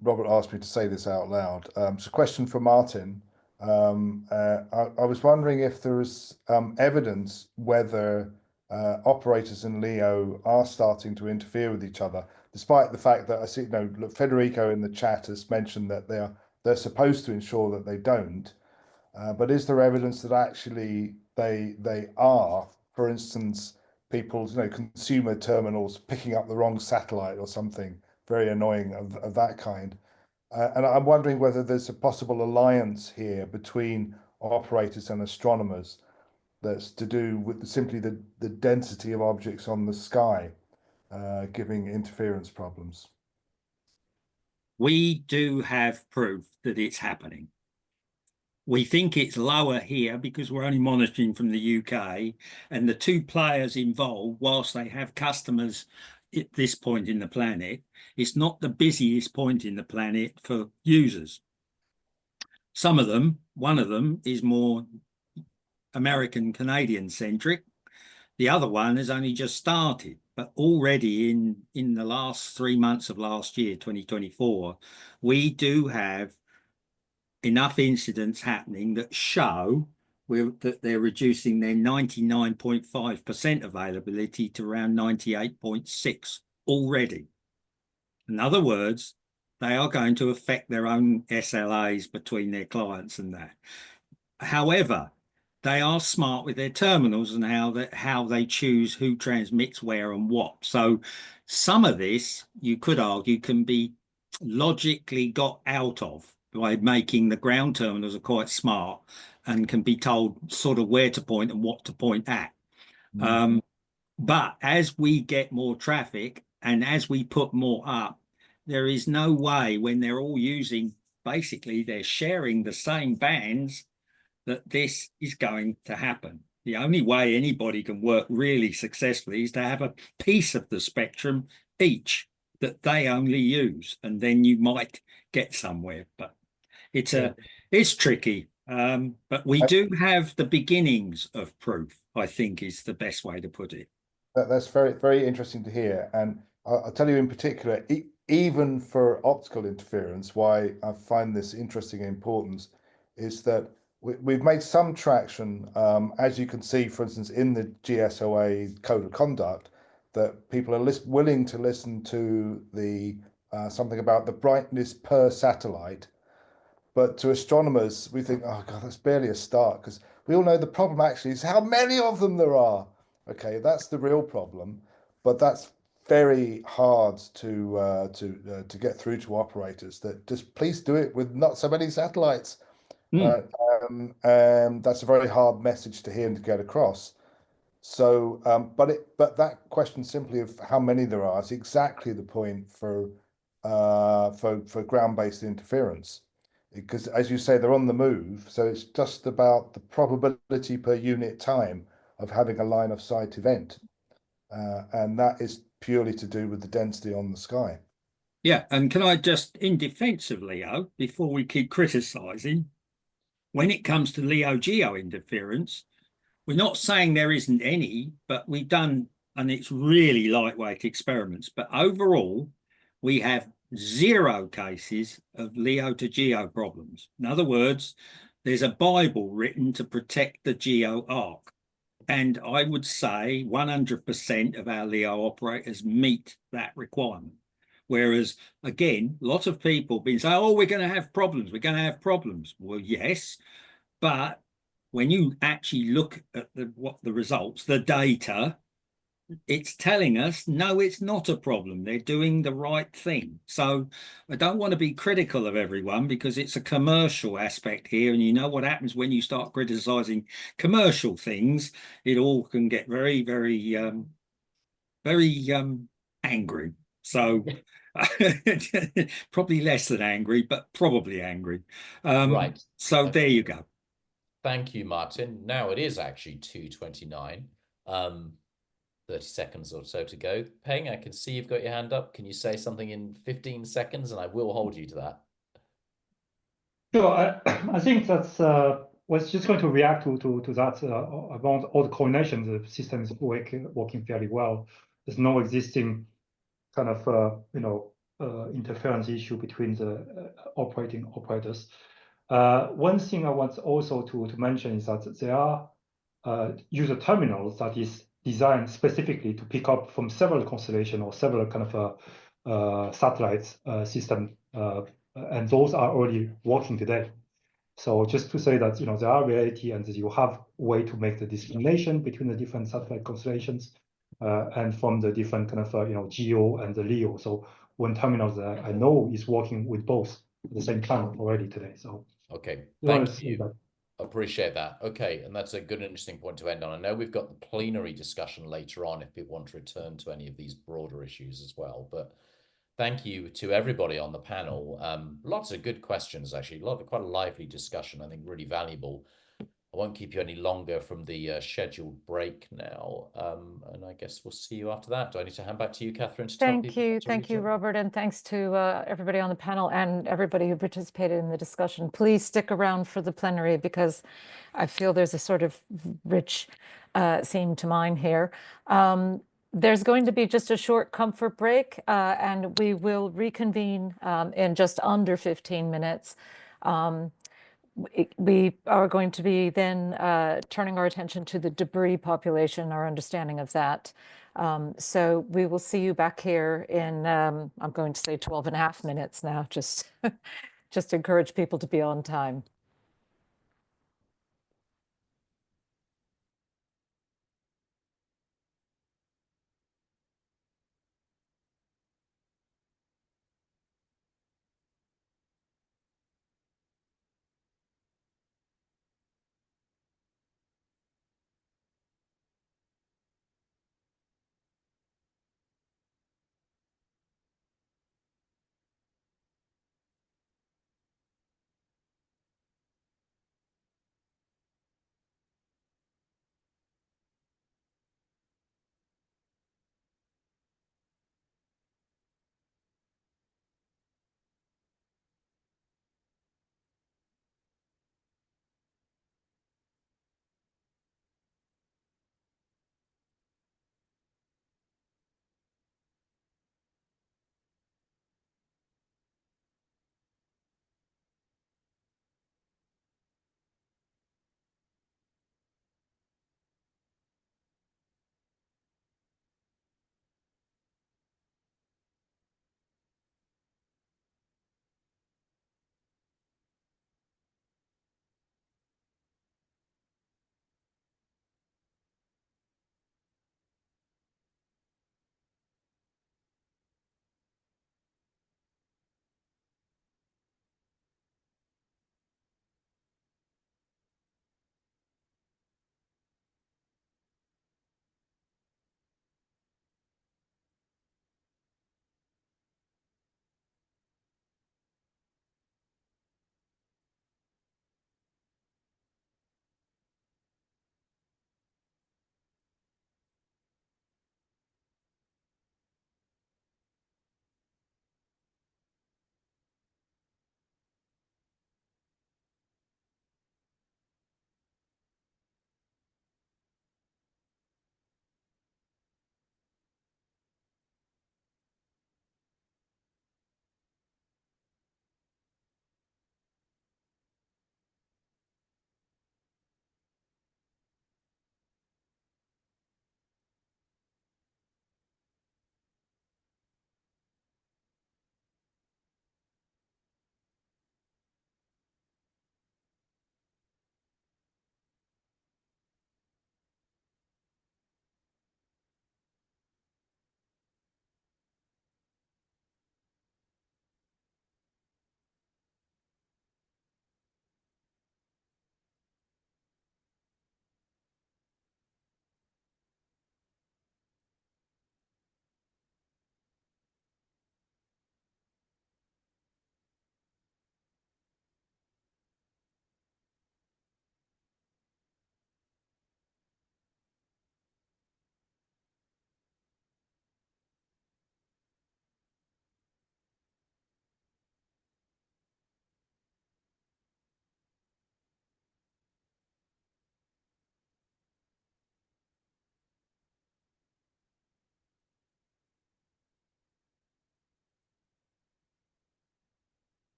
Robert asked me to say this out loud. It's a question for Martin. I was wondering if there is evidence whether operators in LEO are starting to interfere with each other, despite the fact that I see, Federico in the chat has mentioned that they're supposed to ensure that they don't. But is there evidence that actually they are, for instance, people's consumer terminals picking up the wrong satellite or something very annoying of that kind? And I'm wondering whether there's a possible alliance here between operators and astronomers that's to do with simply the density of objects on the sky, giving interference problems.
We do have proof that it's happening. We think it's lower here because we're only monitoring from the UK, and the two players involved, whilst they have customers at this point in the planet, it's not the busiest point in the planet for users. Some of them, one of them is more American Canadian centric. The other one has only just started, but already in the last 3 months of last year, 2024, we do have enough incidents happening that show that they're reducing their 99.5% availability to around 98.6 already. In other words, they are going to affect their own SLAs between their clients and that. However, they are smart with their terminals and how they choose who transmits where and what. So some of this, you could argue, can be logically got out of by making the ground terminals are quite smart and can be told sort of where to point and what to point at. But as we get more traffic and as we put more up, there is no way, when they're all using, basically they're sharing the same bands, that this is going to happen. The only way anybody can work really successfully is to have a piece of the spectrum each that they only use, and then you might get somewhere. But it's tricky. But we do have the beginnings of proof, I think, is the best way to put it.
That's very, very interesting to hear. And I'll tell you in particular, even for optical interference, why I find this interesting and important is that we've made some traction, as you can see, for instance, in the GSOA code of conduct, that people are willing to listen to the something about the brightness per satellite. But to astronomers, we think, oh God, that's barely a start, because we all know the problem actually is how many of them there are. Okay, that's the real problem, but that's very hard to get through to operators. That just please do it with not so many satellites. That's a very hard message to hear and to get across. So, but that question simply of how many there are is exactly the point for ground-based interference, because as you say, they're on the move. So it's just about the probability per unit time of having a line of sight event, and that is purely to do with the density on the sky.
Yeah, and can I just, in defense of Leo, before we keep criticizing, when it comes to LEO-GEO interference, we're not saying there isn't any, but we've done, and it's really lightweight experiments, but overall, we have 0 cases of LEO to GEO problems. In other words, there's a Bible written to protect the GEO arc. And I would say 100% of our LEO operators meet that requirement. Whereas, again, lots of people have been saying, oh, we're going to have problems. We're going to have problems. Well, yes, but when you actually look at the results, the data, it's telling us, no, it's not a problem. They're doing the right thing. So I don't want to be critical of everyone because it's a commercial aspect here. And you know what happens when you start criticizing commercial things, it all can get very, very, very angry. So probably less than angry, but probably angry.
Right.
So
Okay.
there you go.
Thank you, Martin. Now it is actually 2:29. 30 seconds or so to go. Peng, I can see you've got your hand up. Can you say something in 15 seconds? And I will hold you to that.
Sure. I think that's was just going to react to that about all the coordination. The system is working fairly well. There's no existing kind of interference issue between the operating operators. One thing I want also to mention is that there are user terminals that is designed specifically to pick up from several constellations or several kind of satellites system, and those are already working today. So just to say that there are reality and that you have way to make the discrimination between the different satellite constellations and from the different kind of GEO and the LEO. So one terminal that I know is working with both at the same time already today. So
okay, thank you. Appreciate that. Okay, and that's a good, interesting point to end on. I know we've got the plenary discussion later on if people want to return to any of these broader issues as well. But thank you to everybody on the panel. Lots of good questions, actually. Quite a lively discussion. I think really valuable. I won't keep you any longer from the scheduled break now. And I guess we'll see you after that. Do I need to hand back to you, Catherine, to tell people?
Thank you, Robert, and thanks to everybody on the panel and everybody who participated in the discussion. Please stick around for the plenary because I feel there's a sort of rich theme to mine here. There's going to be just a short comfort break, and we will reconvene in just under 15 minutes. We are going to be then turning our attention to the debris population, our understanding of that. So we will see you back here in, I'm going to say 12 and a half minutes now, just encourage people to be on time.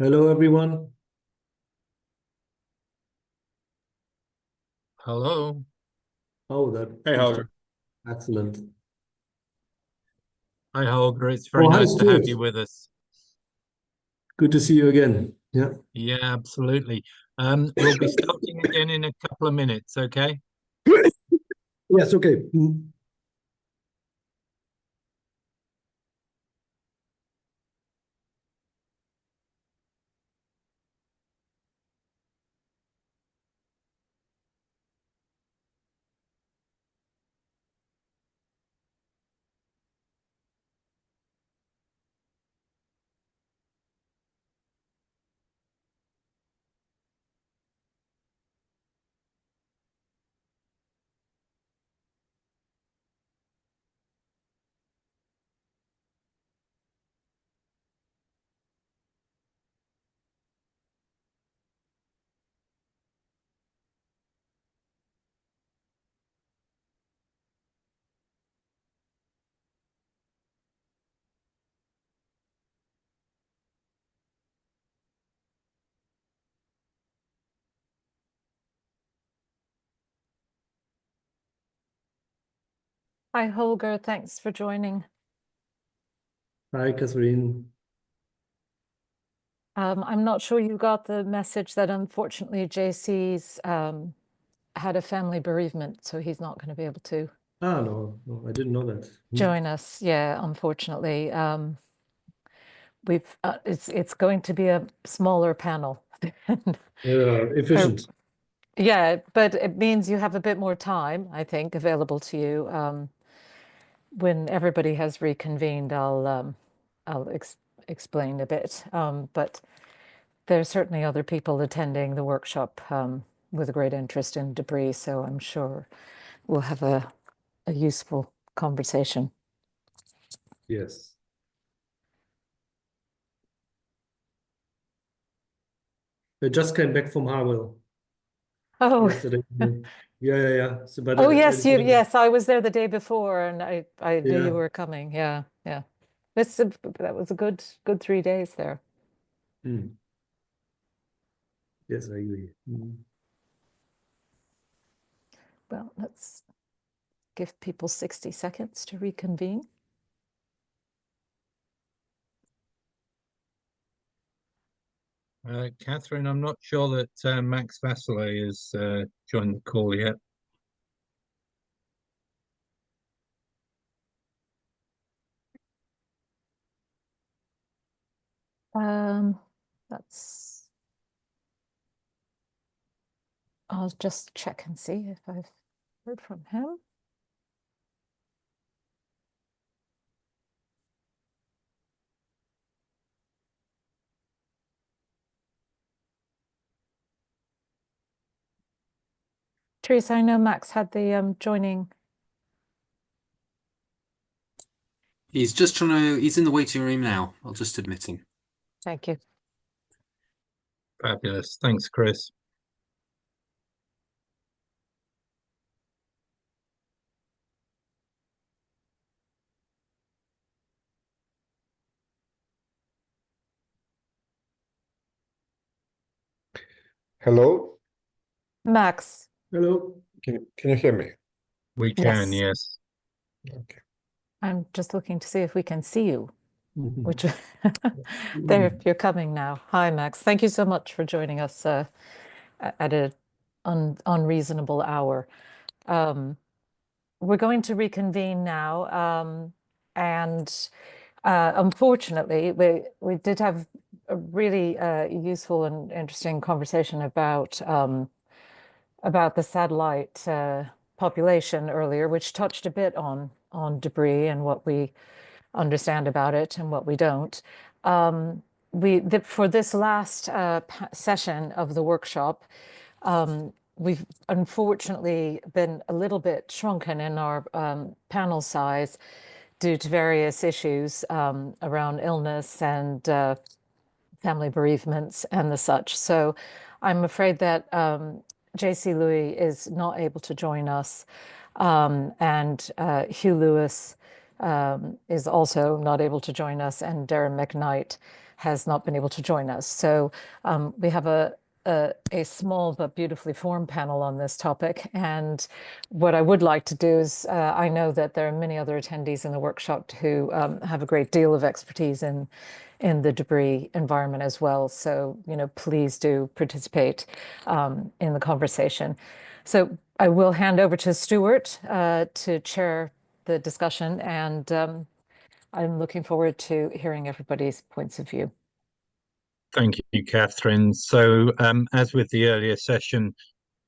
Hello, everyone.
Hello.
Oh, that.
Hey, Holger.
Excellent.
Hi, Holger. It's very
Oh, hi,
nice to have
Stuart.
you with us.
Good to see you again. Yeah.
Yeah, absolutely. We'll be starting again in a couple of minutes, okay?
Yes, okay.
Hi, Holger. Thanks for joining.
Hi, Catherine.
I'm not sure you got the message that unfortunately JC's had a family bereavement, so he's not going to be able to
No, I didn't know that.
join us. Yeah, unfortunately. It's going to be a smaller panel.
Efficient.
Yeah, but it means you have a bit more time, I think, available to you. When everybody has reconvened, I'll explain a bit. But there's certainly other people attending the workshop with a great interest in debris, so I'm sure we'll have a useful conversation.
Yes. I just came back from Harwell yesterday. Yeah. So, but
Oh, yes, yes, I was there the day before, and I knew you
Yeah.
were coming. Yeah. That was a good 3 days there.
Yes, I agree.
Well, let's give people 60 seconds to reconvene.
Catherine, I'm not sure that Max Vasile has joined the call yet.
I'll just check and see if I've heard from him. Teresa, I know Max had the joining.
He's in the waiting room now. I'll just admit him.
Thank you.
Fabulous. Thanks, Chris.
Hello?
Max.
Hello.
Can you hear me?
We can, yes.
Okay.
I'm just looking to see if we can see you, which there, you're coming now. Hi, Max. Thank you so much for joining us at an unreasonable hour. We're going to reconvene now, and unfortunately, we did have a really useful and interesting conversation about the satellite population earlier, which touched a bit on debris and what we understand about it and what we don't. For this last session of the workshop, we've unfortunately been a little bit shrunken in our panel size due to various issues around illness and family bereavements and the such. So I'm afraid that JC Louis is not able to join us, and Hugh Lewis is also not able to join us, and Darren McKnight has not been able to join us. So we have a small but beautifully formed panel on this topic. And what I would like to do is, I know that there are many other attendees in the workshop who have a great deal of expertise in the debris environment as well. So, please do participate in the conversation. So I will hand over to Stuart to chair the discussion, and I'm looking forward to hearing everybody's points of view.
Thank you, Catherine. So as with the earlier session,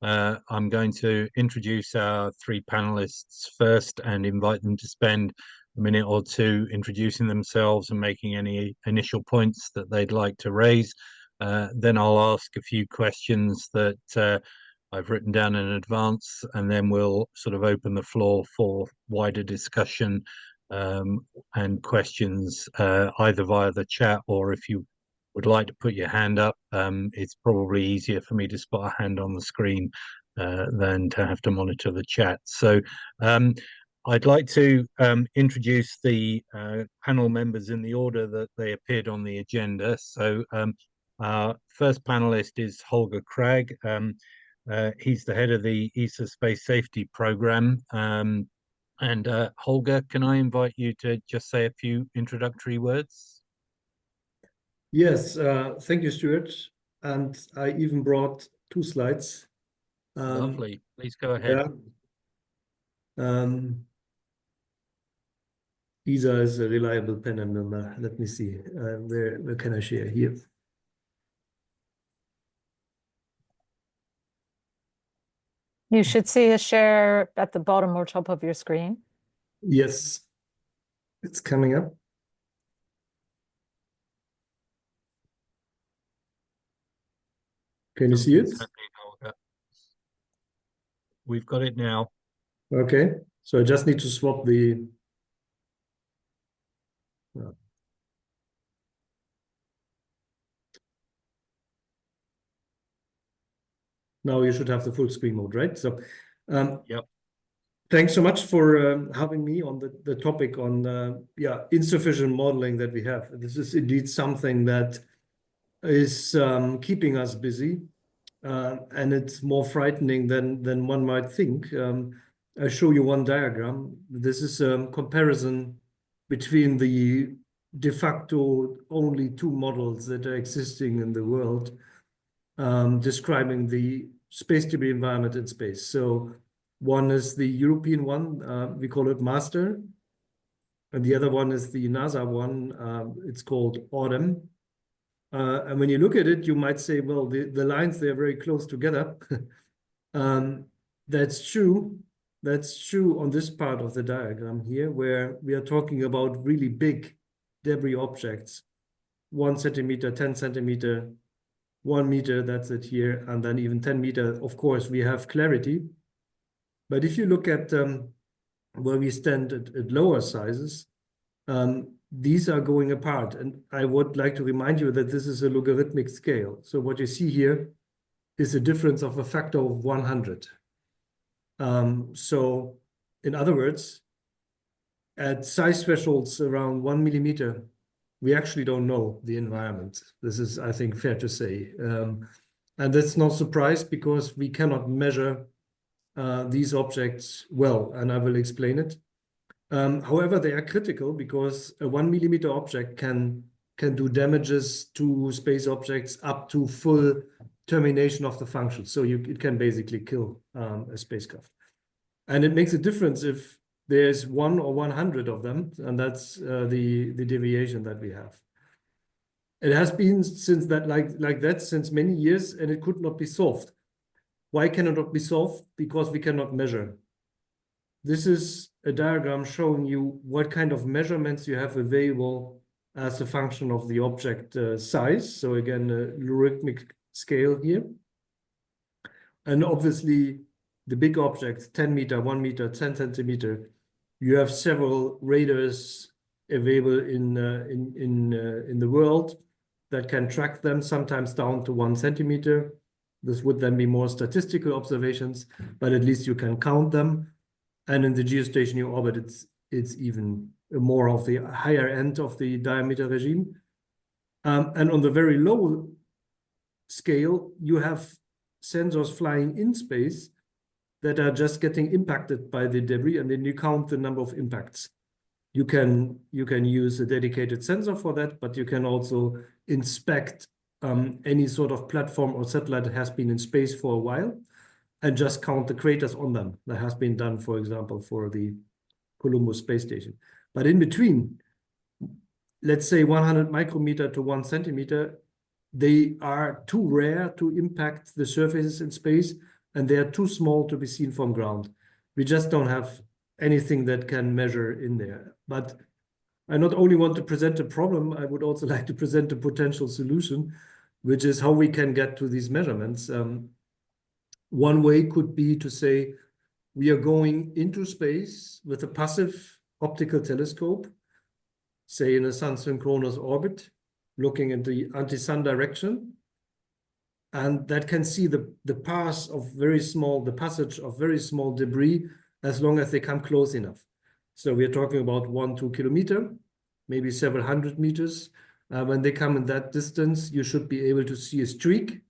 I'm going to introduce our three panelists first and invite them to spend a minute or two introducing themselves and making any initial points that they'd like to raise. Then I'll ask a few questions that I've written down in advance, and then we'll sort of open the floor for wider discussion and questions either via the chat, or if you would like to put your hand up, it's probably easier for me to spot a hand on the screen than to have to monitor the chat. So I'd like to introduce the panel members in the order that they appeared on the agenda. So our first panelist is Holger Krag. He's the head of the ESA Space Safety Program. And Holger, can I invite you to just say a few introductory words?
Yes, thank you, Stuart. And I even brought 2 slides.
Lovely. Please go ahead.
Yeah. ESA is a reliable panel member. Let me see. Where can I share here?
You should see a share at the bottom or top of your screen.
Yes, it's coming up. Can you see it?
We've got it now.
Okay, so I just need to swap the. Now you should have the full screen mode, right? So,
yep.
Thanks so much for having me on the topic on insufficient modeling that we have. This is indeed something that is keeping us busy, and it's more frightening than one might think. I'll show you one diagram. This is a comparison between the de facto only 2 models that are existing in the world, describing the space debris environment in space. So one is the European one, we call it MASTER, and the other one is the NASA one, it's called AUTUMN. And when you look at it, you might say, well, the lines, they're very close together. That's true. That's true on this part of the diagram here, where we are talking about really big debris objects, 1 centimeter, 10 centimeter, 1 meter, that's it here, and then even 10 meter. Of course, we have clarity. But if you look at where we stand at lower sizes, these are going apart. And I would like to remind you that this is a logarithmic scale. So what you see here is a difference of a factor of 100. So in other words, at size thresholds around 1 millimeter, we actually don't know the environment. This is, I think, fair to say. And that's no surprise because we cannot measure these objects well, and I will explain it. However, they are critical because a 1 millimeter object can do damages to space objects up to full termination of the function. So it can basically kill a spacecraft. And it makes a difference if there's 1 or 100 of them, and that's the deviation that we have. It has been since that like that since many years, and it could not be solved. Why can it not be solved? Because we cannot measure. This is a diagram showing you what kind of measurements you have available as a function of the object size. So again, a logarithmic scale here. And obviously, the big objects, 10 meter, 1 meter, 10 centimeter, you have several radars available in the world that can track them, sometimes down to 1 centimeter. This would then be more statistical observations, but at least you can count them. And in the geostationary orbit, it's even more of the higher end of the diameter regime. And on the very low scale, you have sensors flying in space that are just getting impacted by the debris, and then you count the number of impacts. You can use a dedicated sensor for that, but you can also inspect any sort of platform or satellite that has been in space for a while and just count the craters on them. That has been done, for example, for the Columbus space station. But in between, let's say 100 micrometer to 1 centimeter, they are too rare to impact the surfaces in space, and they are too small to be seen from ground. We just don't have anything that can measure in there. But I not only want to present a problem, I would also like to present a potential solution, which is how we can get to these measurements. One way could be to say we are going into space with a passive optical telescope, say in a sun-synchronous orbit, looking in the anti-sun direction, and that can see the passage of very small debris as long as they come close enough. So we are talking about 1-2 kilometers, maybe several hundred meters. When they come in that distance, you should be able to see a streak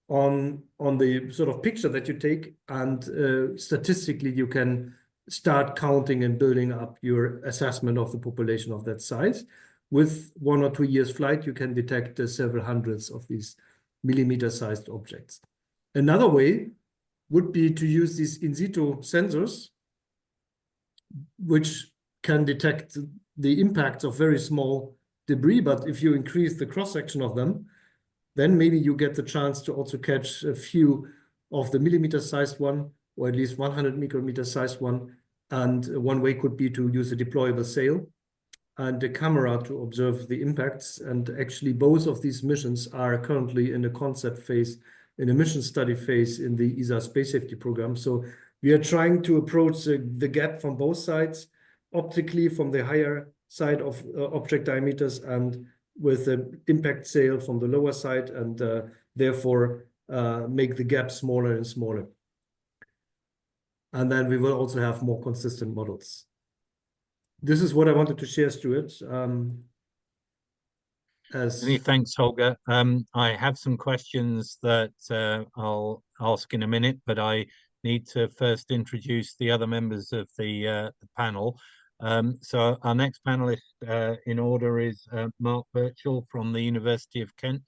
on the sort of picture that you take, and statistically you can start counting and building up your assessment of the population of that size. With 1 or 2 years flight, you can detect several hundreds of these millimeter-sized objects. Another way would be to use these in situ sensors, which can detect the impacts of very small debris, but if you increase the cross-section of them, then maybe you get the chance to also catch a few of the millimeter-sized one, or at least 100 micrometer-sized one. And one way could be to use a deployable sail and a camera to observe the impacts. And actually, both of these missions are currently in a concept phase, in a mission study phase in the ESA space safety program. So we are trying to approach the gap from both sides, optically from the higher side of object diameters, and with the impact sail from the lower side, and therefore make the gap smaller and smaller. And then we will also have more consistent models. This is what I wanted to share, Stuart.
Many thanks, Holger. I have some questions that I'll ask in a minute, but I need to first introduce the other members of the panel. So our next panelist in order is Mark Birchall from the University of Kent.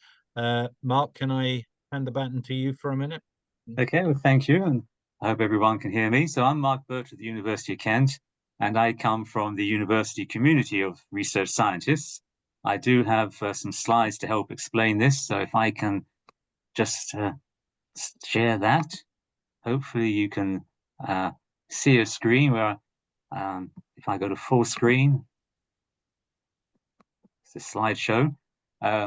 Mark, can I hand the baton to you for a minute?
Okay, well, thank you, and I hope everyone can hear me. So I'm Mark Birchall at the University of Kent, and I come from the university community of research scientists. I do have some slides to help explain this, so if I can just share that. Hopefully you can see a screen where if I go to full screen, it's a slideshow.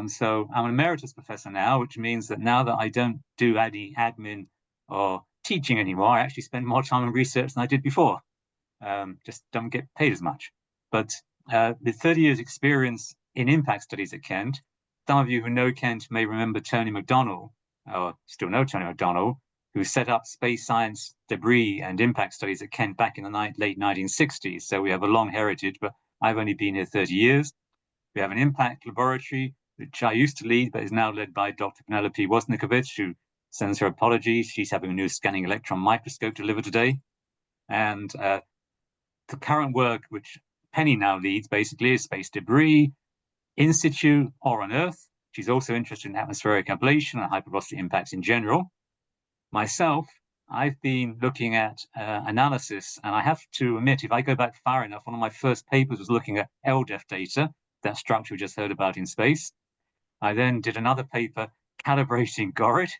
So I'm an emeritus professor now, which means that now that I don't do any admin or teaching anymore, I actually spend more time on research than I did before. Just don't get paid as much. But with 30 years experience in impact studies at Kent, some of you who know Kent may remember Tony McDonnell, or still know Tony McDonnell, who set up space science, debris, and impact studies at Kent back in the late 1960s. So we have a long heritage, but I've only been here 30 years. We have an impact laboratory, which I used to lead, but is now led by Dr. Penelope Wozniakowicz, who sends her apologies. She's having a new scanning electron microscope delivered today. And the current work, which Penny now leads, basically is space debris, in situ or on Earth. She's also interested in atmospheric ablation and hypervelocity impacts in general. Myself, I've been looking at analysis, and I have to admit, if I go back far enough, one of my first papers was looking at LDEF data, that structure we just heard about in space. I then did another paper calibrating GORID,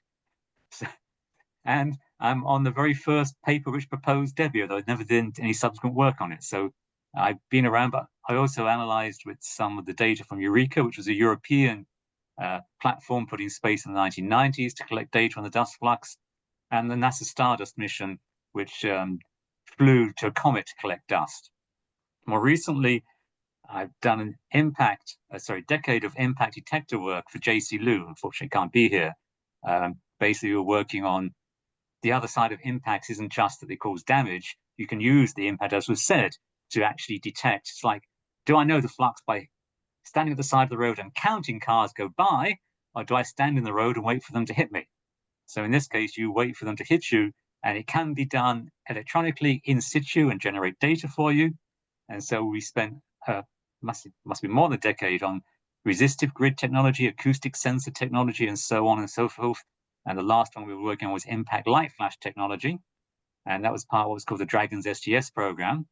and I'm on the very first paper which proposed Debbie, although I never did any subsequent work on it. So I've been around, but I also analyzed with some of the data from Eureka, which was a European platform put in space in the 1990s to collect data on the dust flux, and the NASA Stardust mission, which flew to a comet to collect dust. More recently, I've done an decade of impact detector work for JC Liu. Unfortunately, can't be here. Basically, we're working on the other side of impacts. Isn't just that they cause damage. You can use the impact, as was said, to actually detect. It's like, do I know the flux by standing at the side of the road and counting cars go by, or do I stand in the road and wait for them to hit me? So in this case, you wait for them to hit you, and it can be done electronically in situ and generate data for you. And so we spent must be more than a decade on resistive grid technology, acoustic sensor technology, and so on and so forth. And the last one we were working on was impact light flash technology. And that was part of what was called the Dragons SGS program.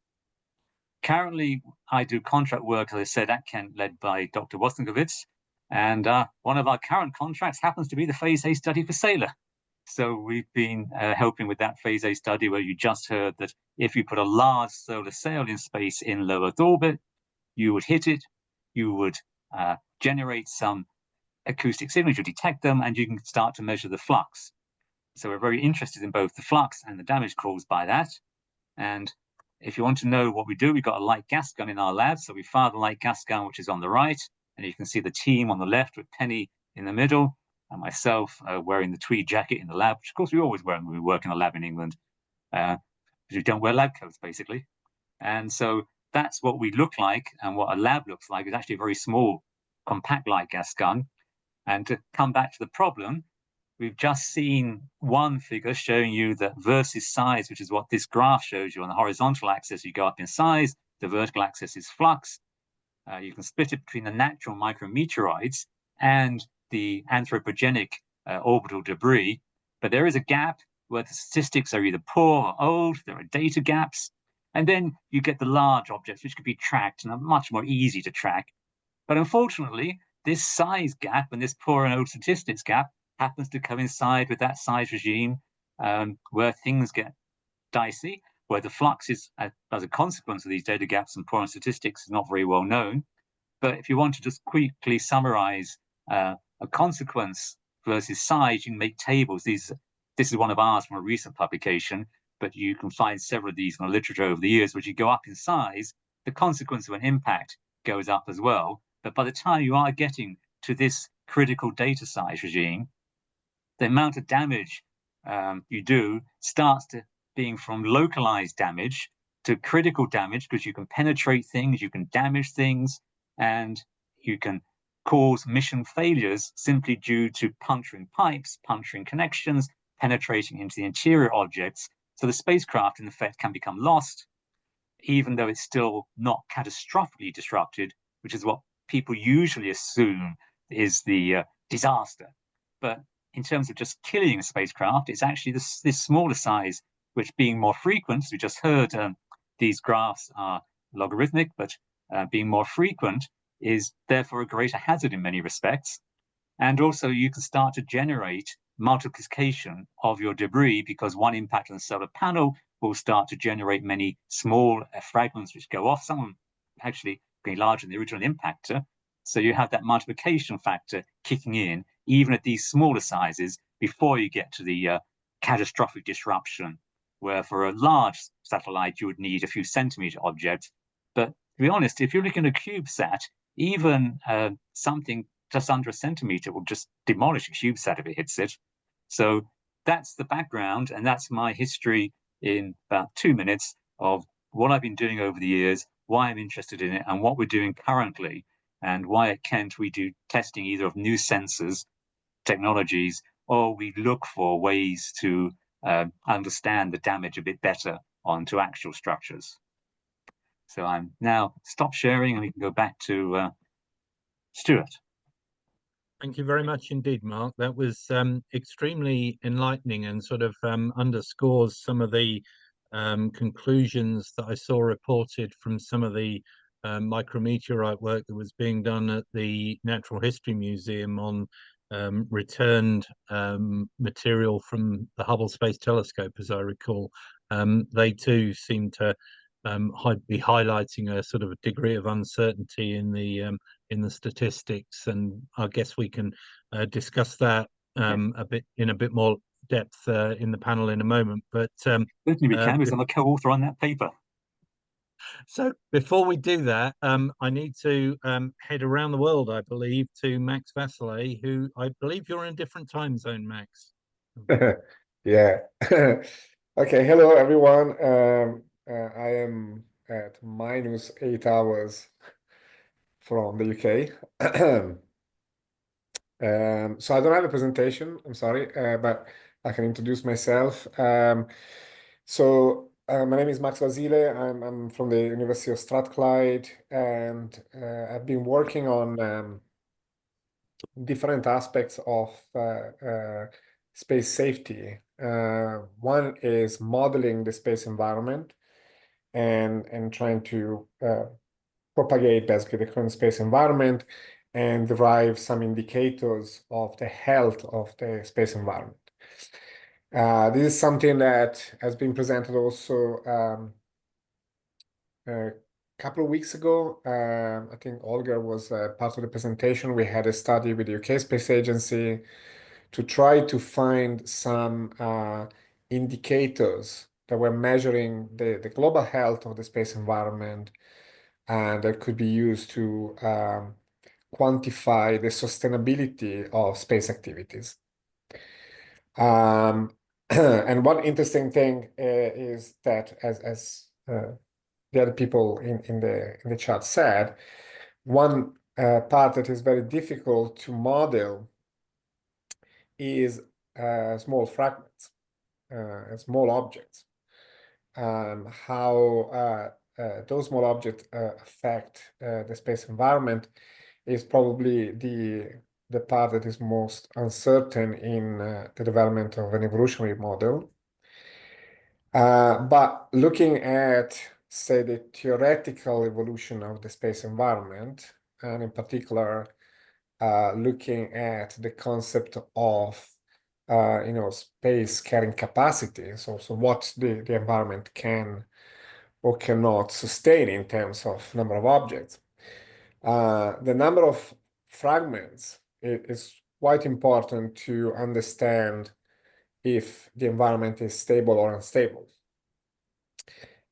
Currently, I do contract work, as I said, at Kent, led by Dr. Wosniakowicz. And one of our current contracts happens to be the Phase A study for Sailor. So we've been helping with that Phase A study where you just heard that if you put a large solar sail in space in low Earth orbit, you would hit it, you would generate some acoustic signals, you detect them, and you can start to measure the flux. So we're very interested in both the flux and the damage caused by that. And if you want to know what we do, we've got a light gas gun in our lab. So we fire the light gas gun, which is on the right, and you can see the team on the left with Penny in the middle, and myself wearing the tweed jacket in the lab, which of course we always wear when we work in a lab in England, because we don't wear lab coats basically. And so that's what we look like, and what a lab looks like is actually a very small, compact light gas gun. And to come back to the problem, we've just seen one figure showing you that versus size, which is what this graph shows you. On the horizontal axis, you go up in size, the vertical axis is flux. You can split it between the natural micrometeoroids and the anthropogenic orbital debris, but there is a gap where the statistics are either poor or old, there are data gaps, and then you get the large objects which can be tracked and are much more easy to track. But unfortunately, this size gap and this poor and old statistics gap happens to coincide with that size regime where things get dicey, where the flux is, as a consequence of these data gaps and poor statistics, is not very well known. But if you want to just quickly summarize a consequence versus size, you can make tables. This is one of ours from a recent publication, but you can find several of these in the literature over the years. As you go up in size, the consequence of an impact goes up as well. But by the time you are getting to this critical data size regime, the amount of damage you do starts to being from localized damage to critical damage, because you can penetrate things, you can damage things, and you can cause mission failures simply due to puncturing pipes, puncturing connections, penetrating into the interior objects. So the spacecraft, in effect, can become lost, even though it's still not catastrophically disrupted, which is what people usually assume is the disaster. But in terms of just killing a spacecraft, it's actually this smaller size, which being more frequent, as we just heard, these graphs are logarithmic, but being more frequent is therefore a greater hazard in many respects. And also you can start to generate multiplication of your debris, because one impact on the solar panel will start to generate many small fragments which go off, some actually being larger than the original impactor. So you have that multiplication factor kicking in, even at these smaller sizes, before you get to the catastrophic disruption, where for a large satellite, you would need a few centimeter objects. But to be honest, if you're looking at a CubeSat, even something just under a centimeter will just demolish a CubeSat if it hits it. So that's the background, and that's my history in about 2 minutes of what I've been doing over the years, why I'm interested in it, and what we're doing currently, and why at Kent we do testing either of new sensors, technologies, or we look for ways to understand the damage a bit better onto actual structures. So I'm now stop sharing, and we can go back to Stuart.
Thank you very much indeed, Mark. That was extremely enlightening and sort of underscores some of the conclusions that I saw reported from some of the micrometeorite work that was being done at the Natural History Museum on returned material from the Hubble Space Telescope, as I recall. They too seem to be highlighting a sort of a degree of uncertainty in the statistics, and I guess we can discuss that a bit more depth in the panel in a moment. But
certainly we can, because I'm a co-author on that paper.
So before we do that, I need to head around the world, I believe, to Max Vasile, who I believe you're in a different time zone, Max.
Yeah. Okay. Hello, everyone. I am at -8 hours from the UK. So I don't have a presentation, I'm sorry, but I can introduce myself. My name is Max Vasile. I'm from the University of Strathclyde, and I've been working on different aspects of space safety. One is modeling the space environment and trying to propagate basically the current space environment and derive some indicators of the health of the space environment. This is something that has been presented also a couple of weeks ago. I think Olga was part of the presentation. We had a study with the UK Space Agency to try to find some indicators that were measuring the global health of the space environment and that could be used to quantify the sustainability of space activities. And one interesting thing is that, as the other people in the chat said, one part that is very difficult to model is small fragments, small objects, how those small objects affect the space environment is probably the part that is most uncertain in the development of an evolutionary model. But looking at, say, the theoretical evolution of the space environment, and in particular, looking at the concept of space carrying capacity, so what the environment can or cannot sustain in terms of number of objects. The number of fragments is quite important to understand if the environment is stable or unstable.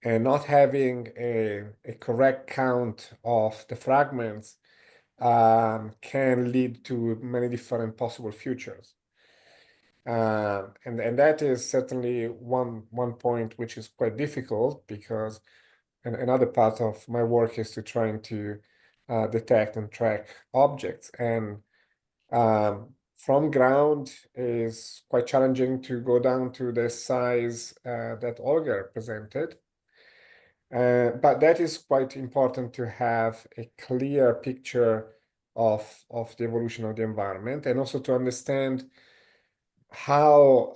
And not having a correct count of the fragments can lead to many different possible futures. And that is certainly one point which is quite difficult, because another part of my work is to trying to detect and track objects. And from ground is quite challenging to go down to the size that Olga presented. But that is quite important to have a clear picture of the evolution of the environment, and also to understand how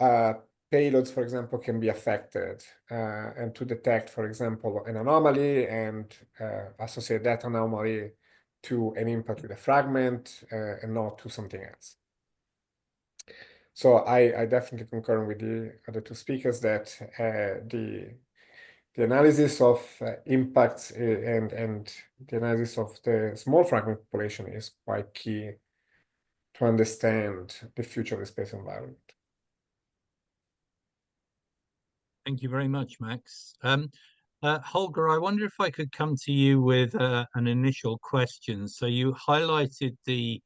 payloads, for example, can be affected, and to detect, for example, an anomaly and associate that anomaly to an impact with a fragment and not to something else. So I definitely concur with the other two speakers that the analysis of impacts and the analysis of the small fragment population is quite key to understand the future of the space environment.
Thank you very much, Max. Holger, I wonder if I could come to you with an initial question. So you highlighted the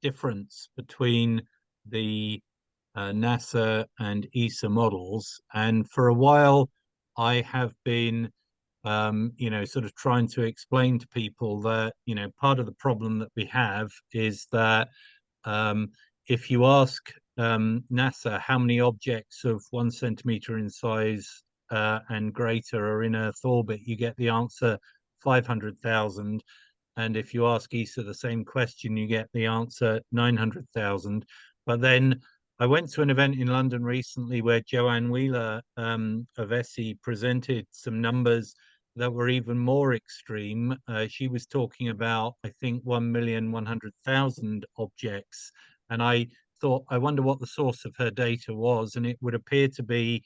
difference between the NASA and ESA models, and for a while I have been sort of trying to explain to people that part of the problem that we have is that if you ask NASA how many objects of 1 centimeter in size and greater are in Earth orbit, you get the answer 500,000. And if you ask ESA the same question, you get the answer 900,000. But then I went to an event in London recently where Joanne Wheeler of ESSI presented some numbers that were even more extreme. She was talking about, I think, 1,100,000 objects. And I thought, I wonder what the source of her data was. And it would appear to be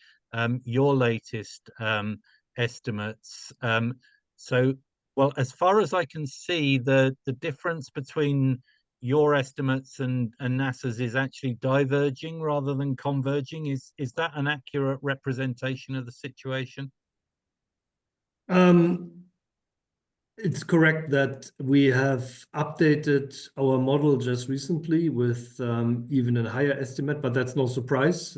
your latest estimates. Well, as far as I can see, the difference between your estimates and NASA's is actually diverging rather than converging. Is that an accurate representation of the situation?
It's correct that we have updated our model just recently with even a higher estimate, but that's no surprise.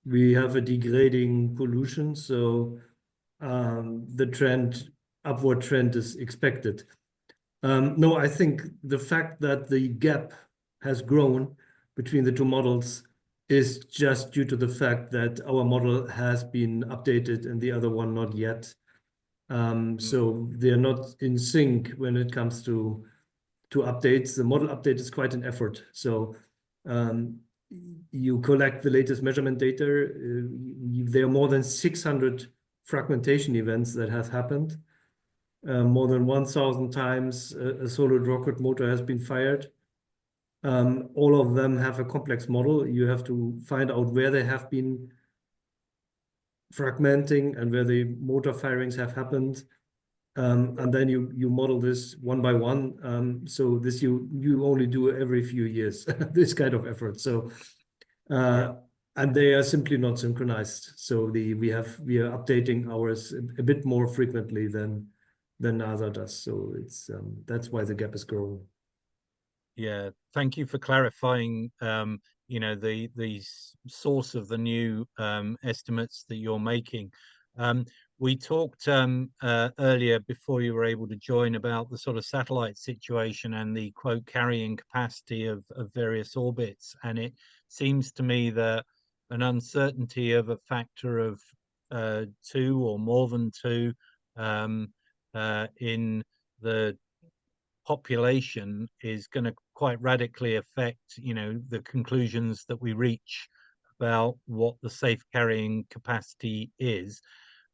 We have a degrading pollution, so the upward trend is expected. No, I think the fact that the gap has grown between the two models is just due to the fact that our model has been updated and the other one not yet. So they're not in sync when it comes to updates. The model update is quite an effort. So you collect the latest measurement data. There are more than 600 fragmentation events that have happened. More than 1,000 times a solid rocket motor has been fired. All of them have a complex model. You have to find out where they have been fragmenting and where the motor firings have happened. And then you model this one by one. So this you only do every few years, this kind of effort. So and they are simply not synchronized. So we are updating ours a bit more frequently than NASA does. So it's that's why the gap is growing.
Yeah, thank you for clarifying, you know, the source of the new estimates that you're making. We talked earlier before you were able to join about the sort of satellite situation and the quote carrying capacity of various orbits, and it seems to me that an uncertainty of a factor of 2 or more than 2 in the population is going to quite radically affect, you know, the conclusions that we reach about what the safe carrying capacity is.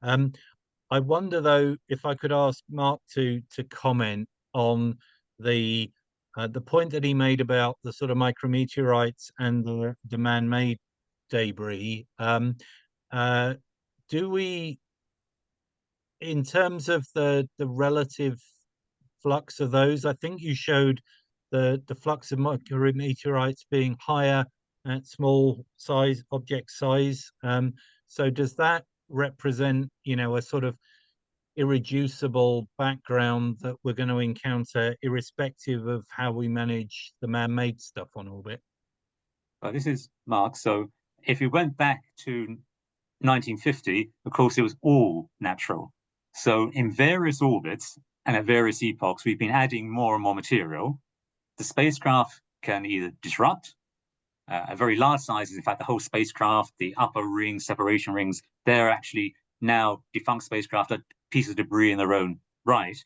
I wonder though if I could ask Mark to comment on the point that he made about the sort of micrometeorites and the man-made debris. Do we, in terms of the relative flux of those, I think you showed the flux of micrometeorites being higher at small size object size. So does that represent, you know, a sort of irreducible background that we're going to encounter irrespective of how we manage the man-made stuff on orbit?
Well, this is Mark. So if we went back to 1950, of course, it was all natural. So in various orbits and at various epochs, we've been adding more and more material. The spacecraft can either disrupt at very large sizes. In fact, the whole spacecraft, the upper rings, separation rings, they're actually now defunct spacecraft, are pieces of debris in their own right.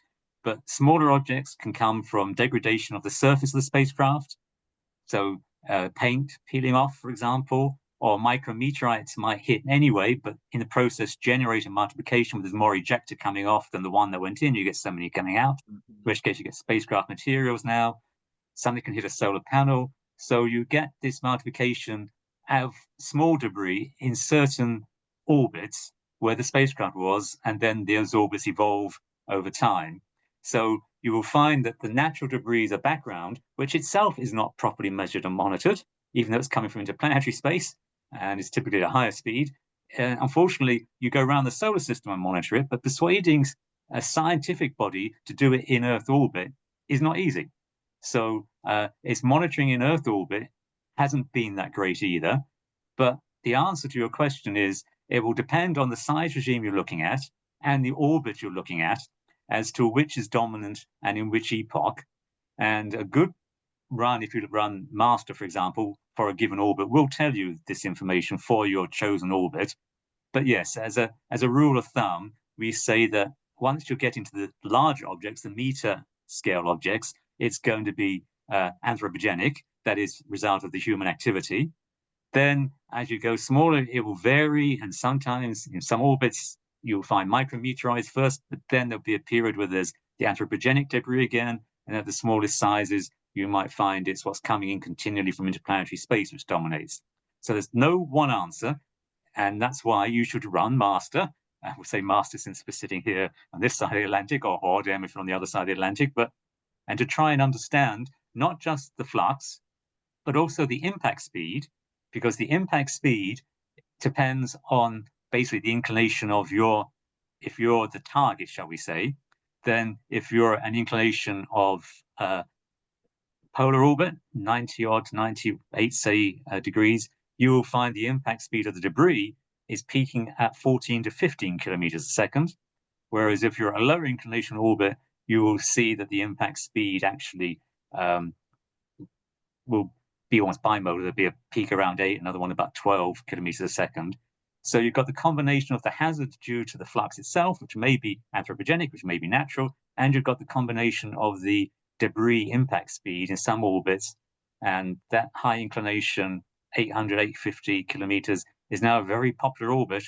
But smaller objects can come from degradation of the surface of the spacecraft. So paint peeling off, for example, or micrometeorites might hit anyway, but in the process generate a multiplication where there's more ejector coming off than the one that went in. You get so many coming out, in which case you get spacecraft materials now. Something can hit a solar panel. So you get this multiplication of small debris in certain orbits where the spacecraft was, and then those orbits evolve over time. So you will find that the natural debris is a background, which itself is not properly measured and monitored, even though it's coming from interplanetary space and is typically at a higher speed. Unfortunately, you go around the solar system and monitor it, but persuading a scientific body to do it in Earth orbit is not easy. So its monitoring in Earth orbit hasn't been that great either. But the answer to your question is it will depend on the size regime you're looking at and the orbit you're looking at as to which is dominant and in which epoch. And a good run, if you run master, for example, for a given orbit, will tell you this information for your chosen orbit. But yes, as a rule of thumb, we say that once you get into the larger objects, the meter scale objects, it's going to be anthropogenic, that is, result of the human activity. Then as you go smaller, it will vary, and sometimes in some orbits you'll find micrometeorites first, but then there'll be a period where there's the anthropogenic debris again, and at the smallest sizes you might find it's what's coming in continually from interplanetary space which dominates. So there's no one answer, and that's why you should run master. We'll say master since we're sitting here on this side of the Atlantic, or ORDEM if you're on the other side of the Atlantic, and to try and understand not just the flux, but also the impact speed, because the impact speed depends on basically the inclination of if you're the target, shall we say, then if you're an inclination of polar orbit, 90 odd, 98, say, degrees, you will find the impact speed of the debris is peaking at 14 to 15 kilometers a second. Whereas if you're a lower inclination orbit, you will see that the impact speed actually will be almost bimodal. There'll be a peak around 8, another one about 12 kilometers a second. So you've got the combination of the hazard due to the flux itself, which may be anthropogenic, which may be natural, and you've got the combination of the debris impact speed in some orbits, and that high inclination 800, 850 kilometers is now a very popular orbit,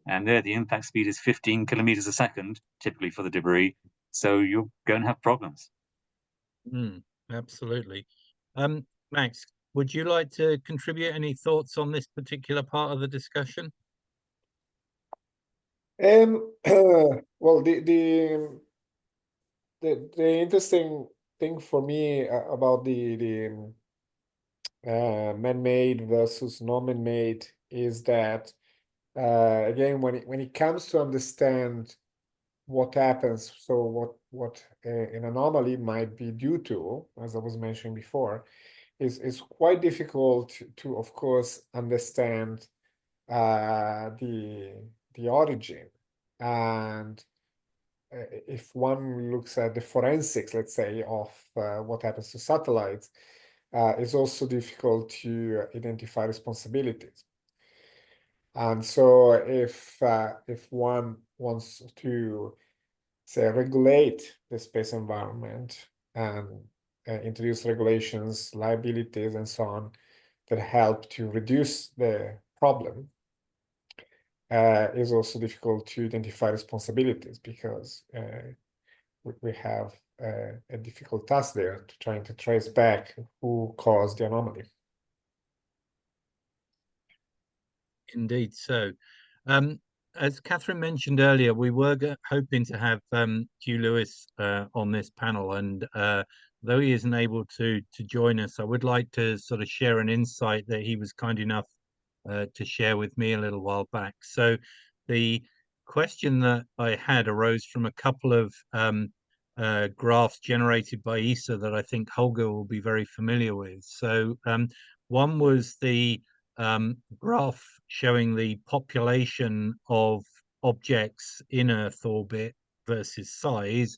and there the impact speed is 15 kilometers a second, typically for the debris, so you're going to have problems.
Absolutely. Max, would you like to contribute any thoughts on this particular part of the discussion?
Well, the interesting thing for me about the man-made versus non-man-made is that again, when it comes to understand what happens, so what an anomaly might be due to, as I was mentioning before, is quite difficult to of course understand the origin. And if one looks at the forensics, let's say, of what happens to satellites, it's also difficult to identify responsibilities. And so if one wants to, say, regulate the space environment and introduce regulations, liabilities, and so on that help to reduce the problem, is also difficult to identify responsibilities, because we have a difficult task there to trying to trace back who caused the anomaly.
Indeed so. As Catherine mentioned earlier, we were hoping to have Hugh Lewis on this panel, and though he isn't able to join us, I would like to sort of share an insight that he was kind enough to share with me a little while back. So the question that I had arose from a couple of graphs generated by ESA that I think Holger will be very familiar with. So one was the graph showing the population of objects in Earth orbit versus size,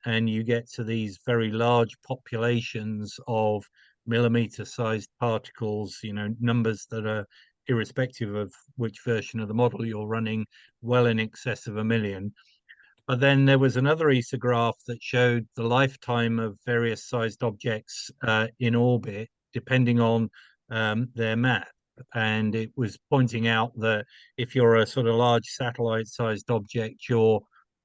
and you get to these very large populations of millimeter-sized particles, numbers that are irrespective of which version of the model you're running, well in excess of 1 million. But then there was another ESA graph that showed the lifetime of various sized objects in orbit, depending on their mass. And it was pointing out that if you're a sort of large satellite-sized object, your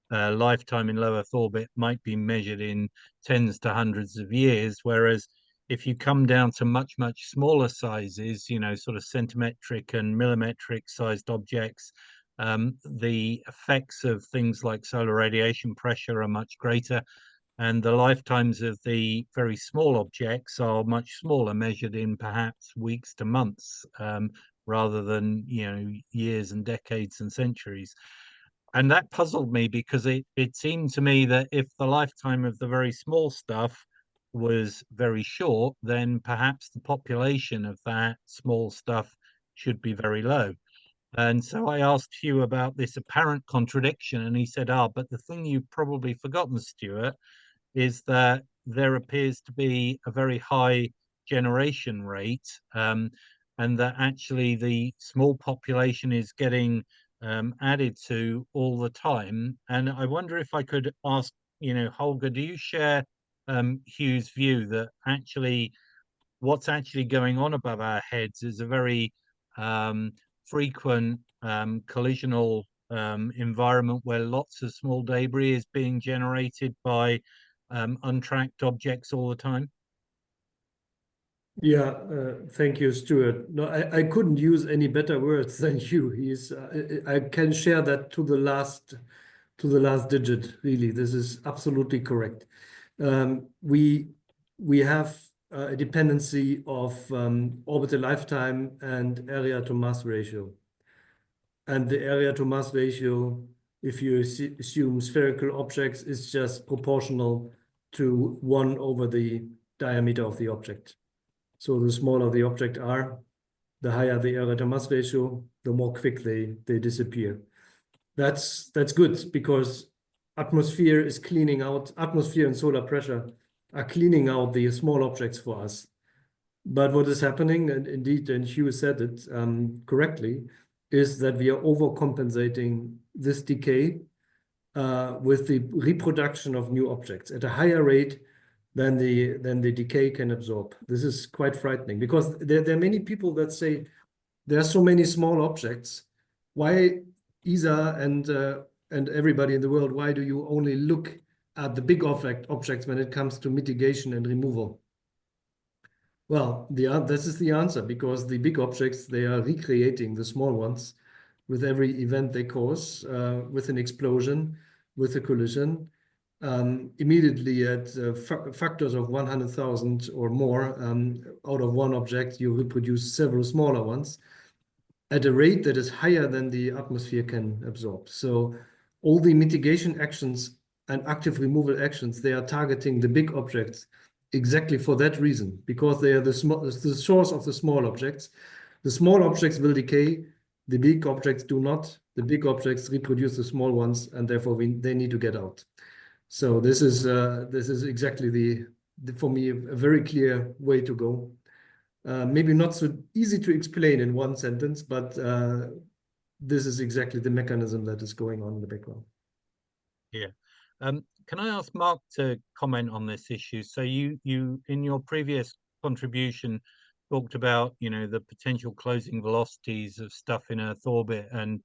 lifetime in low Earth orbit might be measured in tens to hundreds of years, whereas if you come down to much, much smaller sizes, sort of centimetric and millimetric sized objects, the effects of things like solar radiation pressure are much greater, and the lifetimes of the very small objects are much smaller, measured in perhaps weeks to months, rather than years and decades and centuries. And that puzzled me, because it seemed to me that if the lifetime of the very small stuff was very short, then perhaps the population of that small stuff should be very low. And so I asked Hugh about this apparent contradiction, and he said, but the thing you've probably forgotten, Stuart, is that there appears to be a very high generation rate, and that actually the small population is getting added to all the time. And I wonder if I could ask, Holger, do you share Hugh's view that actually what's actually going on above our heads is a very frequent collisional environment where lots of small debris is being generated by untracked objects all the time?
Yeah, thank you, Stuart. No, I couldn't use any better words than you. I can share that to the last digit. Really, this is absolutely correct. We have a dependency of orbital lifetime and area to mass ratio. And the area to mass ratio, if you assume spherical objects, is just proportional to 1 over the diameter of the object. So the smaller the object are, the higher the area to mass ratio, the more quick they disappear. That's good, because atmosphere is cleaning out, atmosphere and solar pressure are cleaning out the small objects for us. But what is happening, and indeed, and Hugh said it correctly, is that we are overcompensating this decay with the reproduction of new objects at a higher rate than the decay can absorb. This is quite frightening, because there are many people that say there are so many small objects. Why, ESA and everybody in the world, why do you only look at the big objects when it comes to mitigation and removal? Well, this is the answer, because the big objects, they are recreating the small ones with every event they cause, with an explosion, with a collision, immediately at factors of 100,000 or more. Out of one object, you reproduce several smaller ones at a rate that is higher than the atmosphere can absorb. So all the mitigation actions and active removal actions, they are targeting the big objects exactly for that reason, because they are the source of the small objects. The small objects will decay, the big objects do not. The big objects reproduce the small ones, and therefore they need to get out. So this is exactly for me, a very clear way to go. Maybe not so easy to explain in one sentence, but this is exactly the mechanism that is going on in the background.
Yeah. Can I ask Mark to comment on this issue? So you in your previous contribution talked about, the potential closing velocities of stuff in Earth orbit, and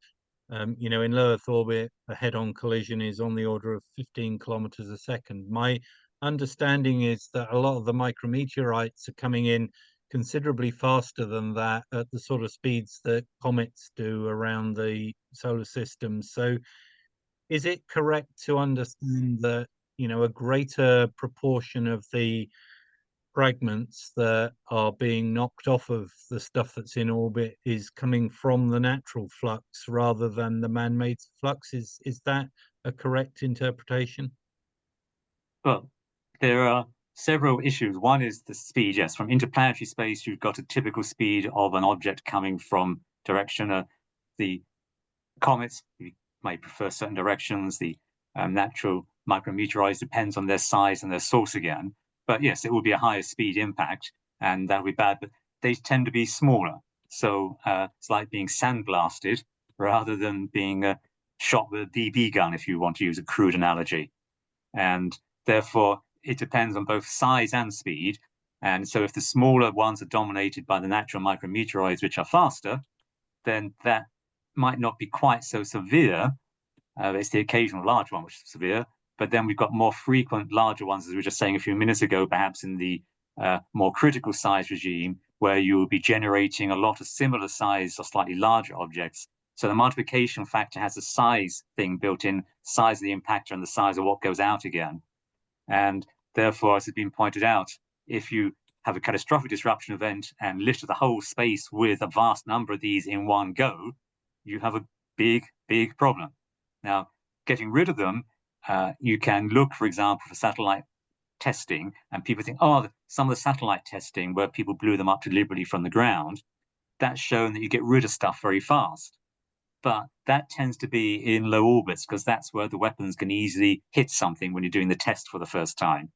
in low Earth orbit, a head-on collision is on the order of 15 kilometers a second. My understanding is that a lot of the micrometeorites are coming in considerably faster than that at the sort of speeds that comets do around the solar system. So is it correct to understand that, a greater proportion of the fragments that are being knocked off of the stuff that's in orbit is coming from the natural flux rather than the man-made flux? Is that a correct interpretation?
Well, there are several issues. One is the speed. Yes, from interplanetary space, you've got a typical speed of an object coming from direction. The comets, you might prefer certain directions. The natural micrometeorites depends on their size and their source again. But yes, it will be a higher speed impact, and that will be bad. But they tend to be smaller. So it's like being sandblasted rather than being shot with a BB gun, if you want to use a crude analogy. And therefore, it depends on both size and speed. And so if the smaller ones are dominated by the natural micrometeoroids, which are faster, then that might not be quite so severe. It's the occasional large one which is severe. But then we've got more frequent larger ones, as we were just saying a few minutes ago, perhaps in the more critical size regime, where you will be generating a lot of similar size or slightly larger objects. So the multiplication factor has a size thing built in, size of the impactor and the size of what goes out again. And therefore, as has been pointed out, if you have a catastrophic disruption event and litter the whole space with a vast number of these in one go, you have a big, big problem. Now, getting rid of them, you can look, for example, for satellite testing, and people think, oh, some of the satellite testing where people blew them up deliberately from the ground, that's shown that you get rid of stuff very fast. But that tends to be in low orbits, because that's where the weapons can easily hit something when you're doing the test for the first time.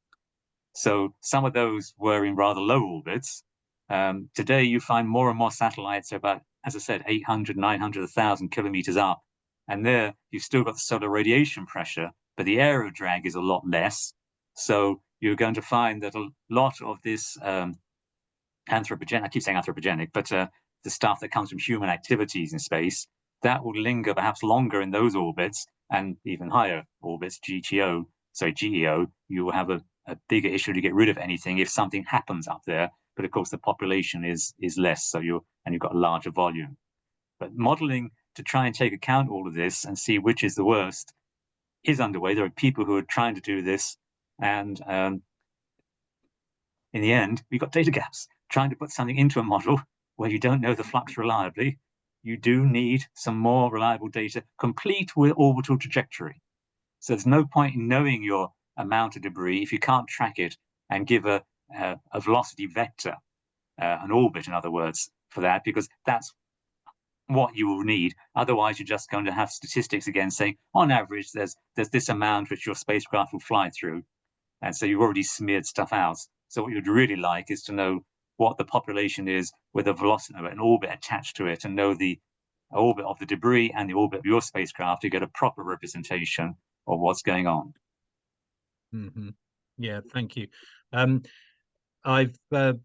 So some of those were in rather low orbits. Today, you find more and more satellites about, as I said, 800, 900, 1,000 kilometers up. And there, you've still got the solar radiation pressure, but the aero drag is a lot less. So you're going to find that a lot of this anthropogenic, I keep saying anthropogenic, but the stuff that comes from human activities in space, that will linger perhaps longer in those orbits and even higher orbits, GEO, you will have a bigger issue to get rid of anything if something happens up there. But of course, the population is less, so you've got a larger volume. But modeling to try and take account all of this and see which is the worst is underway. There are people who are trying to do this, and in the end, we've got data gaps. Trying to put something into a model where you don't know the flux reliably, you do need some more reliable data, complete with orbital trajectory. So there's no point in knowing your amount of debris if you can't track it and give a velocity vector, an orbit, in other words, for that, because that's what you will need. Otherwise, you're just going to have statistics again saying, on average, there's this amount which your spacecraft will fly through. And so you've already smeared stuff out. So what you'd really like is to know what the population is with a velocity, an orbit attached to it, and know the orbit of the debris and the orbit of your spacecraft to get a proper representation of what's going on.
Mm-hmm. Yeah, thank you. I've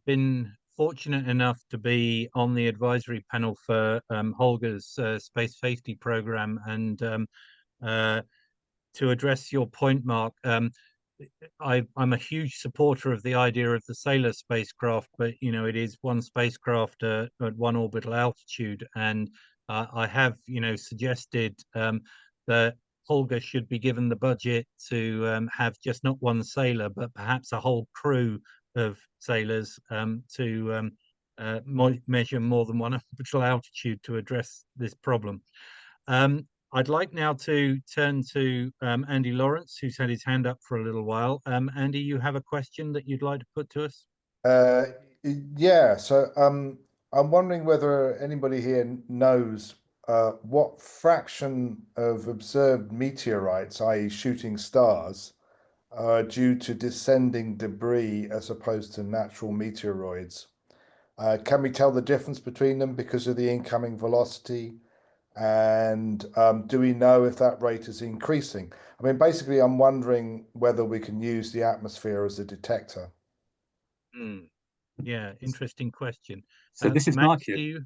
been fortunate enough to be on the advisory panel for Holger's space safety program, and to address your point, Mark, I'm a huge supporter of the idea of the Sailor spacecraft, but it is one spacecraft at one orbital altitude, and I have suggested that Holger should be given the budget to have just not one sailor, but perhaps a whole crew of sailors to measure more than one orbital altitude to address this problem. I'd like now to turn to Andy Lawrence, who's had his hand up for a little while. Andy, you have a question that you'd like to put to us?
Yeah, so I'm wondering whether anybody here knows what fraction of observed meteorites, i.e. shooting stars, are due to descending debris as opposed to natural meteoroids. Can we tell the difference between them because of the incoming velocity? And do we know if that rate is increasing? I mean, basically, I'm wondering whether we can use the atmosphere as a detector.
Yeah, interesting question.
So this is
Max,
Mark here.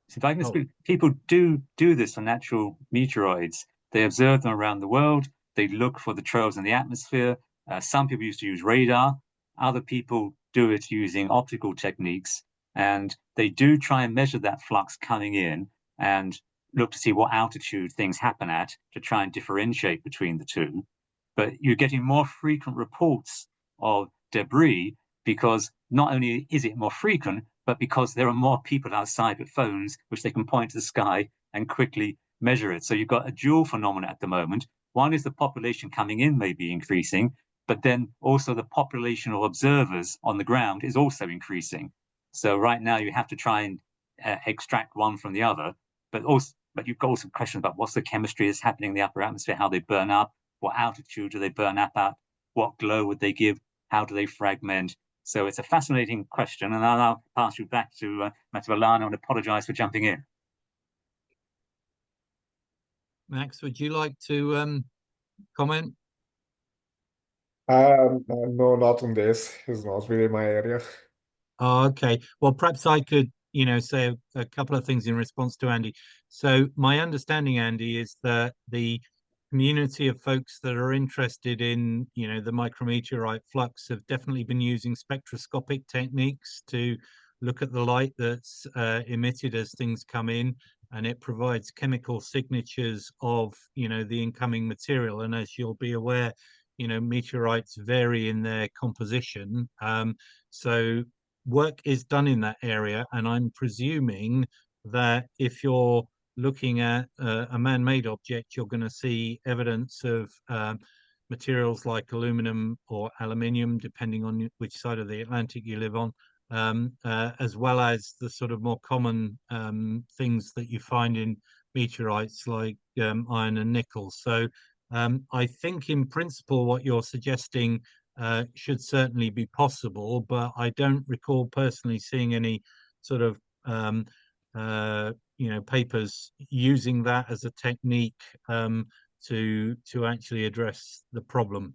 So if I can speak, people do this for natural meteoroids. They observe them around the world. They look for the trails in the atmosphere. Some people used to use radar. Other people do it using optical techniques. And they do try and measure that flux coming in and look to see what altitude things happen at to try and differentiate between the two. But you're getting more frequent reports of debris because not only is it more frequent, but because there are more people outside with phones, which they can point to the sky and quickly measure it. So you've got a dual phenomenon at the moment. One is the population coming in may be increasing, but then also the population of observers on the ground is also increasing. So right now you have to try and extract one from the other, but you've got also questions about what's the chemistry that's happening in the upper atmosphere, how they burn up, what altitude do they burn up at, what glow would they give, how do they fragment. So it's a fascinating question, and I'll pass you back to Mattivalana and apologize for jumping in.
Max, would you like to comment?
No, not on this. It's not really my area.
Oh, okay. Well, perhaps I could, say a couple of things in response to Andy. So my understanding, Andy, is that the community of folks that are interested in, the micrometeorite flux have definitely been using spectroscopic techniques to look at the light that's emitted as things come in, and it provides chemical signatures of, the incoming material. And as you'll be aware, meteorites vary in their composition. So work is done in that area, and I'm presuming that if you're looking at a man-made object, you're going to see evidence of materials like aluminum or aluminium, depending on which side of the Atlantic you live on, as well as the sort of more common things that you find in meteorites like iron and nickel. So I think in principle what you're suggesting should certainly be possible, but I don't recall personally seeing any sort of papers using that as a technique to actually address the problem.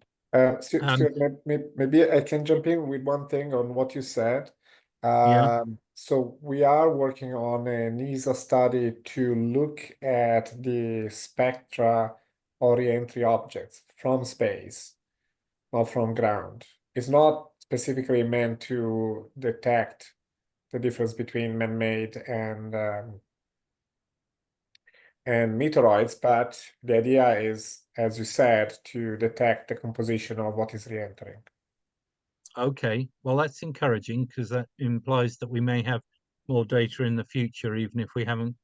Stuart, maybe I can jump in with one thing on what you said. So we are working on an ESA study to look at the spectra of re-entry objects from space, not from ground. It's not specifically meant to detect the difference between man-made and meteoroids, but the idea is, as you said, to detect the composition of what is re-entering.
Okay, well, that's encouraging because that implies that we may have more data in the future, even if we haven't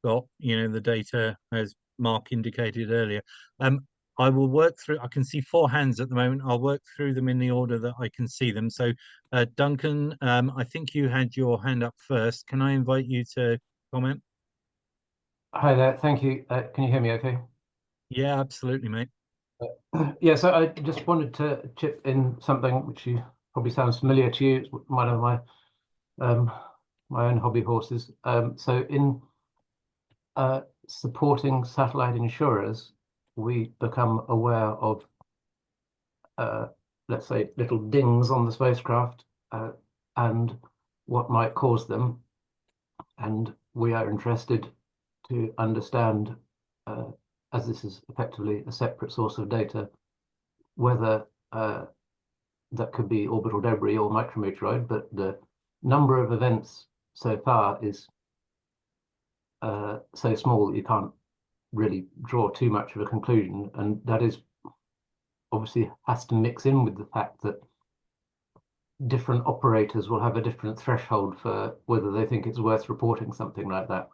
got, the data as Mark indicated earlier. I will work through, I can see 4 hands at the moment. I'll work through them in the order that I can see them. So Duncan, I think you had your hand up first. Can I invite you to comment?
Hi there. Thank you. Can you hear me okay?
Yeah, absolutely, mate.
Yeah, so I just wanted to chip in something which probably sounds familiar to you. It's one of my my own hobby horses. So in supporting satellite insurers, we become aware of let's say little dings on the spacecraft and what might cause them. And we are interested to understand, as this is effectively a separate source of data, whether that could be orbital debris or micrometeoroid, but the number of events so far is so small that you can't really draw too much of a conclusion. And that is obviously has to mix in with the fact that different operators will have a different threshold for whether they think it's worth reporting something like that.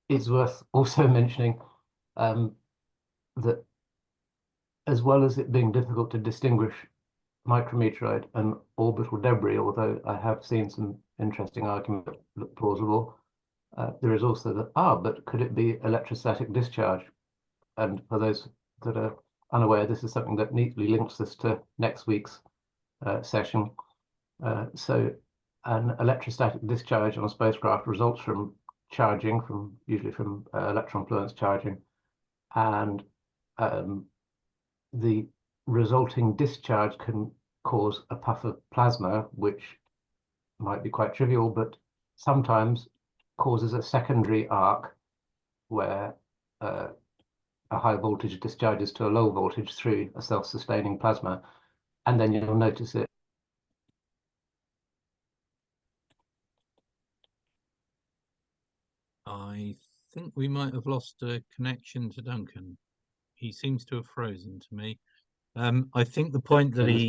It's worth also mentioning that as well as it being difficult to distinguish micrometeoroid and orbital debris, although I have seen some interesting arguments that look plausible, there is also the, but could it be electrostatic discharge? And for those that are unaware, this is something that neatly links us to next week's session. So an electrostatic discharge on a spacecraft results from charging, usually from electron fluence charging, and the resulting discharge can cause a puff of plasma, which might be quite trivial, but sometimes causes a secondary arc where a high voltage discharges to a low voltage through a self-sustaining plasma, and then you'll notice it.
I think we might have lost a connection to Duncan. He seems to have frozen to me. I think the point that he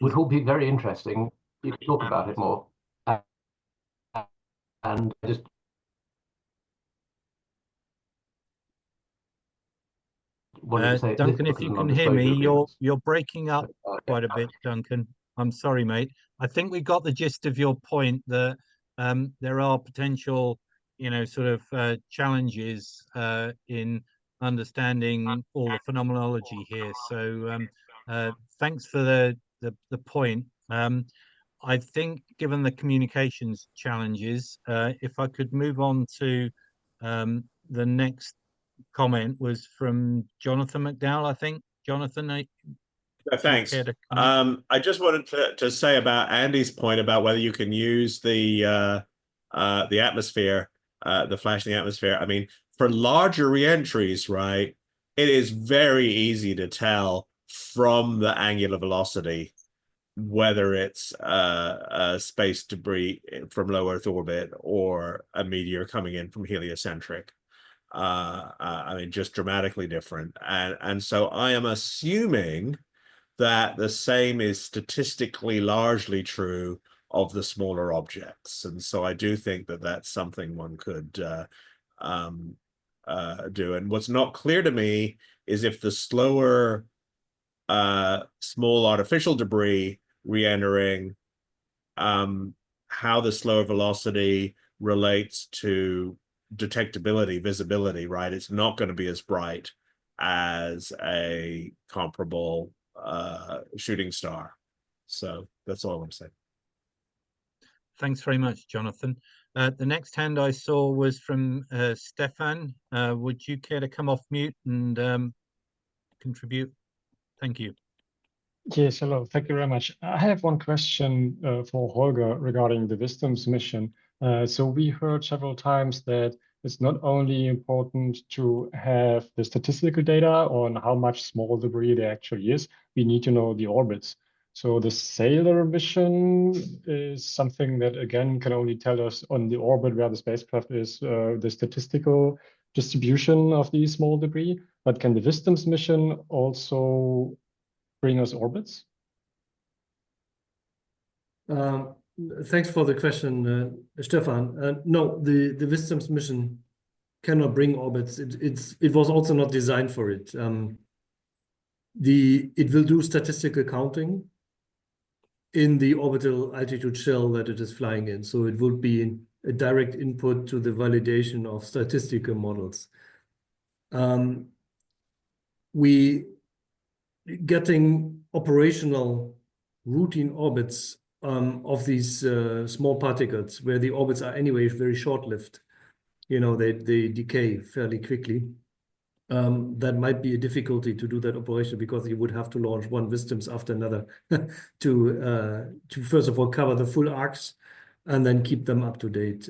would all be very interesting. You could talk about it more. And just
Duncan, if you can hear me, you're breaking up quite a bit, Duncan. I'm sorry, mate. I think we got the gist of your point that there are potential, sort of challenges in understanding all the phenomenology here. So thanks for the point. I think given the communications challenges, if I could move on to the next comment was from Jonathan McDowell, I think. Jonathan,
thanks. I just wanted to say about Andy's point about whether you can use the atmosphere, the flash in the atmosphere. I mean, for larger reentries, right, it is very easy to tell from the angular velocity whether it's space debris from low Earth orbit or a meteor coming in from heliocentric. I mean, just dramatically different. And so I am assuming that the same is statistically largely true of the smaller objects. And so I do think that that's something one could do. And what's not clear to me is if the slower small artificial debris re-entering, how the slower velocity relates to detectability, visibility, right? It's not going to be as bright as a comparable shooting star. So that's all I want to say.
Thanks very much, Jonathan. The next hand I saw was from Stefan. Would you care to come off mute and contribute? Thank you.
Yes, hello. Thank you very much. I have one question for Holger regarding the Wisdom's mission. So we heard several times that it's not only important to have the statistical data on how much small debris there actually is, we need to know the orbits. So the Sailor mission is something that, again, can only tell us on the orbit where the spacecraft is, the statistical distribution of these small debris. But can the Wisdom's mission also bring us orbits?
Thanks for the question, Stefan. No, the Wisdom's mission cannot bring orbits. It was also not designed for it. It will do statistical counting in the orbital altitude shell that it is flying in. So it would be a direct input to the validation of statistical models. We getting operational routine orbits of these small particles, where the orbits are anyway very short-lived. You know, they decay fairly quickly. That might be a difficulty to do that operation, because you would have to launch one VISTIMS after another to first of all cover the full arcs and then keep them up to date.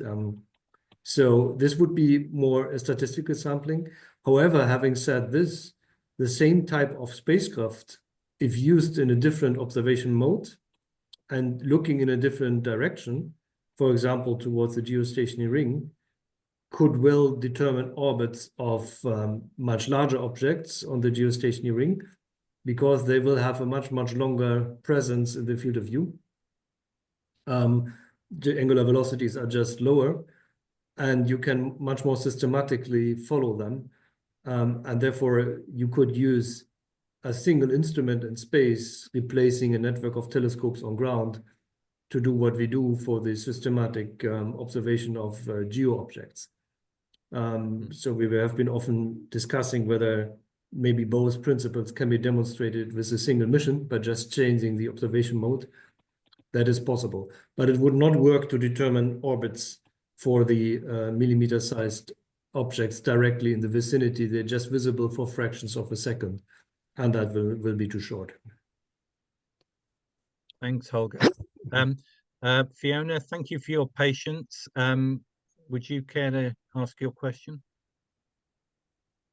So this would be more a statistical sampling. However, having said this, the same type of spacecraft, if used in a different observation mode and looking in a different direction, for example, towards the geostationary ring, could well determine orbits of much larger objects on the geostationary ring, because they will have a much longer presence in the field of view. The angular velocities are just lower, and you can much more systematically follow them. And therefore, you could use a single instrument in space, replacing a network of telescopes on ground, to do what we do for the systematic observation of geo objects. So we have been often discussing whether maybe both principles can be demonstrated with a single mission, but just changing the observation mode. That is possible, but it would not work to determine orbits for the millimeter-sized objects directly in the vicinity. They're just visible for fractions of a second, and that will be too short.
Thanks, Holger. Fiona, thank you for your patience. Would you care to ask your question?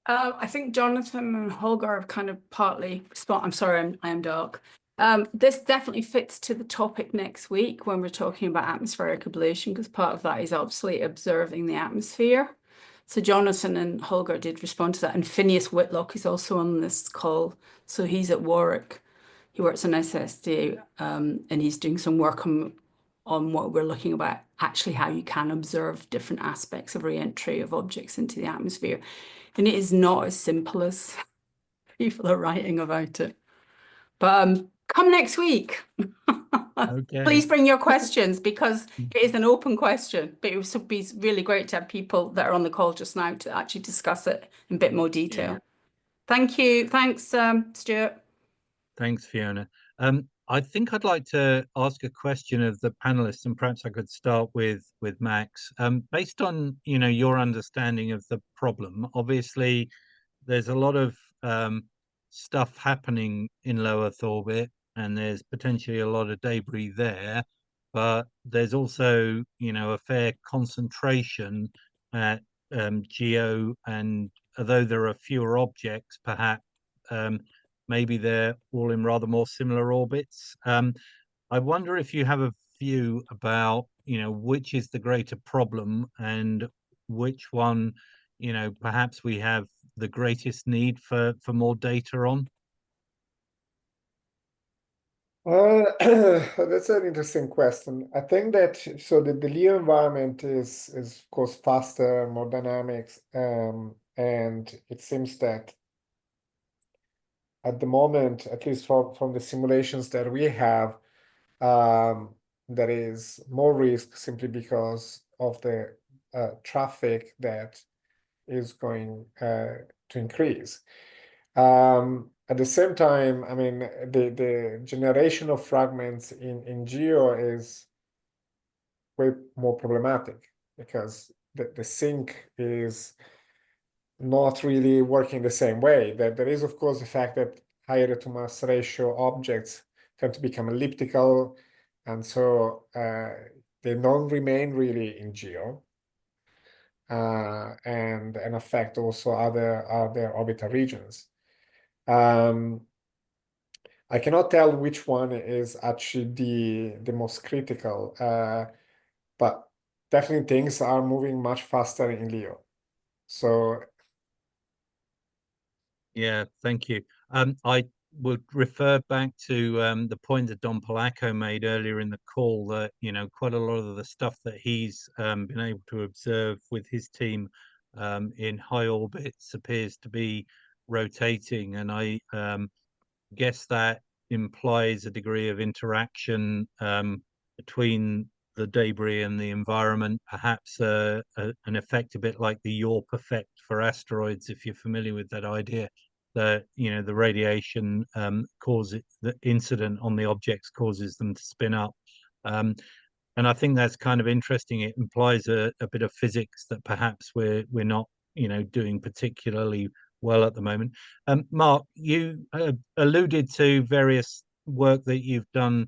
I think Jonathan and Holger have kind of partly I'm sorry, I am dark. This definitely fits to the topic next week when we're talking about atmospheric ablation, because part of that is obviously observing the atmosphere. So Jonathan and Holger did respond to that, and Phineas Whitlock is also on this call. So he's at Warwick. He works on SSD, and he's doing some work on what we're looking about, actually how you can observe different aspects of re-entry of objects into the atmosphere. And it is not as simple as people are writing about it. But come next week.
Okay.
Please bring your questions, because it is an open question, but it would be really great to have people that are on the call just now to actually discuss it in a bit more detail.
Yeah.
Thank you. Thanks, Stuart.
Thanks, Fiona. I think I'd like to ask a question of the panelists, and perhaps I could start with Max. Based on your understanding of the problem, obviously there's a lot of stuff happening in low Earth orbit, and there's potentially a lot of debris there, but there's also a fair concentration at GEO, and although there are fewer objects, perhaps maybe they're all in rather more similar orbits. I wonder if you have a view about, which is the greater problem and which one, perhaps we have the greatest need for more data on.
That's an interesting question. I think that the LEO environment is of course faster, more dynamics, and it seems that at the moment, at least from the simulations that we have, there is more risk simply because of the traffic that is going to increase. At the same time, I mean, the generation of fragments in GEO is way more problematic, because the sink is not really working the same way. That there is, of course, the fact that higher to mass ratio objects tend to become elliptical, and so they don't remain really in GEO, and affect also other orbital regions. I cannot tell which one is actually the most critical, but definitely things are moving much faster in LEO. So
yeah, thank you. I would refer back to the point that Don Polacco made earlier in the call, that quite a lot of the stuff that he's been able to observe with his team in high orbits appears to be rotating, and I guess that implies a degree of interaction between the debris and the environment, perhaps an effect a bit like the Yorp effect for asteroids, if you're familiar with that idea. The radiation causes the incident on the objects causes them to spin up. And I think that's kind of interesting. It implies a bit of physics that perhaps we're not, doing particularly well at the moment. Mark, you alluded to various work that you've done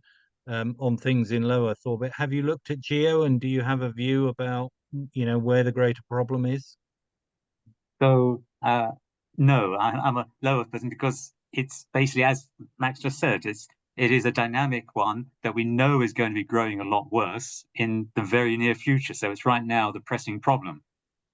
on things in low Earth orbit. Have you looked at GEO, and do you have a view about, where the greater problem is?
So no, I'm a low Earth person because it's basically, as Max just said, it is a dynamic one that we know is going to be growing a lot worse in the very near future. So it's right now the pressing problem.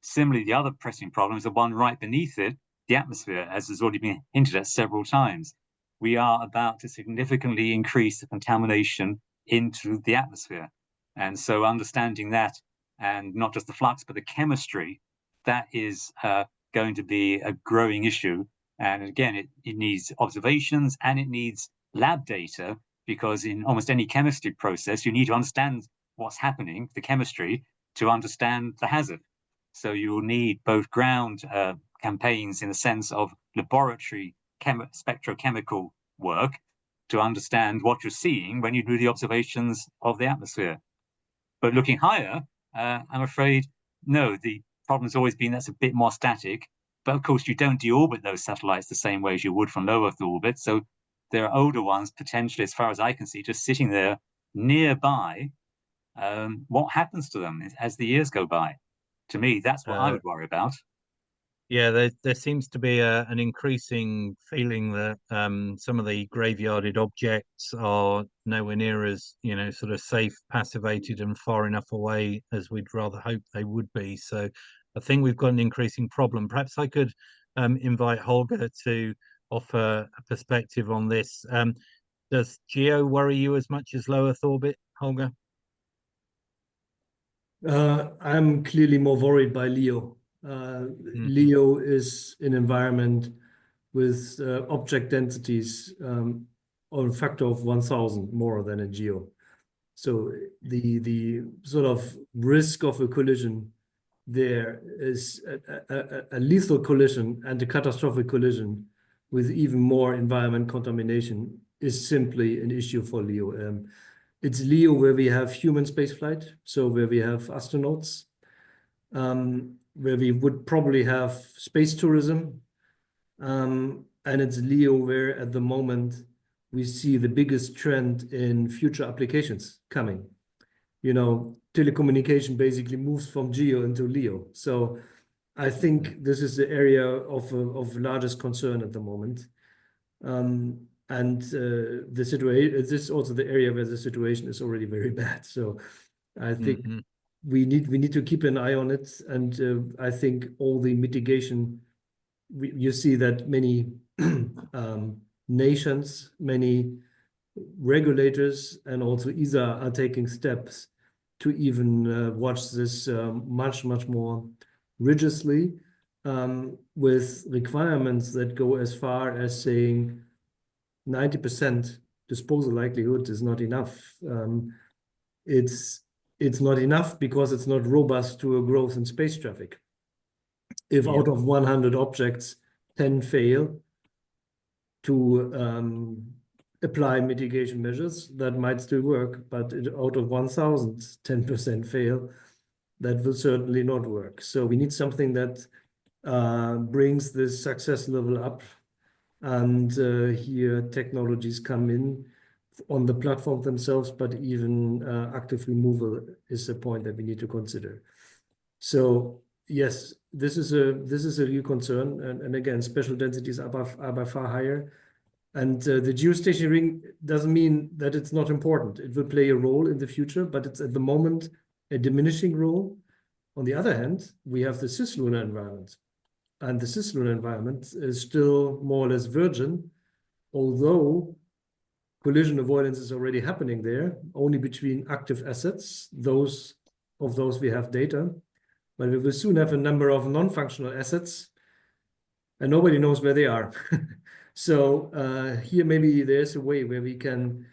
Similarly, the other pressing problem is the one right beneath it, the atmosphere, as has already been hinted at several times. We are about to significantly increase the contamination into the atmosphere. And so understanding that, and not just the flux, but the chemistry, that is going to be a growing issue. And again, it needs observations and it needs lab data, because in almost any chemistry process, you need to understand what's happening, the chemistry, to understand the hazard. So you will need both ground campaigns in the sense of laboratory spectrochemical work to understand what you're seeing when you do the observations of the atmosphere. But looking higher, I'm afraid, no, the problem's always been that's a bit more static. But of course, you don't deorbit those satellites the same way as you would from low Earth orbit. So there are older ones, potentially, as far as I can see, just sitting there nearby. What happens to them as the years go by? To me, that's what I would worry about.
Yeah, there seems to be an increasing feeling that some of the graveyarded objects are nowhere near as, sort of safe, passivated and far enough away as we'd rather hope they would be. So I think we've got an increasing problem. Perhaps I could invite Holger to offer a perspective on this. Does GEO worry you as much as low Earth orbit, Holger?
I'm clearly more worried by LEO. LEO is an environment with object densities on a factor of 1,000 more than in GEO. So the sort of risk of a collision there is a lethal collision, and a catastrophic collision with even more environment contamination is simply an issue for LEO. It's LEO where we have human spaceflight, so where we have astronauts, where we would probably have space tourism. And it's LEO where at the moment we see the biggest trend in future applications coming. Telecommunication basically moves from GEO into LEO. So I think this is the area of largest concern at the moment. And the situation, this is also the area where the situation is already very bad. So I think we need to keep an eye on it. And I think all the mitigation, you see that many nations, many regulators, and also ESA are taking steps to even watch this much more rigorously, with requirements that go as far as saying 90% disposal likelihood is not enough. It's not enough because it's not robust to a growth in space traffic. If out of 100 objects, 10 fail to apply mitigation measures, that might still work, but out of 1,000, 10% fail, that will certainly not work. So we need something that brings this success level up. And here technologies come in on the platform themselves, but even active removal is a point that we need to consider. So yes, this is a real concern, and again, special densities are by far higher. And the geostationary ring doesn't mean that it's not important. It will play a role in the future, but it's at the moment a diminishing role. On the other hand, we have the cislunar environment. And the cislunar environment is still more or less virgin, although collision avoidance is already happening there, only between active assets, those we have data. But we will soon have a number of non-functional assets, and nobody knows where they are. So here maybe there's a way where we can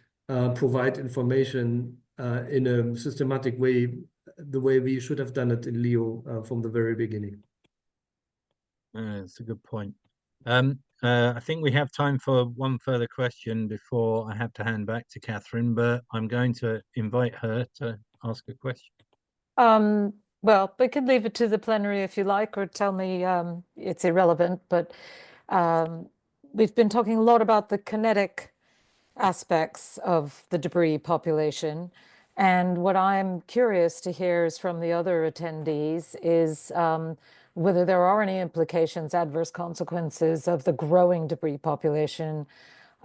provide information in a systematic way, the way we should have done it in LEO from the very beginning.
That's a good point. I think we have time for one further question before I have to hand back to Catherine, but I'm going to invite her to ask a question.
Well, we could leave it to the plenary if you like, or tell me it's irrelevant, but we've been talking a lot about the kinetic aspects of the debris population. And what I'm curious to hear is from the other attendees is whether there are any implications, adverse consequences of the growing debris population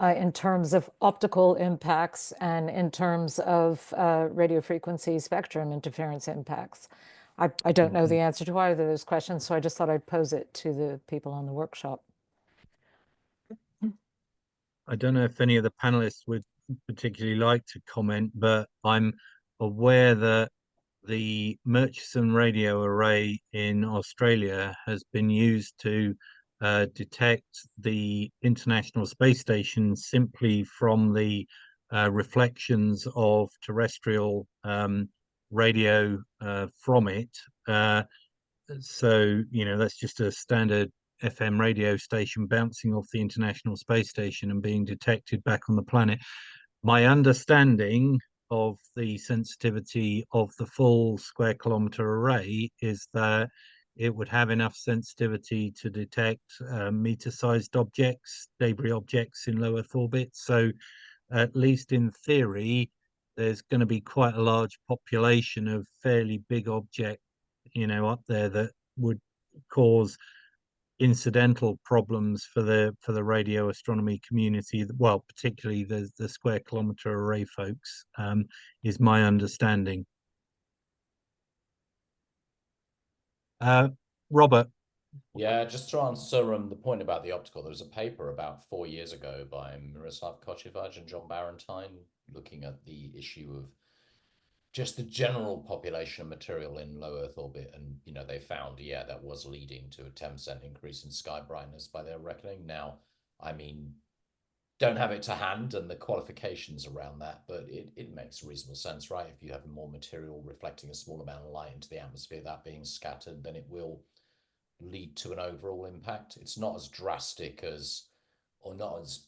in terms of optical impacts and in terms of radio frequency spectrum interference impacts. I don't know the answer to either of those questions, so I just thought I'd pose it to the people on the workshop.
I don't know if any of the panelists would particularly like to comment, but I'm aware that the Murchison radio array in Australia has been used to detect the International Space Station simply from the reflections of terrestrial radio from it. So, you know, that's just a standard FM radio station bouncing off the International Space Station and being detected back on the planet. My understanding of the sensitivity of the full square kilometer array is that it would have enough sensitivity to detect meter-sized objects, debris objects in low Earth orbit. So at least in theory, there's going to be quite a large population of fairly big objects, you know, up there that would cause incidental problems for the radio astronomy community, well, particularly the square kilometer array folks, is my understanding. Robert.
Yeah, just to answer the point about the optical, there was a paper about 4 years ago by Miroslav Kochevaj and John Barentine looking at the issue of just the general population of material in low Earth orbit. And, you know, they found, yeah, that was leading to a 10% increase in sky brightness by their reckoning. Now, I mean, don't have it to hand and the qualifications around that, but it makes reasonable sense, right? If you have more material reflecting a small amount of light into the atmosphere, that being scattered, then it will lead to an overall impact. It's not as drastic as, or not as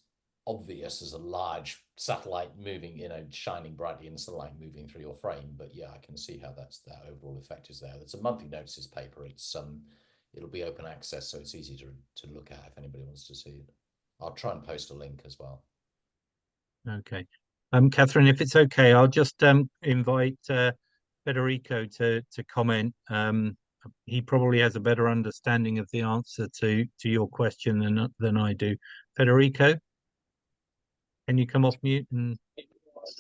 obvious as a large satellite moving, you know, shining brightly in sunlight moving through your frame. But yeah, I can see how that overall effect is there. It's a monthly notices paper. It's it'll be open access, so it's easy to look at if anybody wants to see it. I'll try and post a link as well.
Okay. Catherine, if it's okay, I'll just invite Federico to comment. He probably has a better understanding of the answer to your question than I do. Federico, can you come off mute? And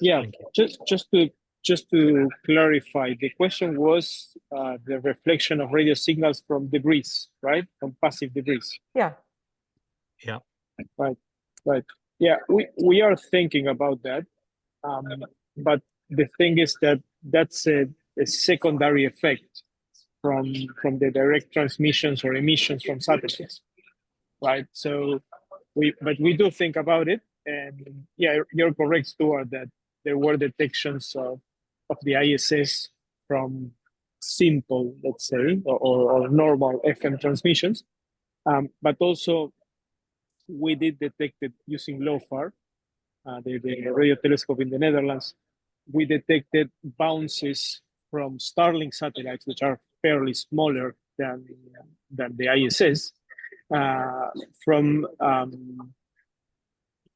yeah, just to clarify, the question was the reflection of radio signals from debris, right? From passive debris.
Yeah.
Yeah.
Right. Yeah, we are thinking about that, but the thing is that that's a secondary effect from the direct transmissions or emissions from satellites, right? So we do think about it, and yeah, you're correct, Stuart, that there were detections of the ISS from simple, let's say, or normal FM transmissions, but also we did detect it using LOFAR, the radio telescope in the Netherlands. We detected bounces from Starlink satellites, which are fairly smaller than the ISS, from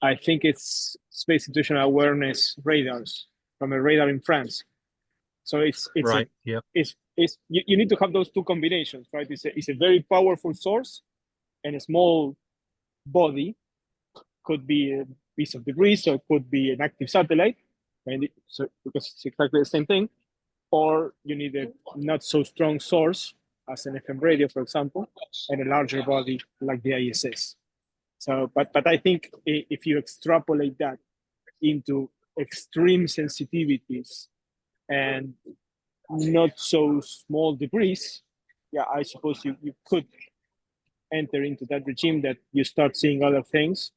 I think it's space situational awareness radars from a radar in France. So it's
right.
You need to have those two combinations, right? It's a very powerful source and a small body. Could be a piece of debris, so it could be an active satellite, and so because it's exactly the same thing, or you need a not so strong source as an FM radio, for example, and a larger body like the ISS. So, but I think if you extrapolate that into extreme sensitivities and not so small debris, yeah, I suppose you could enter into that regime that you start seeing other things.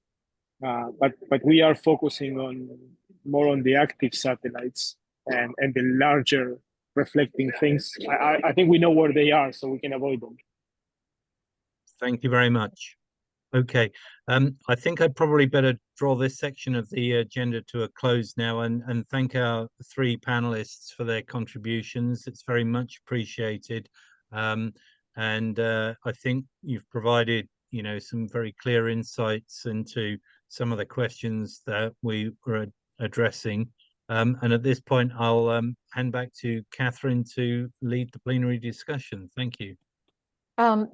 But we are focusing more on the active satellites and the larger reflecting things, I think we know where they are, so we can avoid them.
Thank you very much. Okay, I think I'd probably better draw this section of the agenda to a close now and thank our three panelists for their contributions. It's very much appreciated. And I think you've provided, some very clear insights into some of the questions that we were addressing. And at this point, I'll hand back to Catherine to lead the plenary discussion. Thank you.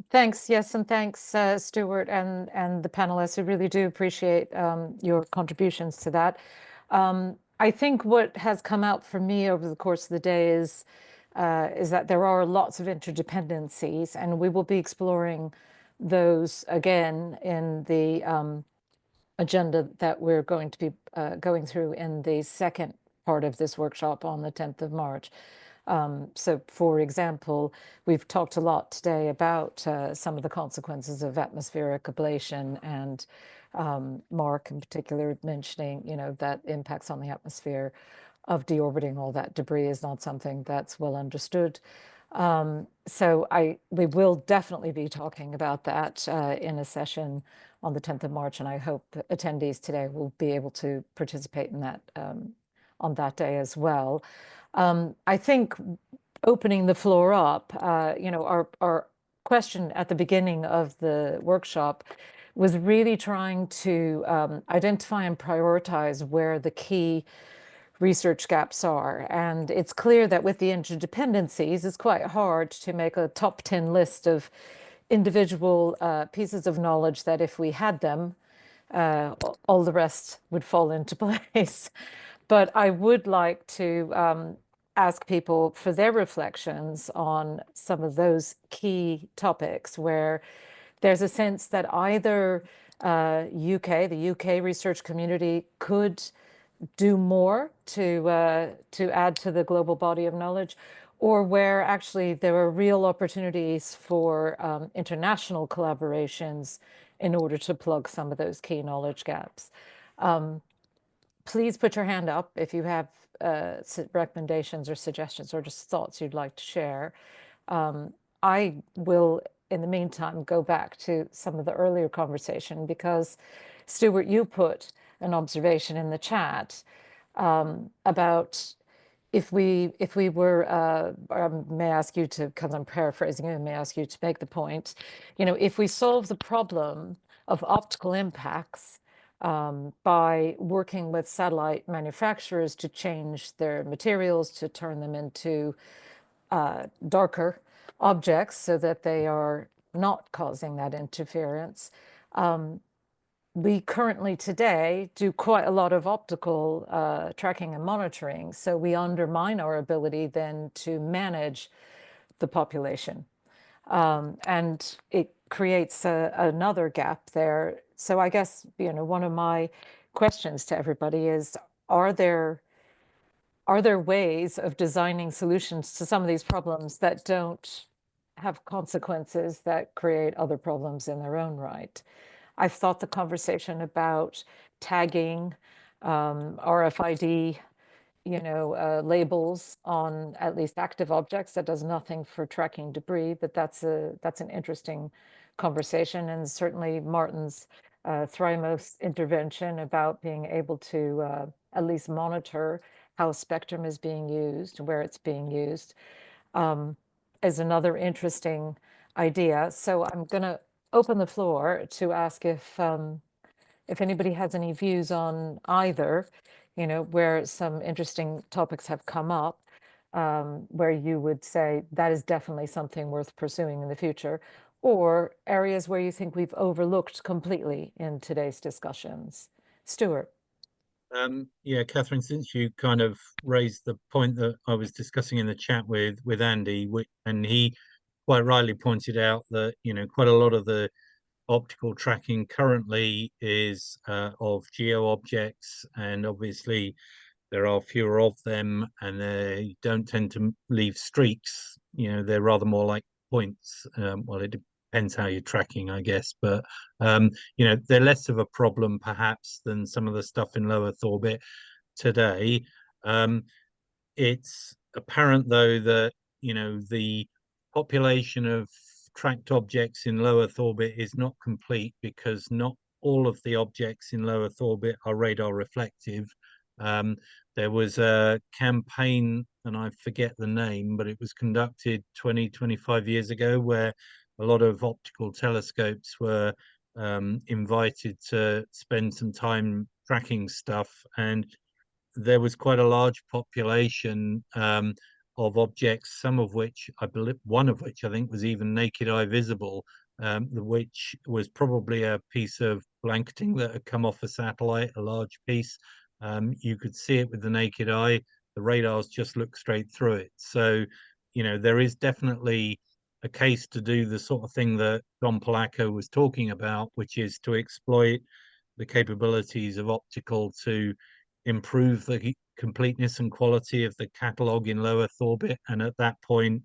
Thanks, yes, and thanks, Stuart and the panelists. We really do appreciate your contributions to that. I think what has come out for me over the course of the day is that there are lots of interdependencies, and we will be exploring those again in the agenda that we're going to be going through in the second part of this workshop on the 10th of March. So, for example, we've talked a lot today about some of the consequences of atmospheric ablation, and Mark in particular mentioning, that impacts on the atmosphere of deorbiting all that debris is not something that's well understood. So we will definitely be talking about that in a session on the 10th of March, and I hope attendees today will be able to participate in that on that day as well. I think opening the floor up, our question at the beginning of the workshop was really trying to identify and prioritize where the key research gaps are. And it's clear that with the interdependencies, it's quite hard to make a top 10 list of individual pieces of knowledge that if we had them, all the rest would fall into place. But I would like to ask people for their reflections on some of those key topics where there's a sense that either the UK research community could do more to add to the global body of knowledge, or where actually there are real opportunities for international collaborations in order to plug some of those key knowledge gaps. Please put your hand up if you have recommendations or suggestions or just thoughts you'd like to share. I will, in the meantime, go back to some of the earlier conversation, because Stuart, you put an observation in the chat about if we were, may I ask you to, because I'm paraphrasing you, may I ask you to make the point, if we solve the problem of optical impacts by working with satellite manufacturers to change their materials, to turn them into darker objects so that they are not causing that interference. We currently today do quite a lot of optical tracking and monitoring, so we undermine our ability then to manage the population. And it creates another gap there. So I guess, one of my questions to everybody is, are there ways of designing solutions to some of these problems that don't have consequences that create other problems in their own right? I've thought the conversation about tagging, RFID, labels on at least active objects, that does nothing for tracking debris, but that's an interesting conversation. And certainly Martin's Thrymos intervention about being able to at least monitor how spectrum is being used, where it's being used, is another interesting idea. So I'm going to open the floor to ask if anybody has any views on either, where some interesting topics have come up, where you would say that is definitely something worth pursuing in the future, or areas where you think we've overlooked completely in today's discussions. Stuart.
Yeah, Catherine, since you kind of raised the point that I was discussing in the chat with Andy, and he quite rightly pointed out that, quite a lot of the optical tracking currently is of geo objects, and obviously there are fewer of them, and they don't tend to leave streaks. They're rather more like points. Well, it depends how you're tracking, I guess, but they're less of a problem perhaps than some of the stuff in low Earth orbit today. it's apparent, though, that the population of tracked objects in low Earth orbit is not complete, because not all of the objects in low Earth orbit are radar reflective. There was a campaign, and I forget the name, but it was conducted 25 years ago, where a lot of optical telescopes were invited to spend some time tracking stuff, and there was quite a large population of objects, some of which, I believe, one of which I think was even naked eye visible, which was probably a piece of blanketing that had come off a satellite, a large piece. You could see it with the naked eye. The radars just look straight through it. So, there is definitely a case to do the sort of thing that Don Polacco was talking about, which is to exploit the capabilities of optical to improve the completeness and quality of the catalog in low Earth orbit. And at that point,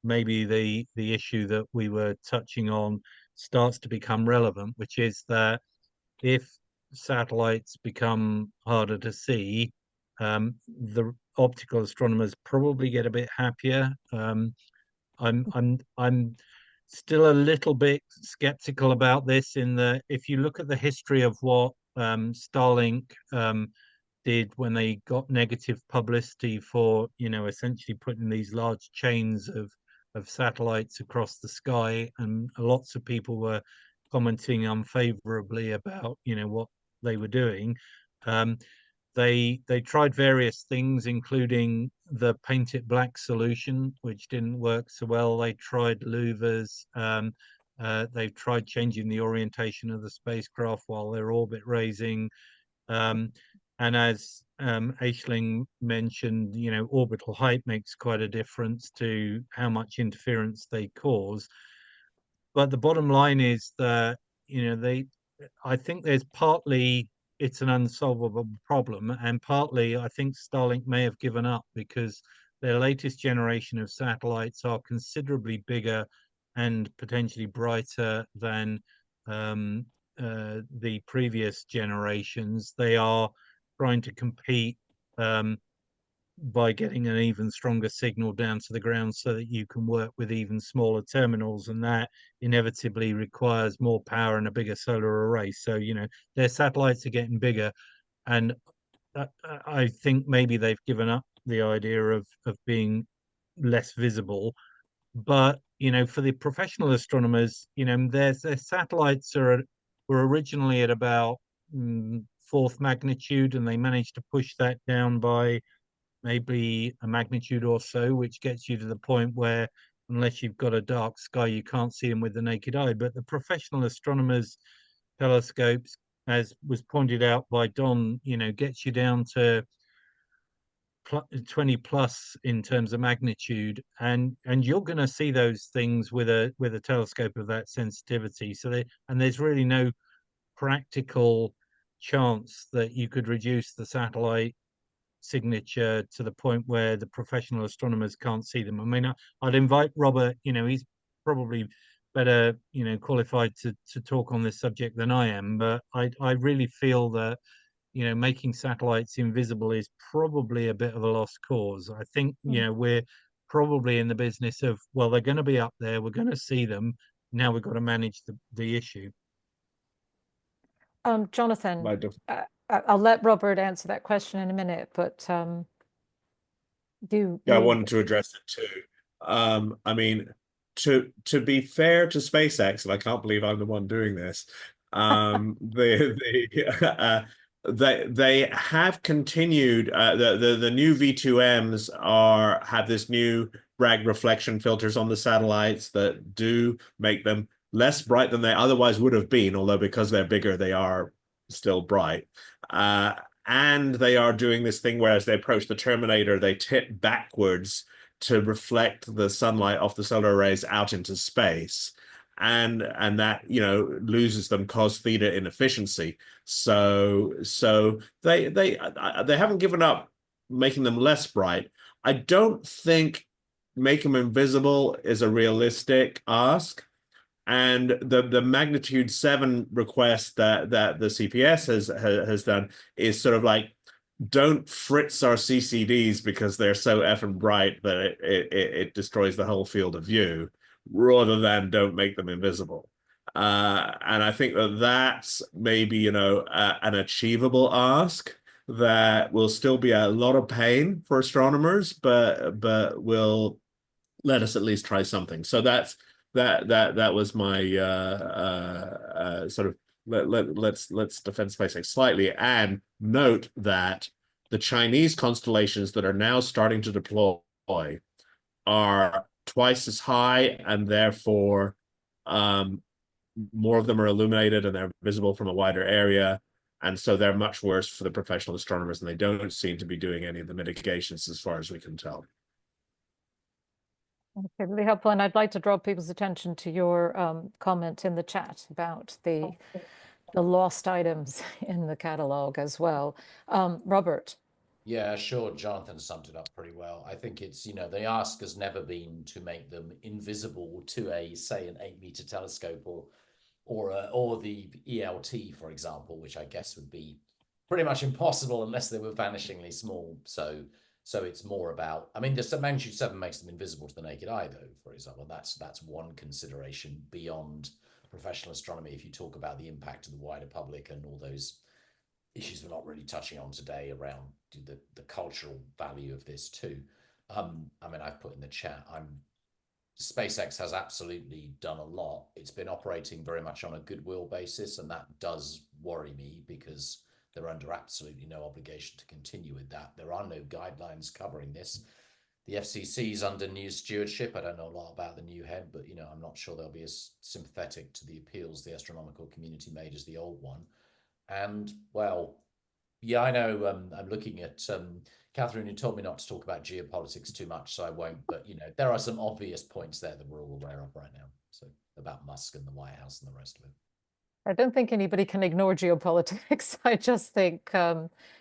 maybe the issue that we were touching on starts to become relevant, which is that if satellites become harder to see, the optical astronomers probably get a bit happier. I'm still a little bit skeptical about this, in that if you look at the history of what Starlink did when they got negative publicity for, essentially putting these large chains of satellites across the sky, and lots of people were commenting unfavorably about, what they were doing. They tried various things, including the paint it black solution, which didn't work so well. They tried louvers. They've tried changing the orientation of the spacecraft while they're orbit raising. And as Aisling mentioned, orbital height makes quite a difference to how much interference they cause. But the bottom line is that, I think there's partly it's an unsolvable problem, and partly I think Starlink may have given up because their latest generation of satellites are considerably bigger and potentially brighter than the previous generations. They are trying to compete by getting an even stronger signal down to the ground so that you can work with even smaller terminals, and that inevitably requires more power and a bigger solar array. So, their satellites are getting bigger, and I think maybe they've given up the idea of being less visible. But, for the professional astronomers, their satellites were originally at about fourth magnitude, and they managed to push that down by maybe a magnitude or so, which gets you to the point where, unless you've got a dark sky, you can't see them with the naked eye. But the professional astronomers' telescopes, as was pointed out by Don, gets you down to 20 plus in terms of magnitude, and you're going to see those things with a telescope of that sensitivity. So there's really no practical chance that you could reduce the satellite signature to the point where the professional astronomers can't see them. I mean, I'd invite Robert, he's probably better, qualified to talk on this subject than I am, but I really feel that, making satellites invisible is probably a bit of a lost cause. I think, we're probably in the business of, well, they're going to be up there, we're going to see them, now we've got to manage the issue.
Jonathan, I'll let Robert answer that question in a minute, but
I wanted to address it too. I mean, to be fair to SpaceX, and I can't believe I'm the one doing this, they have continued. The new V2Ms have this new Bragg reflection filters on the satellites that do make them less bright than they otherwise would have been, although because they're bigger, they are still bright. And they are doing this thing where as they approach the terminator, they tip backwards to reflect the sunlight off the solar arrays out into space. And that, loses them cos theta inefficiency. So they haven't given up making them less bright. I don't think making them invisible is a realistic ask. And the magnitude 7 request that the CPS has done is sort of like don't fritz our CCDs because they're so effing bright that it destroys the whole field of view, rather than don't make them invisible. And I think that that's maybe, you know, an achievable ask that will still be a lot of pain for astronomers, but will let us at least try something. So that was my sort of let's defend SpaceX slightly, and note that the Chinese constellations that are now starting to deploy are twice as high, and therefore more of them are illuminated and they're visible from a wider area. And so they're much worse for the professional astronomers, and they don't seem to be doing any of the mitigations as far as we can tell.
Okay, really helpful. And I'd like to draw people's attention to your comment in the chat about the lost items in the catalog as well. Robert.
Yeah, sure. Jonathan summed it up pretty well. I think it's, you know, the ask has never been to make them invisible to say, an 8-meter telescope or the ELT, for example, which I guess would be pretty much impossible unless they were vanishingly small. So it's more about, I mean, the magnitude 7 makes them invisible to the naked eye, though, for example. That's one consideration beyond professional astronomy. If you talk about the impact to the wider public and all those issues we're not really touching on today around the cultural value of this too. I mean, I've put in the chat, SpaceX has absolutely done a lot. It's been operating very much on a goodwill basis, and that does worry me because they're under absolutely no obligation to continue with that. There are no guidelines covering this. The FCC is under new stewardship. I don't know a lot about the new head, but you know, I'm not sure they'll be as sympathetic to the appeals the astronomical community made as the old one. And well, yeah, I know I'm looking at Catherine, who told me not to talk about geopolitics too much, so I won't. But you know, there are some obvious points there that we're all aware of right now. So about Musk and the White House and the rest of it.
I don't think anybody can ignore geopolitics. I just think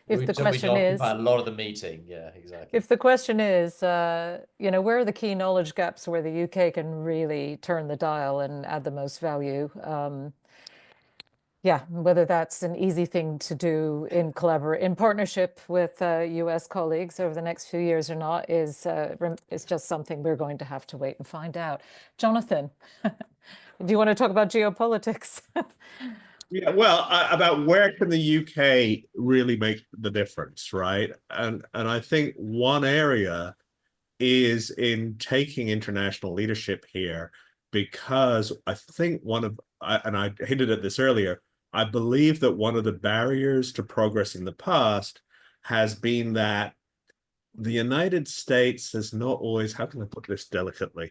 if the question is
a lot of the meeting, yeah, exactly.
If the question is, you know, where are the key knowledge gaps where the UK can really turn the dial and add the most value? Yeah, whether that's an easy thing to do in partnership with US colleagues over the next few years or not is just something we're going to have to wait and find out. Jonathan, do you want to talk about geopolitics?
Yeah, well, about where can the UK really make the difference, right? And I think one area is in taking international leadership here, because I think and I hinted at this earlier, I believe that one of the barriers to progress in the past has been that the United States has not always, how can I put this delicately,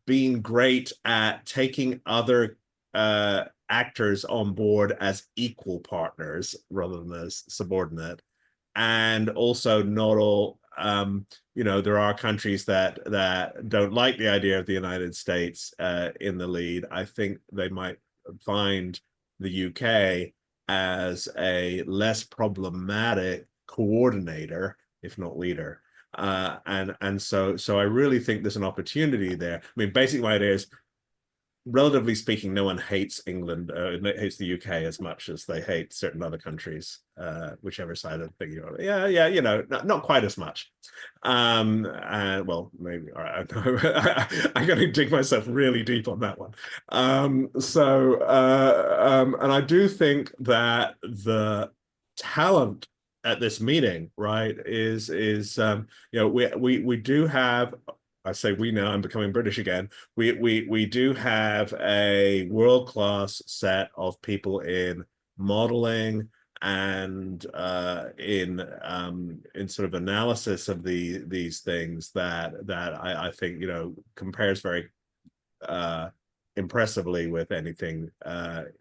been great at taking other actors on board as equal partners rather than as subordinate. And also not all, you know, there are countries that don't like the idea of the United States in the lead. I think they might find the UK as a less problematic coordinator, if not leader. And so I really think there's an opportunity there. I mean, basically my idea is, relatively speaking, no one hates England, hates the UK as much as they hate certain other countries, whichever side of the thing you're on. Yeah, you know, not quite as much. And well, maybe, all right, I'm going to dig myself really deep on that one. And I do think that the talent at this meeting, right, is you know, we do have, I say we now, I'm becoming British again. We do have a world-class set of people in modeling and in sort of analysis of these things that I think, you know, compares very impressively with anything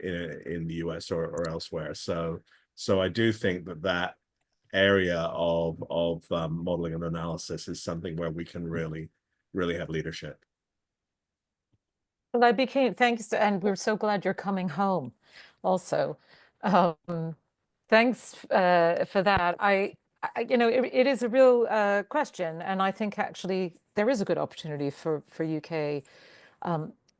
in the US or elsewhere. So I do think that area of modeling and analysis is something where we can really have leadership.
Well, thanks, and we're so glad you're coming home also. Thanks for that. I you know, it is a real question, and I think actually there is a good opportunity for UK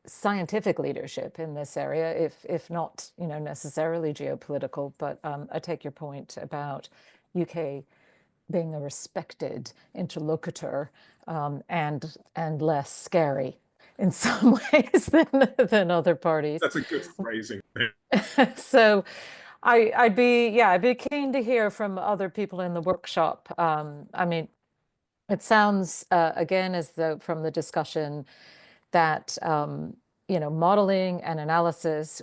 scientific leadership in this area, if not, you know, necessarily geopolitical. But I take your point about UK being a respected interlocutor and less scary in some ways than other parties.
That's a good phrasing.
So I'd be keen to hear from other people in the workshop. I mean, it sounds again as though from the discussion that you know, modeling analysis,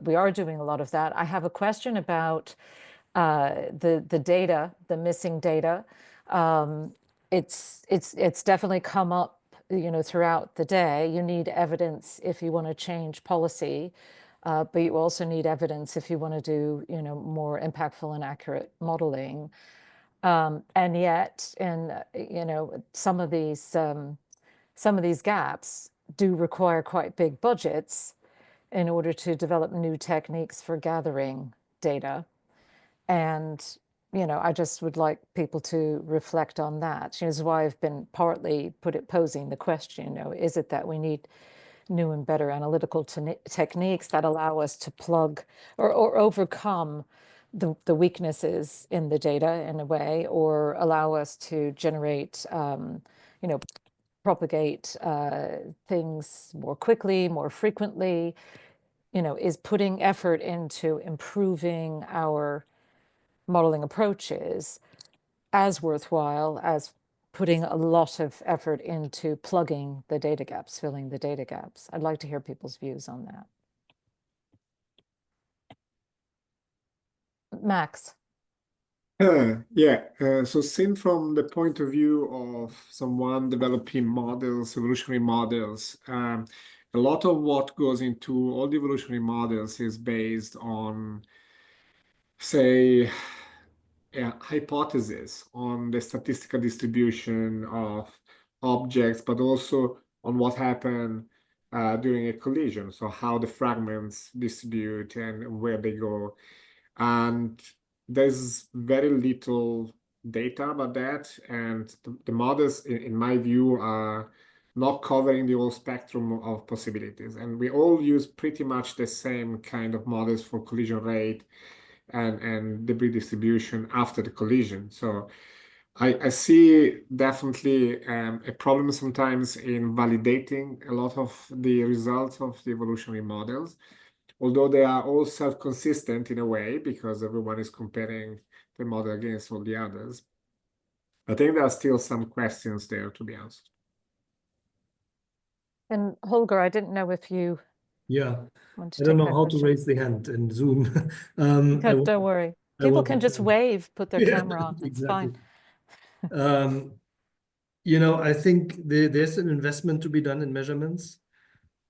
we are doing a lot of that. I have a question about the data, the missing data. It's definitely come up, you know, throughout the day. You need evidence if you want to change policy, but you also need evidence if you want to do, you know, more impactful and accurate modeling. And yet, you know, some of these gaps do require quite big budgets in order to develop new techniques for gathering data. And, you know, I just would like people to reflect on that. You know, this is why I've been partly posing the question, you know, is it that we need new and better analytical techniques that allow us to plug or overcome the weaknesses in the data in a way, or allow us to generate, you know, propagate things more quickly, more frequently? You know, is putting effort into improving our modeling approaches as worthwhile as putting a lot of effort into plugging the data gaps, filling the data gaps? I'd like to hear people's views on that. Max.
So seen from the point of view of someone developing models, evolutionary models, a lot of what goes into all the evolutionary models is based on, say, a hypothesis on the statistical distribution of objects, but also on what happened during a collision. So how the fragments distribute and where they go. And there's very little data about that. And the models, in my view, are not covering the whole spectrum of possibilities. And we all use pretty much the same kind of models for collision rate and debris distribution after the collision. So I see definitely a problem sometimes in validating a lot of the results of the evolutionary models, although they are all self-consistent in a way because everyone is comparing the model against all the others. I think there are still some questions there to be answered.
And Holger, I didn't know if you want to
I don't
take
know
that
how to
question.
raise the hand in Zoom.
Don't worry. People can just wave, put their camera on. It's
exactly.
fine.
You know, I think there's an investment to be done in measurements,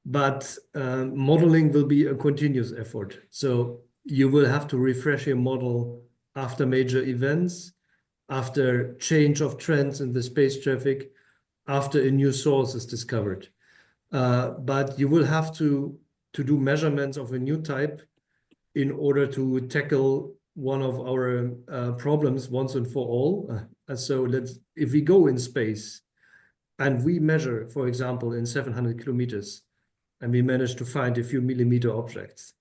but modeling will be a continuous effort. So you will have to refresh your model after major events, after change of trends in the space traffic, after a new source is discovered. But you will have to do measurements of a new type in order to tackle one of our problems once and for all. So if we go in space and we measure, for example, in 700 kilometers, and we manage to find a few millimeter objects,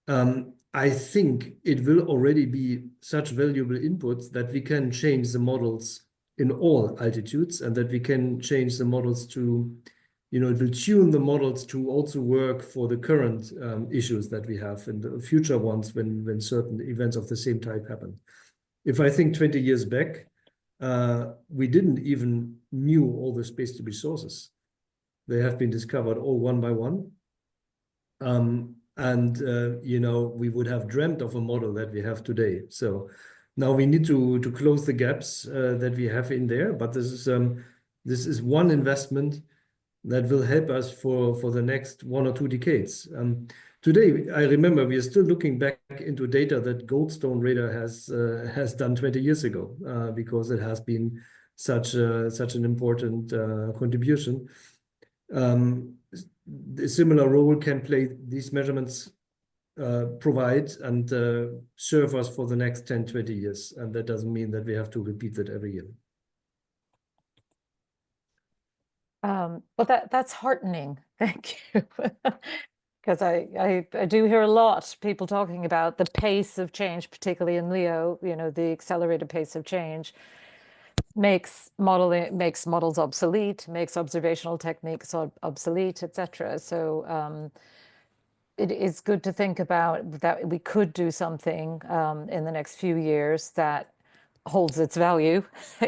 I think it will already be such valuable inputs that we can change the models in all altitudes, and that we can change the models to, you know, it will tune the models to also work for the current issues that we have and the future ones when certain events of the same type happen. If I think 20 years back, we didn't even knew all the space debris sources. They have been discovered all one by one. You know, we would have dreamt of a model that we have today. So now we need to close the gaps that we have in there. But this is one investment that will help us for the next 1 or 2 decades. Today, I remember we are still looking back into data that Goldstone radar has done 20 years ago, because it has been such an important contribution. A similar role can play these measurements provide and serve us for the next 10, 20 years. And that doesn't mean that we have to repeat that every year.
Well, that's heartening. Thank you. Because I do hear a lot people talking about the pace of change, particularly in LEO, the accelerated pace of change makes models obsolete, makes observational techniques obsolete, etc. So it is good to think about that we could do something in the next few years that holds its value,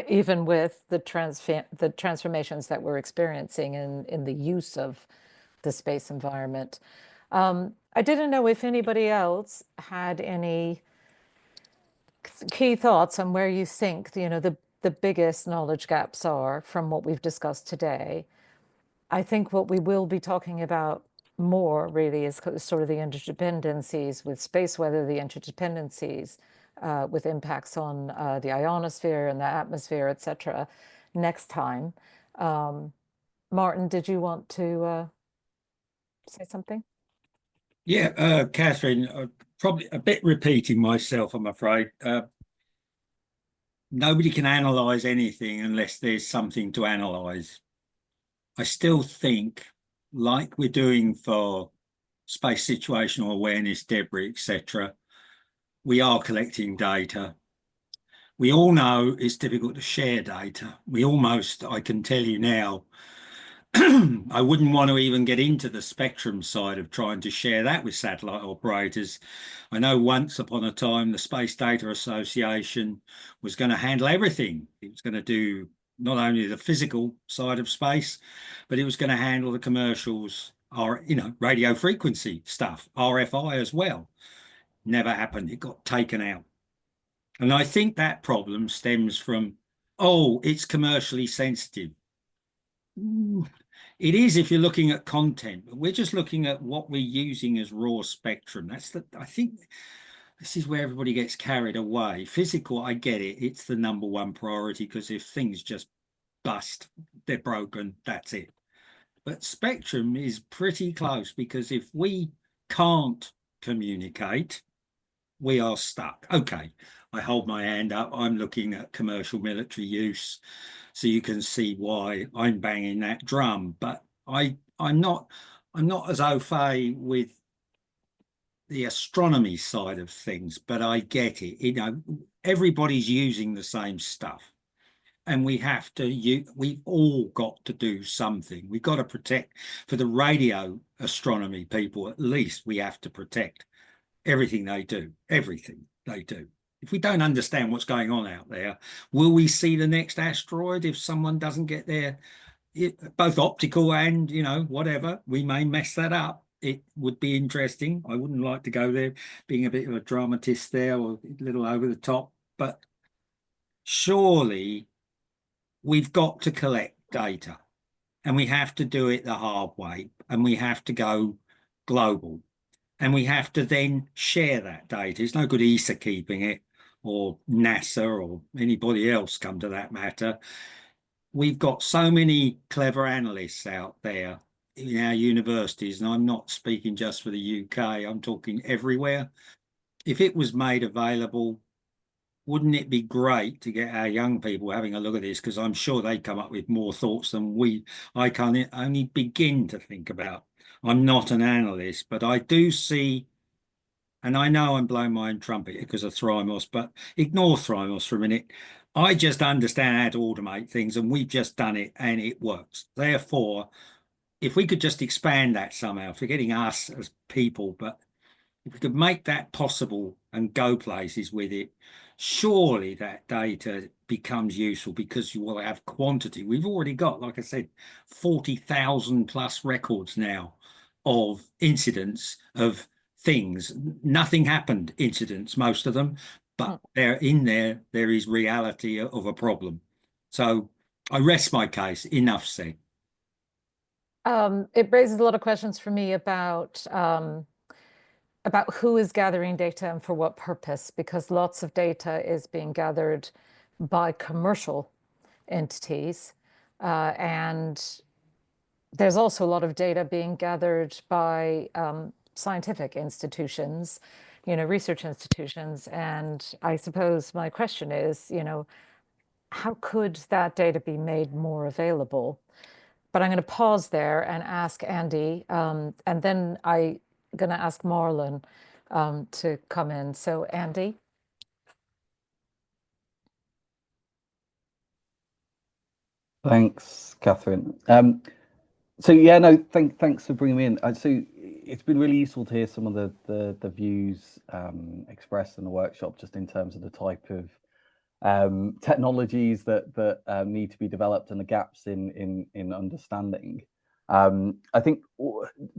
even with the transformations that we're experiencing in the use of the space environment. I didn't know if anybody else had any key thoughts on where you think the biggest knowledge gaps are from what we've discussed today. I think what we will be talking about more really is sort of the interdependencies with space weather, the interdependencies with impacts on the ionosphere and the atmosphere, etc. next time. Martin, did you want to say something?
Yeah, Catherine, probably a bit repeating myself, I'm afraid. Nobody can analyze anything unless there's something to analyze. I still think, like we're doing for space situational awareness, debris, etc., we are collecting data. We all know it's difficult to share data. I can tell you now, I wouldn't want to even get into the spectrum side of trying to share that with satellite operators. I know once upon a time, the Space Data Association was going to handle everything. It was going to do not only the physical side of space, but it was going to handle the commercials, or, radio frequency stuff, RFI as well. Never happened. It got taken out. And I think that problem stems from, it's commercially sensitive. It is if you're looking at content, but we're just looking at what we're using as raw spectrum. I think this is where everybody gets carried away. Physical, I get it. It's the number one priority, because if things just bust, they're broken, that's it. But spectrum is pretty close, because if we can't communicate, we are stuck. Okay, I hold my hand up. I'm looking at commercial military use, so you can see why I'm banging that drum. But I'm not as au fait with the astronomy side of things, but I get it. Everybody's using the same stuff, and we've all got to do something. We've got to protect, for the radio astronomy people, at least we have to protect everything they do. If we don't understand what's going on out there, will we see the next asteroid if someone doesn't get there? Both optical and, whatever, we may mess that up. It would be interesting. I wouldn't like to go there, being a bit of a dramatist there, or a little over the top, but surely we've got to collect data, and we have to do it the hard way, and we have to go global. And we have to then share that data. It's no good ESA keeping it, or NASA, or anybody else come to that matter. We've got so many clever analysts out there in our universities, and I'm not speaking just for the UK, I'm talking everywhere. If it was made available, wouldn't it be great to get our young people having a look at this? Because I'm sure they come up with more thoughts than I can only begin to think about. I'm not an analyst, but I do see, and I know I'm blowing my own trumpet because of Thrimos, but ignore Thrimos for a minute. I just understand how to automate things, and we've just done it, and it works. Therefore, if we could just expand that somehow, forgetting us as people, but if we could make that possible and go places with it, surely that data becomes useful, because you will have quantity. We've already got, like I said, 40,000 plus records now of incidents of things. Nothing happened incidents, most of them, but they're in there. There is reality of a problem. So I rest my case. Enough said.
It raises a lot of questions for me about who is gathering data and for what purpose, because lots of data is being gathered by commercial entities, and there's also a lot of data being gathered by scientific institutions, research institutions. And I suppose my question is, how could that data be made more available? but I'm going to pause there and ask Andy, and then I'm going to ask Marlon to come in. So Andy.
Thanks, Catherine. So yeah, no, thanks for bringing me in. So it's been really useful to hear some of the views expressed in the workshop, just in terms of the type of technologies that need to be developed and the gaps in understanding. I think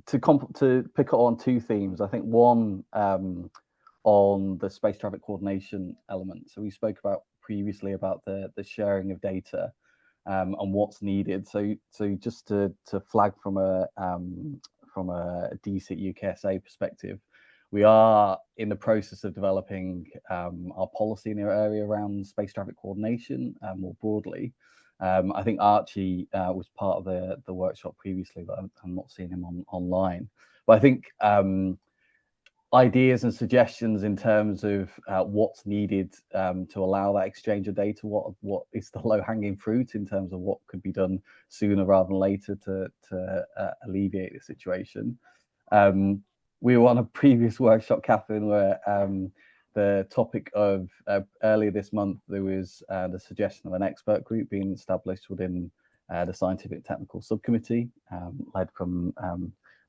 to pick up on two themes. I think one on the space traffic coordination element. So we spoke about previously about the sharing of data. And what's needed. So just to flag from a DCIT UKSA perspective, we are in the process of developing our policy in the area around space traffic coordination more broadly. I think Archie was part of the workshop previously, but I'm not seeing him online. But I think ideas and suggestions in terms of what's needed to allow that exchange of data, what is the low-hanging fruit in terms of what could be done sooner rather than later to alleviate the situation. We were on a previous workshop, Catherine, where the topic of earlier this month, there was the suggestion of an expert group being established within the Scientific Technical Subcommittee, led from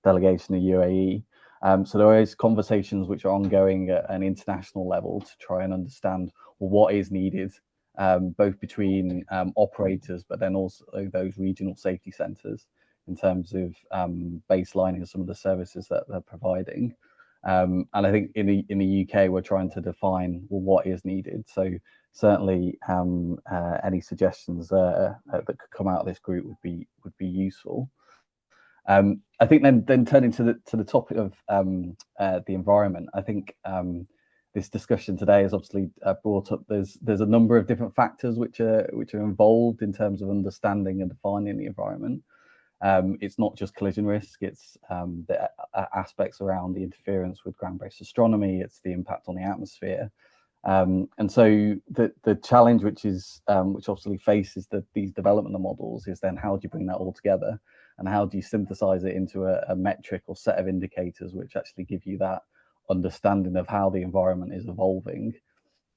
delegation of UAE. So there is conversations which are ongoing at an international level to try and understand what is needed, both between operators, but then also those regional safety centres in terms of baselining some of the services that they're providing. And I think in the UK, we're trying to define what is needed. So certainly any suggestions that could come out of this group would be useful. I think then turning to the topic of the environment, I think this discussion today has obviously brought up there's a number of different factors which are involved in terms of understanding and defining the environment. It's not just collision risk, it's the aspects around the interference with ground-based astronomy, it's the impact on the atmosphere. And so the challenge which obviously faces these development models is then how do you bring that all together, and how do you synthesize it into a metric or set of indicators which actually give you that understanding of how the environment is evolving.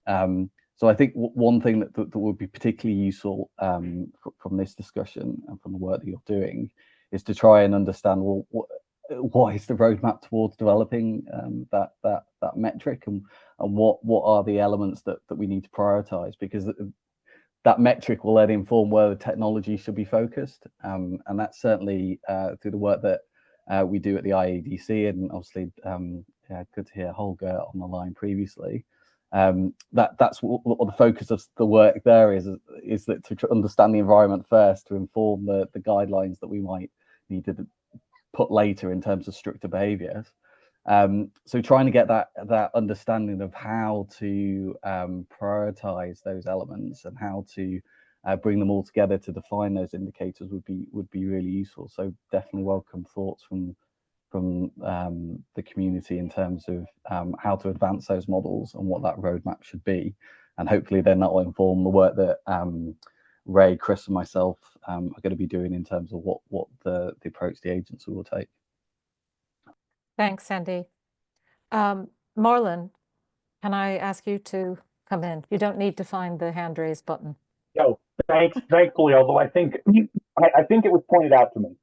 So I think one thing that would be particularly useful from this discussion and from the work that you're doing is to try and understand, well, what is the roadmap towards developing that metric, and what are the elements that we need to prioritize, because that metric will then inform where the technology should be focused. And that's certainly through the work that we do at the IADC, and obviously good to hear Holger on the line previously. That's what the focus of the work there is that to understand the environment first, to inform the guidelines that we might need to put later in terms of stricter behaviors. So trying to get that understanding of how to prioritize those elements and how to bring them all together to define those indicators would be really useful. So definitely welcome thoughts from the community in terms of how to advance those models and what that roadmap should be, and hopefully then that will inform the work that Ray, Chris, and myself are going to be doing in terms of what the approach the agency will take.
Thanks, Sandy. Marlon, can I ask you to come in? You don't need to find the hand raise button.
No, thankfully, although I think it was pointed out to me.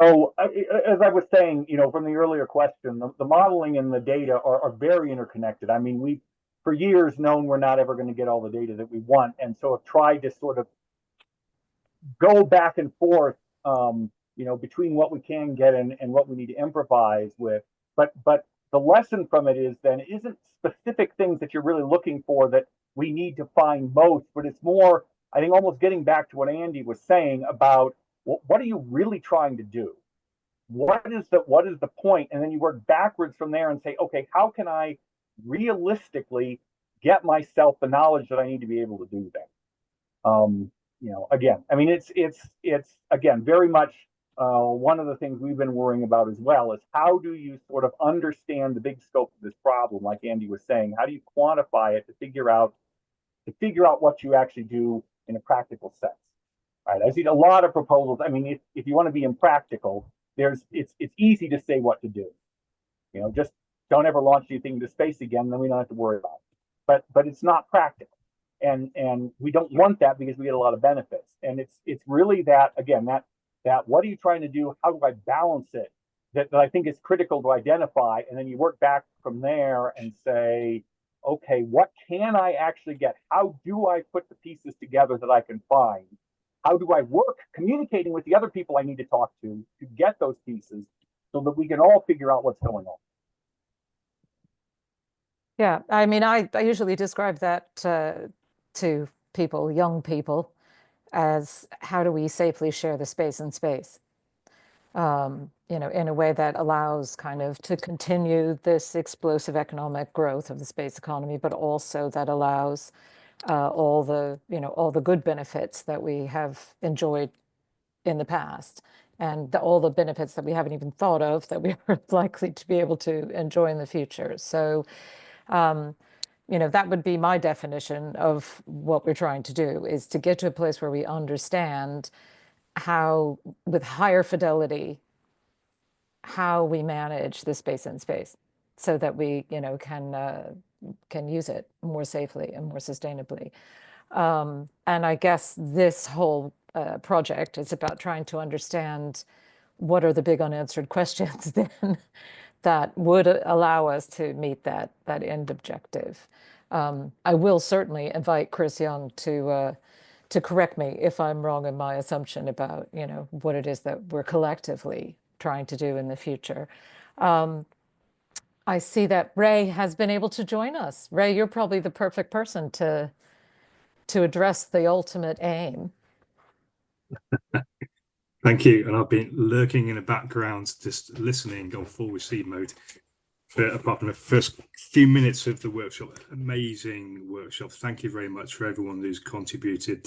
So as I was saying, from the earlier question, the modeling and the data are very interconnected. I mean, we've for years known we're not ever going to get all the data that we want, and so have tried to sort of go back and forth, between what we can get and what we need to improvise with. But the lesson from it is then isn't specific things that you're really looking for that we need to find most, but it's more, I think, almost getting back to what Andy was saying about what are you really trying to do? What is the point? And then you work backwards from there and say, okay, how can I realistically get myself the knowledge that I need to be able to do that? Again, I mean, it's again very much one of the things we've been worrying about as well is how do you sort of understand the big scope of this problem, like Andy was saying, how do you quantify it to figure out what you actually do in a practical sense? right? I've seen a lot of proposals. I mean, if you want to be impractical, it's easy to say what to do. You know, just don't ever launch anything into space again, then we don't have to worry about it. But it's not practical. And we don't want that because we get a lot of benefits. And it's really that, again, that what are you trying to do? How do I balance it? That I think is critical to identify. And then you work back from there and say, okay, what can I actually get? How do I put the pieces together that I can find? How do I work communicating with the other people I need to talk to get those pieces so that we can all figure out what's going on?
Yeah, I mean, I usually describe that to people, young people, as how do we safely share the space in space? You know, in a way that allows kind of to continue this explosive economic growth of the space economy, but also that allows all the good benefits that we have enjoyed in the past, and all the benefits that we haven't even thought of that we are likely to be able to enjoy in the future. So, you know, that would be my definition of what we're trying to do, is to get to a place where we understand how, with higher fidelity, how we manage the space in space, so that we, you know, can use it more safely and more sustainably. And I guess this whole project is about trying to understand what are the big unanswered questions then that would allow us to meet that end objective. I will certainly invite Chris Young to correct me if I'm wrong in my assumption about, you know, what it is that we're collectively trying to do in the future. I see that Ray has been able to join us. Ray, you're probably the perfect person to address the ultimate aim.
Thank you. And I've been lurking in the background, just listening on full receive mode for apart from the first few minutes of the workshop. Amazing workshop. Thank you very much for everyone who's contributed.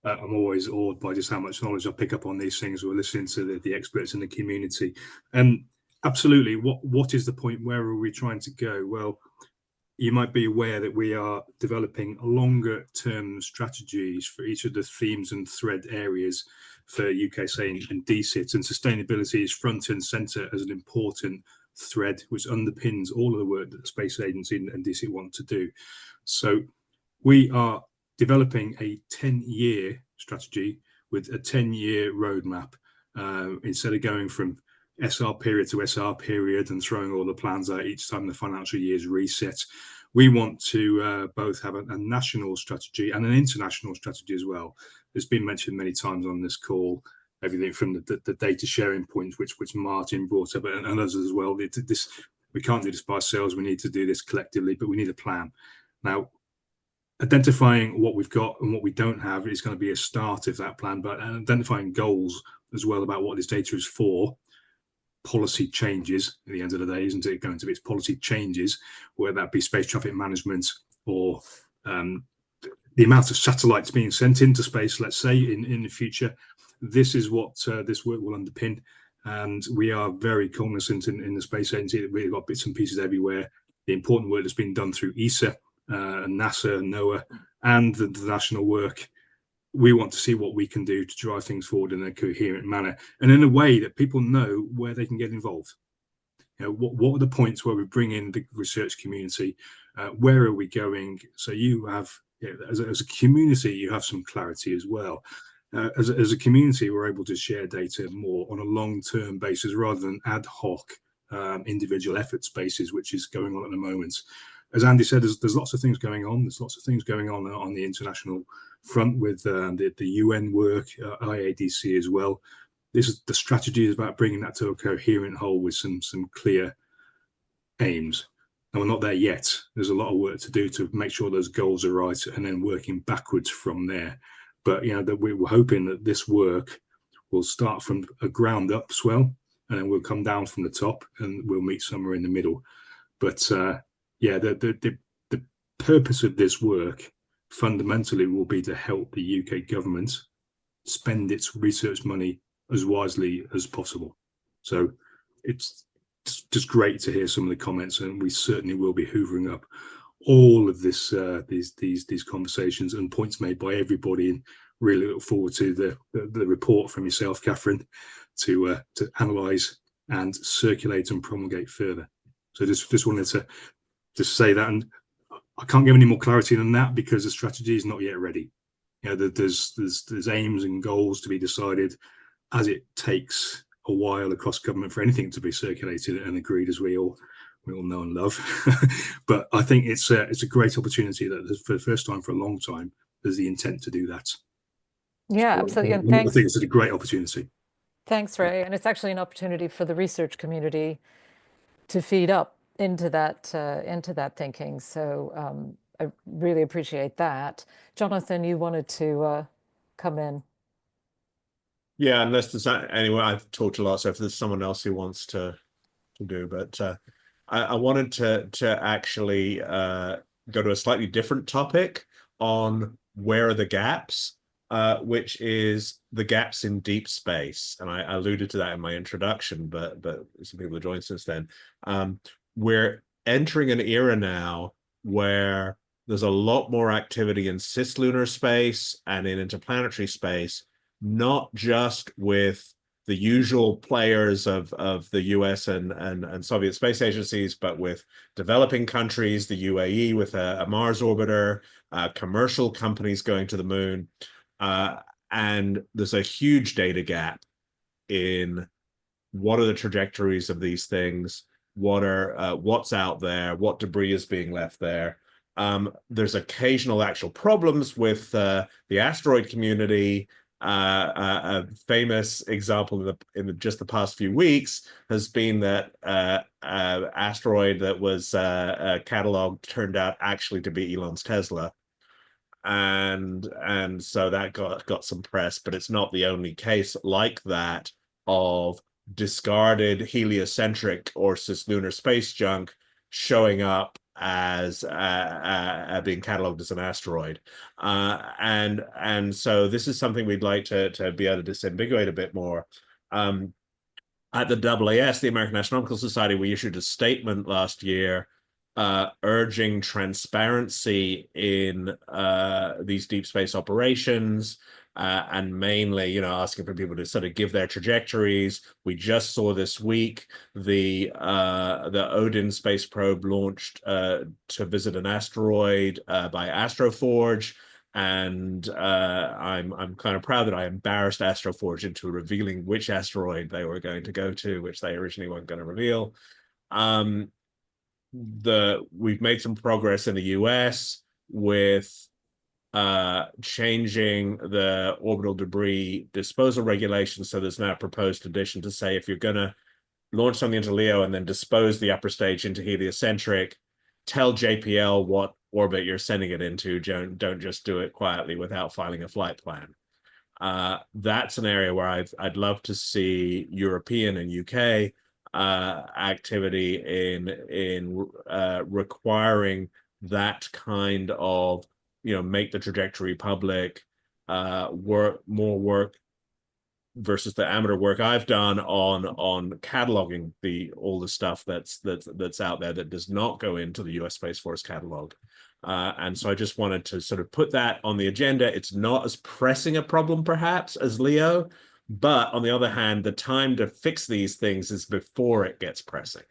I'm always awed by just how much knowledge I pick up on these things. We're listening to the experts in the community. And absolutely, what is the point? Where are we trying to go? Well, you might be aware that we are developing longer term strategies for each of the themes and thread areas for UKSA and DCIT, and sustainability is front and centre as an important thread which underpins all of the work that the Space Agency and DCIT want to do. So we are developing a 10-year strategy with a 10-year roadmap, instead of going from SR period to SR period and throwing all the plans out each time the financial year is reset. We want to both have a national strategy and an international strategy as well. It's been mentioned many times on this call, everything from the data sharing point, which Martin brought up, and others as well. We can't do this by ourselves. We need to do this collectively, but we need a plan. Now, identifying what we've got and what we don't have is going to be a start of that plan, but identifying goals as well about what this data is for. Policy changes at the end of the day, isn't it? Going to its policy changes, whether that be space traffic management or the amount of satellites being sent into space, let's say, in the future. This is what this work will underpin. And we are very cognizant in the Space Agency that we've got bits and pieces everywhere. The important work that's been done through ESA, and NASA, and NOAA, and the national work. We want to see what we can do to drive things forward in a coherent manner and in a way that people know where they can get involved. You know, what are the points where we bring in the research community? Where are we going? So you have, you know, as a community, you have some clarity as well. As a community, we're able to share data more on a long-term basis rather than ad hoc individual efforts basis, which is going on at the moment. As Andy said, there's lots of things going on. There's lots of things going on the international front with the UN work, IADC as well. The strategy is about bringing that to a coherent whole with some clear aims. And we're not there yet. There's a lot of work to do to make sure those goals are right, and then working backwards from there. But you know, that we're hoping that this work will start from a ground up swell, and then we'll come down from the top, and we'll meet somewhere in the middle. But yeah, the purpose of this work fundamentally will be to help the UK government spend its research money as wisely as possible. So it's just great to hear some of the comments, and we certainly will be hoovering up all of this, these conversations and points made by everybody in really look forward to the report from yourself, Catherine, to analyse and circulate and promulgate further. So just wanted to say that, and I can't give any more clarity than that because the strategy is not yet ready. You know, there's aims and goals to be decided, as it takes a while across government for anything to be circulated and agreed, as we all know and love. But I think it's a great opportunity that for the first time for a long time there's the intent to do that.
Yeah,
So
absolutely. And
I
thanks.
think it's a great opportunity.
Thanks, Ray. And it's actually an opportunity for the research community to feed up into that thinking. So I really appreciate that. Jonathan, you wanted to come in.
Yeah, unless there's anyway, I've talked a lot, so if there's someone else who wants to do, but I wanted to actually go to a slightly different topic on where are the gaps, which is the gaps in deep space. And I alluded to that in my introduction, but some people have joined since then. We're entering an era now where there's a lot more activity in cislunar space and in interplanetary space, not just with the usual players of the US and Soviet space agencies, but with developing countries, the UAE with a Mars orbiter, commercial companies going to the moon. And there's a huge data gap in what are the trajectories of these things, what's out there, what debris is being left there. There's occasional actual problems with the asteroid community. A famous example in just the past few weeks has been that asteroid that was cataloged turned out actually to be Elon's Tesla, and so that got some press, but it's not the only case like that of discarded heliocentric or cislunar space junk showing up as being cataloged as an asteroid, and so this is something we'd like to be able to disambiguate a bit more. At the AAS, the American Astronomical Society, we issued a statement last year urging transparency in these deep space operations, and mainly, asking for people to sort of give their trajectories. We just saw this week the Odin space probe launched to visit an asteroid by Astroforge, and I'm kind of proud that I embarrassed Astroforge into revealing which asteroid they were going to go to, which they originally weren't going to reveal. We've made some progress in the US with changing the orbital debris disposal regulations. So there's now a proposed addition to say if you're going to launch something into LEO and then dispose the upper stage into heliocentric, tell JPL what orbit you're sending it into. Don't just do it quietly without filing a flight plan. That's an area where I'd love to see European and UK activity in requiring that kind of, make the trajectory public, more work versus the amateur work I've done on cataloging all the stuff that's out there that does not go into the US Space Force catalog. And so I just wanted to sort of put that on the agenda. It's not as pressing a problem perhaps as LEO, but on the other hand, the time to fix these things is before it gets pressing.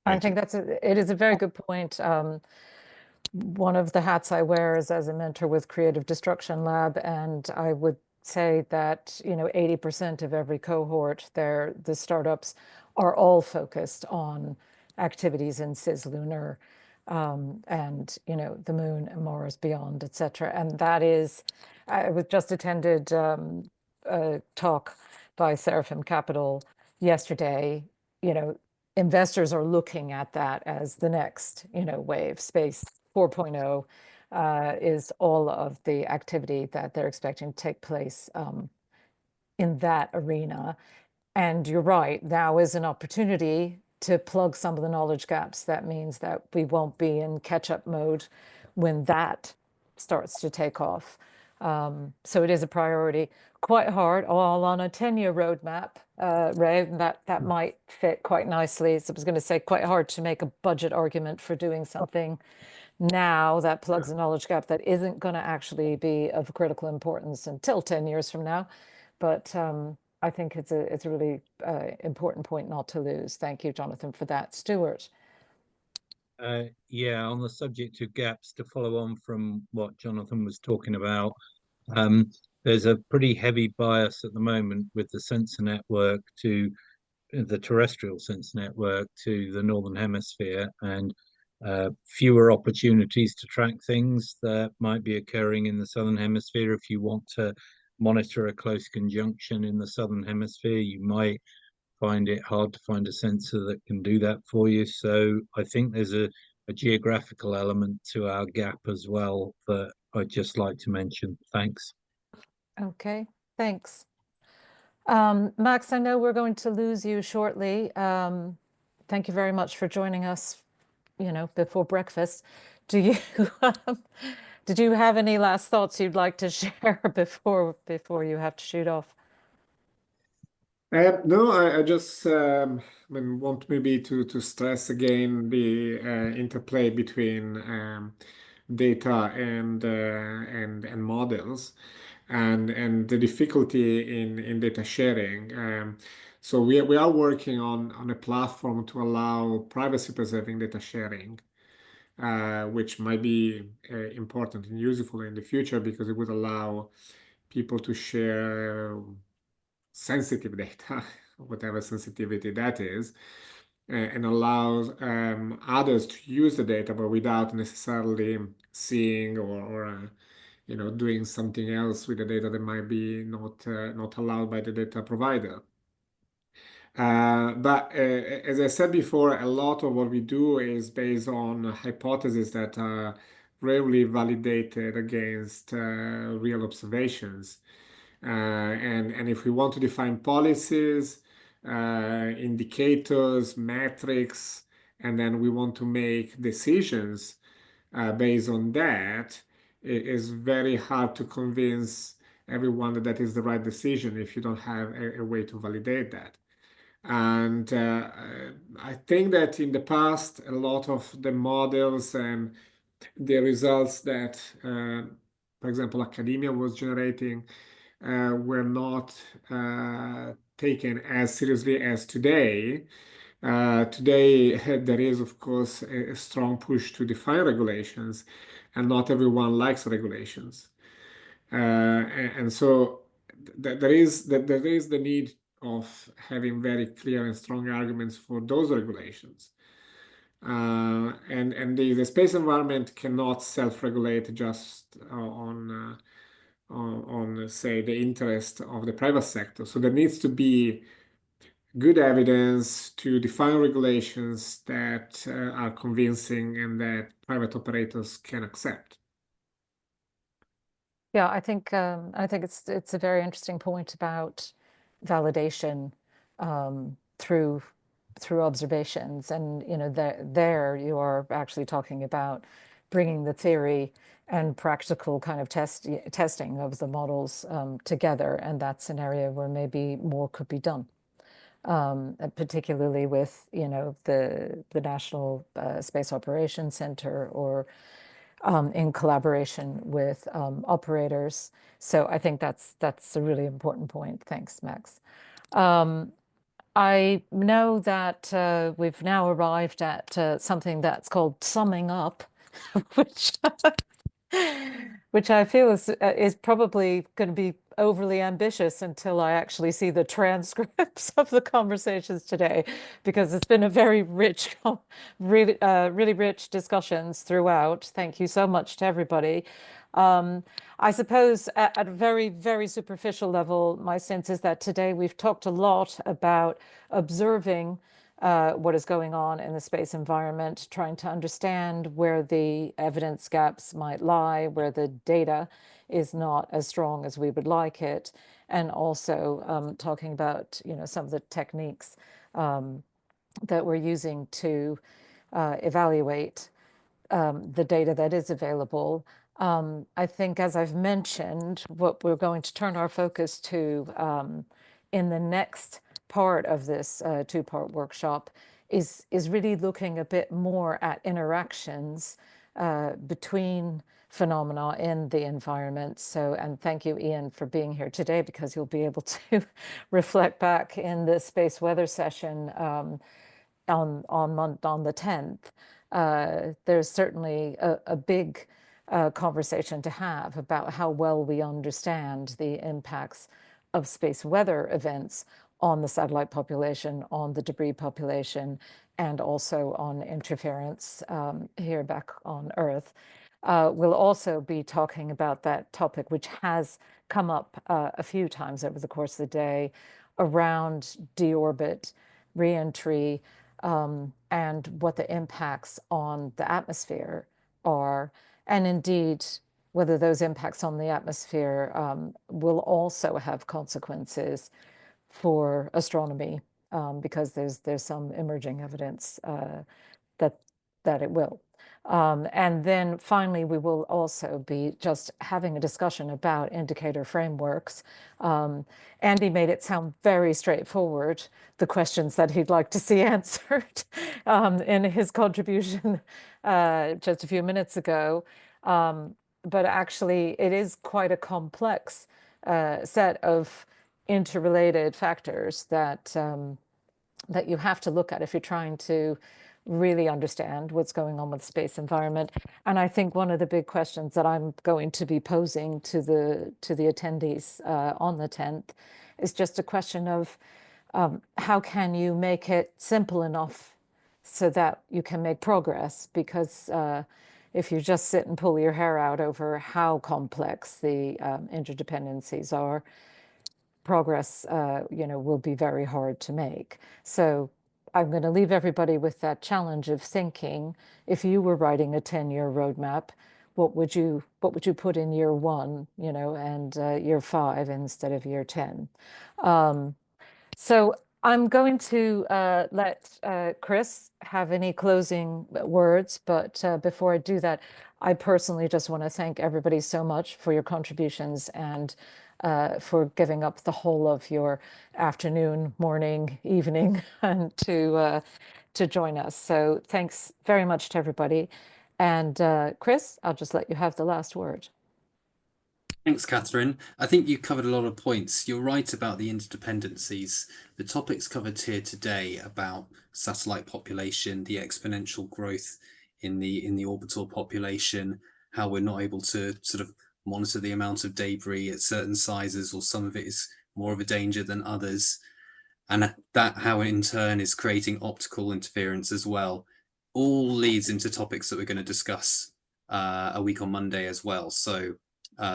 I think it is a very good point. One of the hats I wear is as a mentor with Creative Destruction Lab, and I would say that 80% of every cohort there, the startups are all focused on activities in cislunar, and the moon and Mars beyond, etc. And that is, I just attended a talk by Seraphim Capital yesterday. Investors are looking at that as the next wave. Space 4.0 is all of the activity that they're expecting to take place in that arena. And you're right, now is an opportunity to plug some of the knowledge gaps. That means that we won't be in catch-up mode when that starts to take off. So it is a priority. Quite hard, all on a 10-year roadmap, Ray, that might fit quite nicely. So I was going to say quite hard to make a budget argument for doing something now that plugs a knowledge gap that isn't going to actually be of critical importance until 10 years from now. But I think it's a really important point not to lose. Thank you, Jonathan, for that. Stuart.
Yeah, on the subject of gaps, to follow on from what Jonathan was talking about, there's a pretty heavy bias at the moment with the sensor network to the terrestrial sensor network to the Northern Hemisphere, and fewer opportunities to track things that might be occurring in the Southern Hemisphere. If you want to monitor a close conjunction in the Southern Hemisphere, you might find it hard to find a sensor that can do that for you. So I think there's a geographical element to our gap as well that I'd just like to mention. Thanks.
Okay, thanks. Max, I know we're going to lose you shortly. Thank you very much for joining us, before breakfast. Did you have any last thoughts you'd like to share before you have to shoot off?
No, I just want maybe to stress again the interplay between data and models, and the difficulty in data sharing. So we are working on a platform to allow privacy preserving data sharing, which might be important and useful in the future because it would allow people to share sensitive data, whatever sensitivity that is, and allows others to use the data, but without necessarily seeing or doing something else with the data that might be not allowed by the data provider. But as I said before, a lot of what we do is based on hypotheses that are rarely validated against real observations. And if we want to define policies, indicators, metrics, and then we want to make decisions based on that, it is very hard to convince everyone that that is the right decision if you don't have a way to validate that. And I think that in the past, a lot of the models and the results that, for example, academia was generating were not taken as seriously as today. Today, there is, of course, a strong push to define regulations, and not everyone likes regulations. And so there is the need of having very clear and strong arguments for those regulations. And the space environment cannot self-regulate just on say the interest of the private sector. So there needs to be good evidence to define regulations that are convincing and that private operators can accept.
Yeah, I think it's a very interesting point about validation through observations, and there you are actually talking about bringing the theory and practical kind of testing of the models together, and that's an area where maybe more could be done, particularly with the National Space Operations Center, or in collaboration with operators. So I think that's a really important point. Thanks, Max. I know that we've now arrived at something that's called summing up, which I feel is probably going to be overly ambitious until I actually see the transcripts of the conversations today, because it's been a very rich, really rich discussions throughout. Thank you so much to everybody. I suppose at a very, very superficial level, my sense is that today we've talked a lot about observing what is going on in the space environment, trying to understand where the evidence gaps might lie, where the data is not as strong as we would like it, and also talking about some of the techniques that we're using to evaluate the data that is available. I think, as I've mentioned, what we're going to turn our focus to in the next part of this two-part workshop is really looking a bit more at interactions between phenomena in the environment. So, and thank you, Ian, for being here today, because you'll be able to reflect back in the space weather session on the 10th. There's certainly a big conversation to have about how well we understand the impacts of space weather events on the satellite population, on the debris population, and also on interference here back on Earth. We'll also be talking about that topic, which has come up a few times over the course of the day, around deorbit, reentry, and what the impacts on the atmosphere are, and indeed whether those impacts on the atmosphere will also have consequences for astronomy, because there's some emerging evidence that it will. And then finally, we will also be just having a discussion about indicator frameworks. Andy made it sound very straightforward, the questions that he'd like to see answered in his contribution just a few minutes ago. But actually, it is quite a complex set of interrelated factors that that you have to look at if you're trying to really understand what's going on with the space environment. And I think one of the big questions that I'm going to be posing to the attendees on the 10th is just a question of how can you make it simple enough so that you can make progress? Because if you just sit and pull your hair out over how complex the interdependencies are, progress, will be very hard to make. So I'm going to leave everybody with that challenge of thinking, if you were writing a 10-year roadmap, what would you put in year 1, and year 5 instead of year 10? So I'm going to let Chris have any closing words, but before I do that, I personally just want to thank everybody so much for your contributions and for giving up the whole of your afternoon, morning, evening, and to join us. So thanks very much to everybody. And Chris, I'll just let you have the last word.
Thanks, Catherine. I think you covered a lot of points. You're right about the interdependencies. The topics covered here today about satellite population, the exponential growth in the orbital population, how we're not able to sort of monitor the amount of debris at certain sizes, or some of it is more of a danger than others, and that how in turn is creating optical interference as well, all leads into topics that we're going to discuss a week on Monday as well. So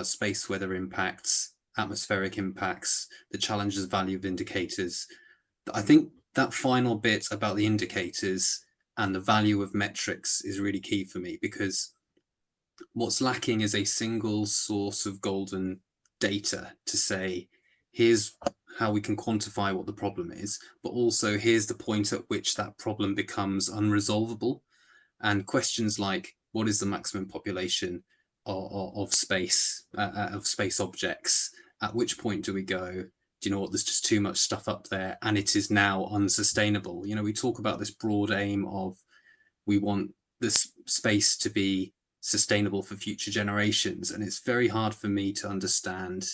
space weather impacts, atmospheric impacts, the challenges value of indicators. I think that final bit about the indicators and the value of metrics is really key for me, because what's lacking is a single source of golden data to say, here's how we can quantify what the problem is, but also here's the point at which that problem becomes unresolvable. And questions like, what is the maximum population of space objects? At which point do we go, do you know what, there's just too much stuff up there and it is now unsustainable? We talk about this broad aim of, we want this space to be sustainable for future generations, and it's very hard for me to understand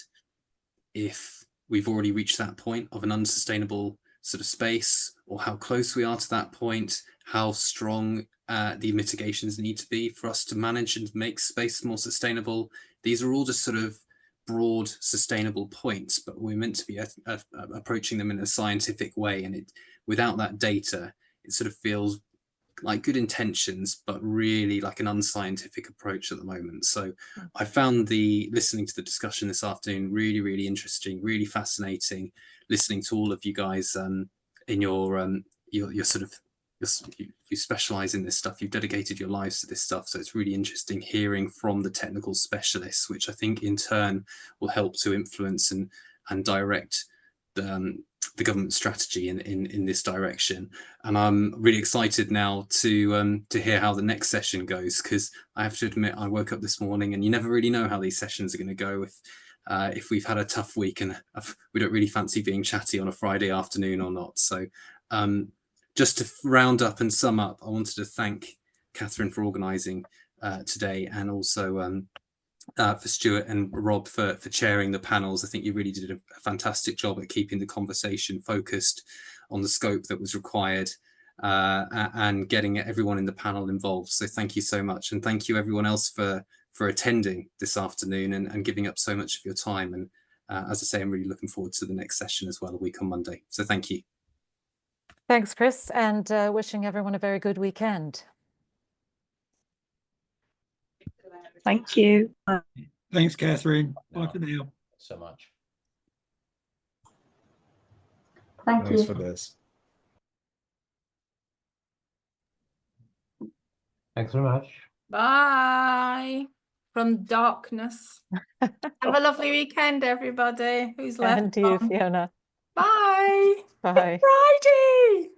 if we've already reached that point of an unsustainable sort of space, or how close we are to that point, how strong the mitigations need to be for us to manage and make space more sustainable. These are all just sort of broad sustainable points, but we're meant to be approaching them in a scientific way, and without that data, it sort of feels like good intentions, but really like an unscientific approach at the moment. So I found listening to the discussion this afternoon really, really interesting, really fascinating, listening to all of you guys in your sort of, you specialize in this stuff, you've dedicated your lives to this stuff. So it's really interesting hearing from the technical specialists, which I think in turn will help to influence and direct the government strategy in this direction. And I'm really excited now to hear how the next session goes, because I have to admit, I woke up this morning and you never really know how these sessions are going to go if we've had a tough week and we don't really fancy being chatty on a Friday afternoon or not. So just to round up and sum up, I wanted to thank Catherine for organising today, and also for Stuart and Rob for chairing the panels. I think you really did a fantastic job at keeping the conversation focused on the scope that was required and getting everyone in the panel involved. So thank you so much, and thank you everyone else for attending this afternoon and giving up so much of your time. And as I say, I'm really looking forward to the next session as well, a week on Monday. So thank you.
Thanks, Chris, and wishing everyone a very good weekend.
Thank you.
Thanks, Catherine. Bye for now.
So much.
Thank you
for this.
Thanks very much.
Bye from darkness. Have a lovely weekend, everybody who's left.
And to you, Fiona.
Bye.
Bye.
Friday.